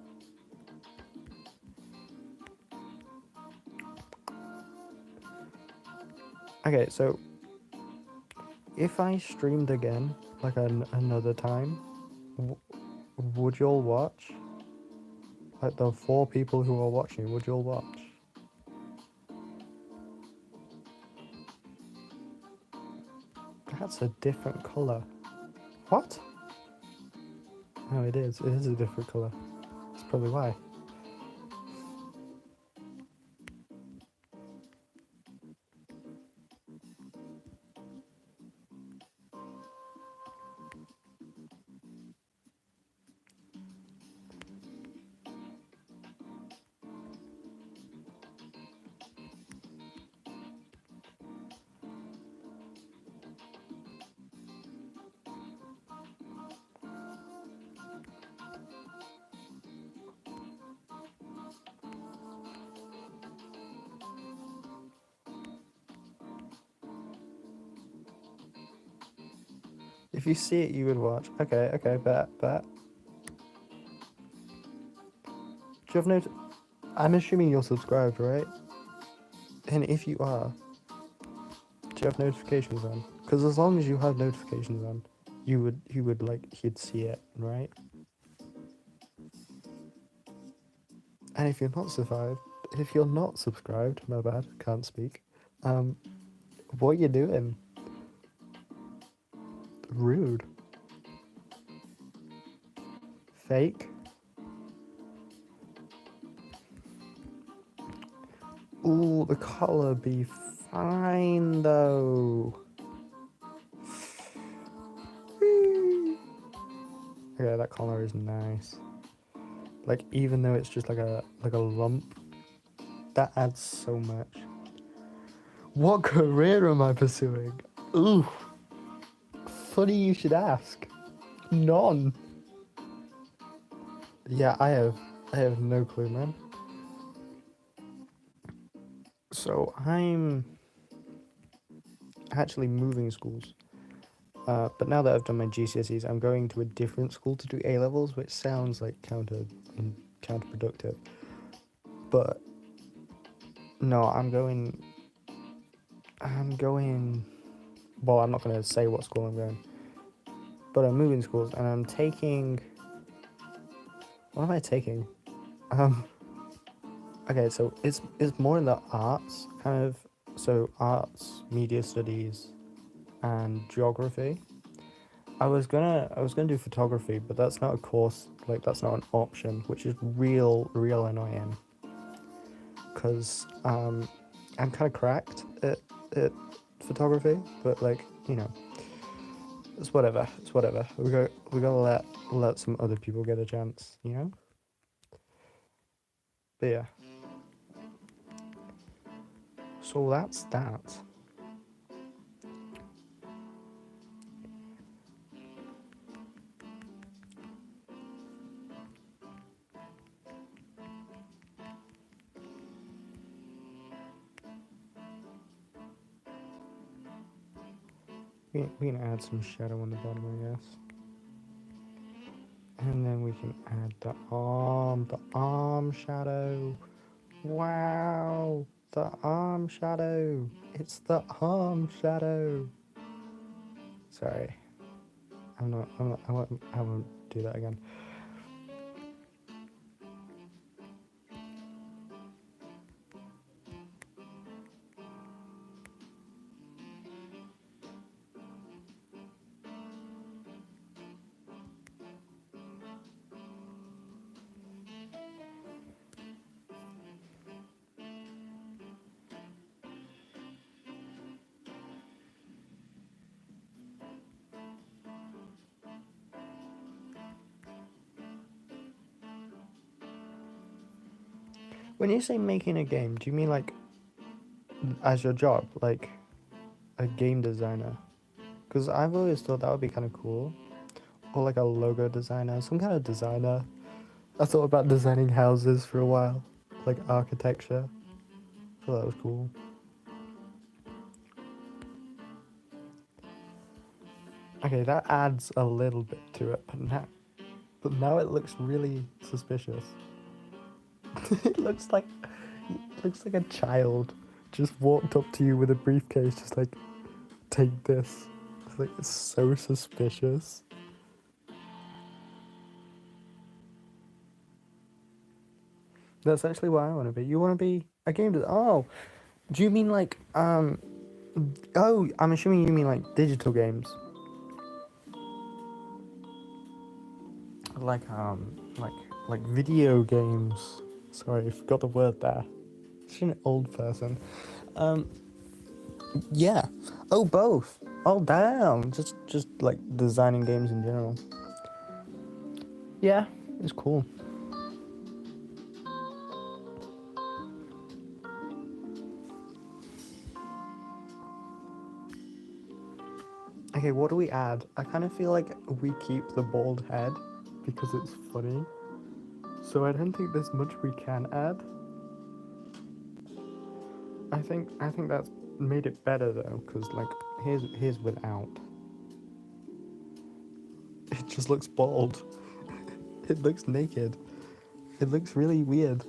Okay, so if I streamed again, like another time, would y'all watch? Like the 4 people who are watching, would y'all watch? That's a different colour. What? No, it is. It is a different colour. That's probably why. If you see it, you would watch. Okay, bet. Do you have I'm assuming you're subscribed, right? And if you are, do you have notifications on? Because as long as you have notifications on, you'd see it, right? And if you're not subscribed, my bad, can't speak. What are you doing? Rude. Fake. Ooh, the collar be fine though. that collar is nice. Like, even though it's just like a lump, that adds so much. What career am I pursuing? Ooh, funny you should ask. None. Yeah, I have no clue, man. So I'm actually moving schools. But now that I've done my GCSEs, I'm going to a different school to do A levels, which sounds like counterproductive. But no, I'm going. Well, I'm not going to say what school I'm going, but I'm moving schools and I'm taking. What am I taking? Okay, so it's more in the arts kind of. So arts, media studies, and geography. I was gonna do photography, but that's not a course, like that's not an option, which is real annoying. Cause I'm kind of cracked at photography, but like, you know, it's whatever. We gotta let some other people get a chance, you know. But yeah. So that's that. We can add some shadow on the bottom, I guess. And then we can add the arm shadow. Wow, the arm shadow. It's the arm shadow. Sorry, I won't do that again. When you say making a game, do you mean like as your job, like a game designer? Because I've always thought that would be kind of cool. Or like a logo designer, some kind of designer. I thought about designing houses for a while, like architecture. I thought that was cool. Okay, that adds a little bit to it, but now it looks really suspicious. it looks like a child just walked up to you with a briefcase, just like, take this. It's so suspicious. That's actually what I want to be. You want to be a game designer? Oh, do you mean like Oh, I'm assuming you mean like digital games. Like like video games. Sorry, I forgot the word there. Such an old person. Um, yeah. Oh, both. Oh, damn. Just like designing games in general. Yeah, it's cool. Okay, what do we add? I kind of feel like we keep the bald head because it's funny. So I don't think there's much we can add. I think that's made it better though, because like here's without. It just looks bald. It looks naked. It looks really weird.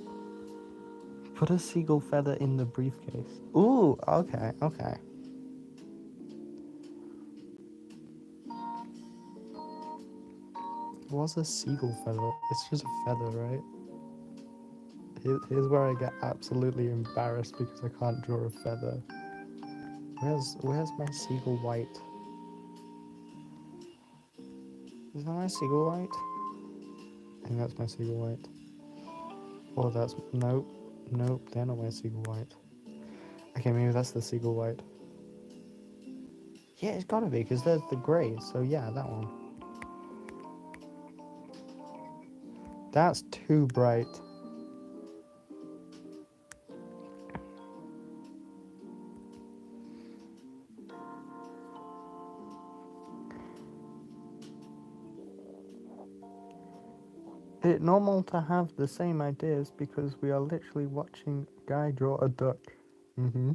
Put a seagull feather in the briefcase. Ooh, okay. What's a seagull feather? It's just a feather, right? Here's where I get absolutely embarrassed because I can't draw a feather. Where's my seagull white? Is that my seagull white? I think that's my seagull white. Oh, that's nope, they're not my seagull white. Okay, maybe that's the seagull white. Yeah, it's gotta be because there's the grey. So yeah, that one. That's too bright. It's normal to have the same ideas because we are literally watching a guy draw a duck. Mm-hmm.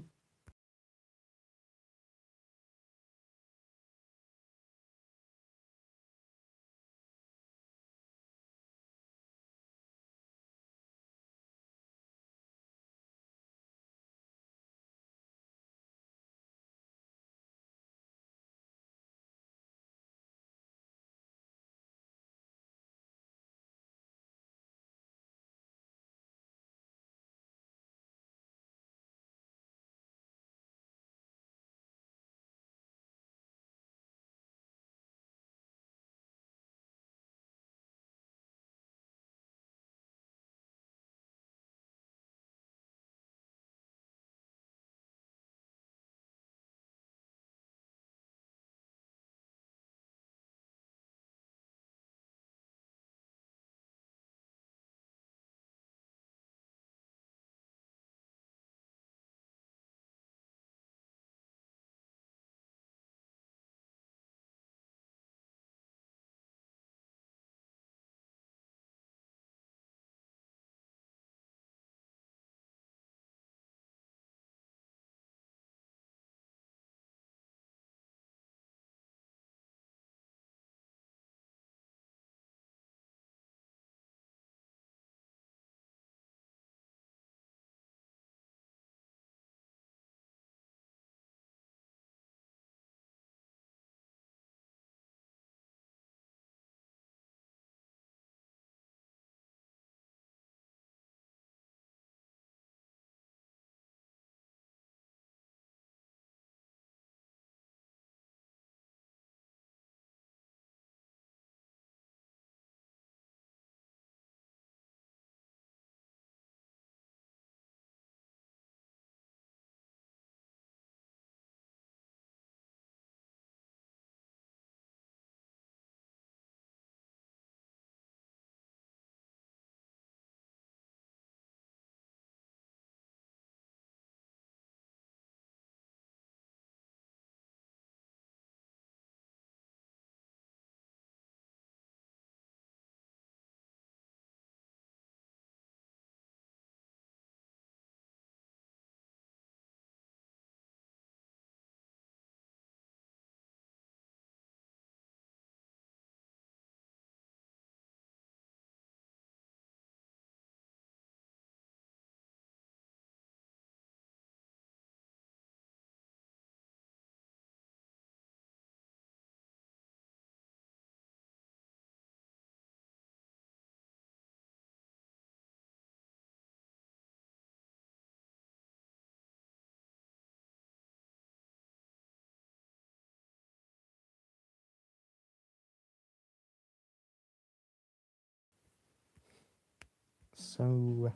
So,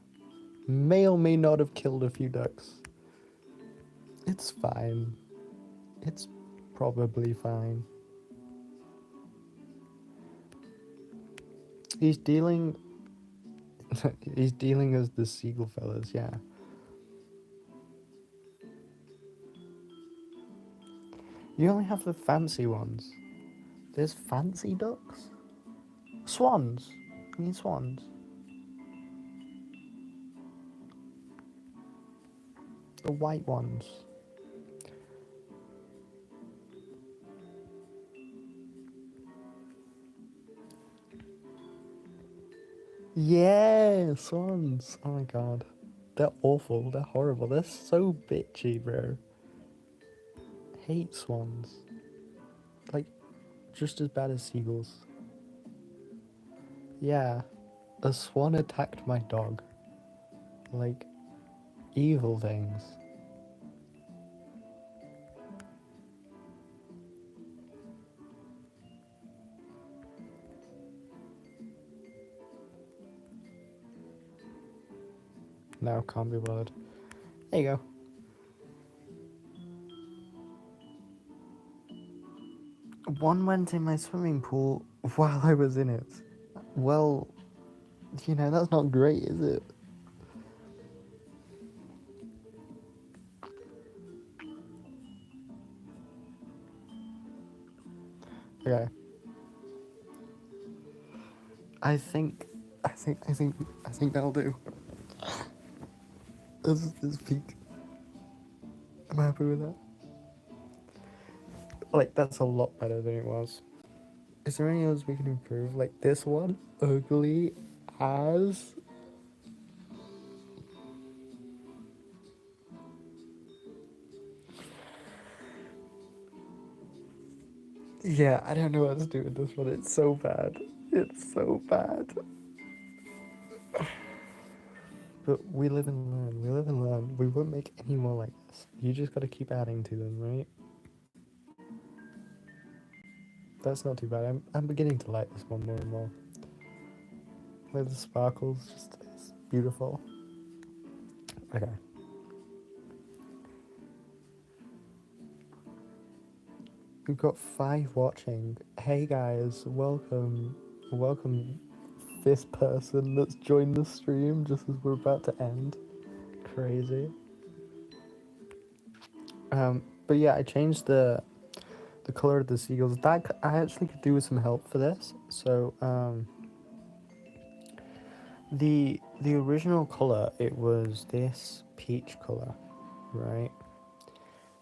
may or may not have killed a few ducks. It's fine. It's probably fine. He's dealing. He's dealing as the seagull fellas, yeah. You only have the fancy ones. There's fancy ducks? Swans. I mean swans. The white ones. Yeah, swans. Oh my god. They're awful. They're horrible. They're so bitchy, bro. Hate swans. Like, just as bad as seagulls. Yeah. A swan attacked my dog. Like, evil things. No, can't be bothered. There you go. One went in my swimming pool while I was in it. Well, You know, that's not great, is it? Okay. I think, I think that'll do. This peak. I'm happy with that. Like, that's a lot better than it was. Is there any others we can improve? Like this one? Ugly as. Yeah, I don't know what to do with this one. It's so bad. It's so bad. But we live and learn. We live and learn. We won't make any more like this. You just gotta keep adding to them, right? That's not too bad. I'm beginning to like this one more and more. Like the sparkles, just it's beautiful. Okay. We've got 5 watching. Hey guys, welcome. Welcome this person that's joined the stream just as we're about to end. Crazy. But yeah, I changed the color of the seagulls. That I actually could do with some help for this. So the original color, it was this peach color, right?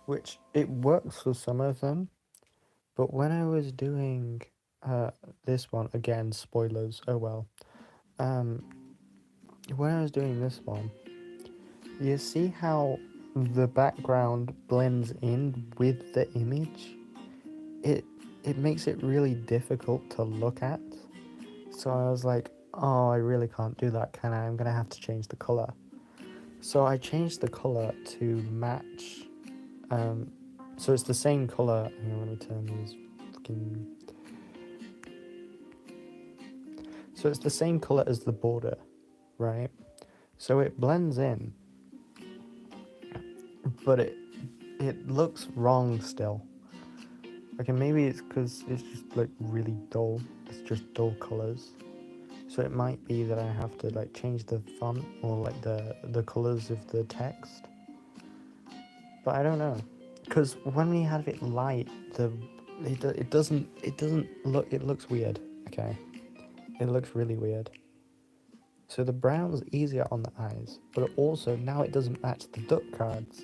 Which it works for some of them, but when I was doing this one, again, spoilers, oh well. When I was doing this one, you see how the background blends in with the image? It makes it really difficult to look at. So I was like, oh, I really can't do that, can I? I'm gonna have to change the color. So I changed the color to match. So it's the same color. Here, let me turn these fucking. So it's the same color as the border, right? So it blends in, but it looks wrong still. Okay, maybe it's because it's just like really dull. It's just dull colors. So it might be that I have to like change the font or like the colors of the text. But I don't know, because when we have it light, it doesn't look, it looks weird. Okay, it looks really weird. So the brown's easier on the eyes, but also now it doesn't match the duck cards.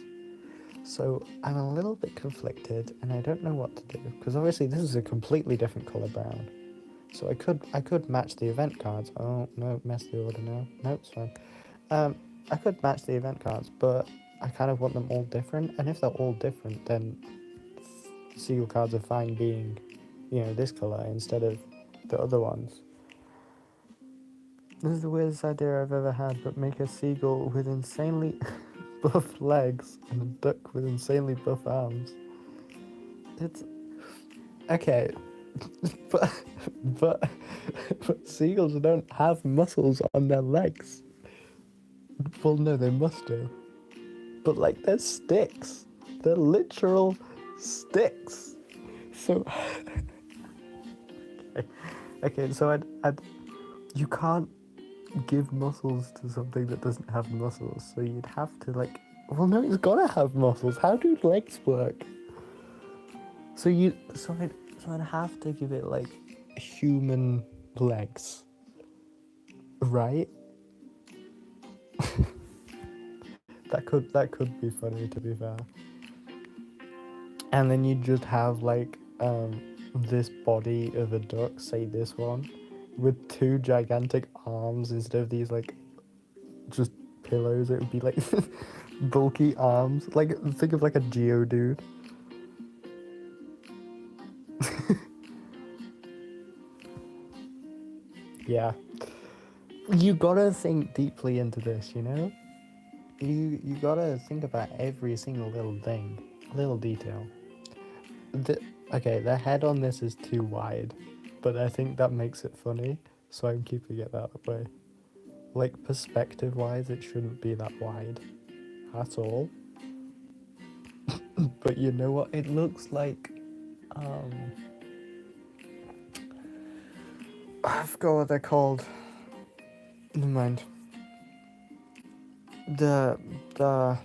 So I'm a little bit conflicted, and I don't know what to do, because obviously this is a completely different color brown. So I could match the event cards. Oh no, mess the order now. No, it's fine. I could match the event cards, but I kind of want them all different. And if they're all different, then seagull cards are fine being, you know, this color instead of the other ones. This is the weirdest idea I've ever had, but make a seagull with insanely buff legs and a duck with insanely buff arms. It's okay, but but but seagulls don't have muscles on their legs. Well, no, they must do. But like, they're sticks. They're literal sticks. So okay, so I'd you can't give muscles to something that doesn't have muscles. So you'd have to like, well, no, it's gotta have muscles. How do legs work? So I'd have to give it like human legs, right? That could be funny, to be fair. And then you just have like this body of a duck, say this one, with 2 gigantic arms instead of these like just pillows. It would be like bulky arms. Like, think of like a Geodude. Yeah. You gotta think deeply into this, you know? You gotta think about every single little thing, little detail. Okay, the head on this is too wide, but I think that makes it funny, so I'm keeping it that way. Like, perspective-wise, it shouldn't be that wide at all. But you know what? It looks like, I forgot what they're called. Never mind. The the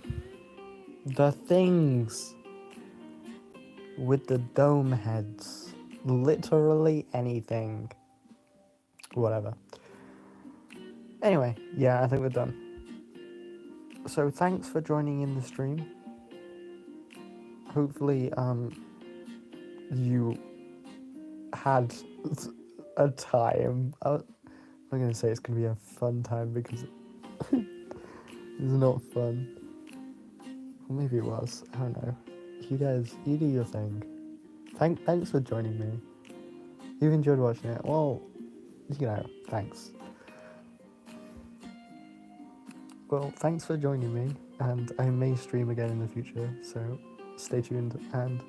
the things with the dome heads. Literally anything. Whatever. Anyway, yeah, I think we're done. So thanks for joining in the stream. Hopefully, you had a time. I'm not gonna say it's gonna be a fun time because it's not fun. Or maybe it was. I don't know. You guys, you do your thing. Thanks for joining me. You've enjoyed watching it. Well, thanks. Well, thanks for joining me, and I may stream again in the future, so stay tuned and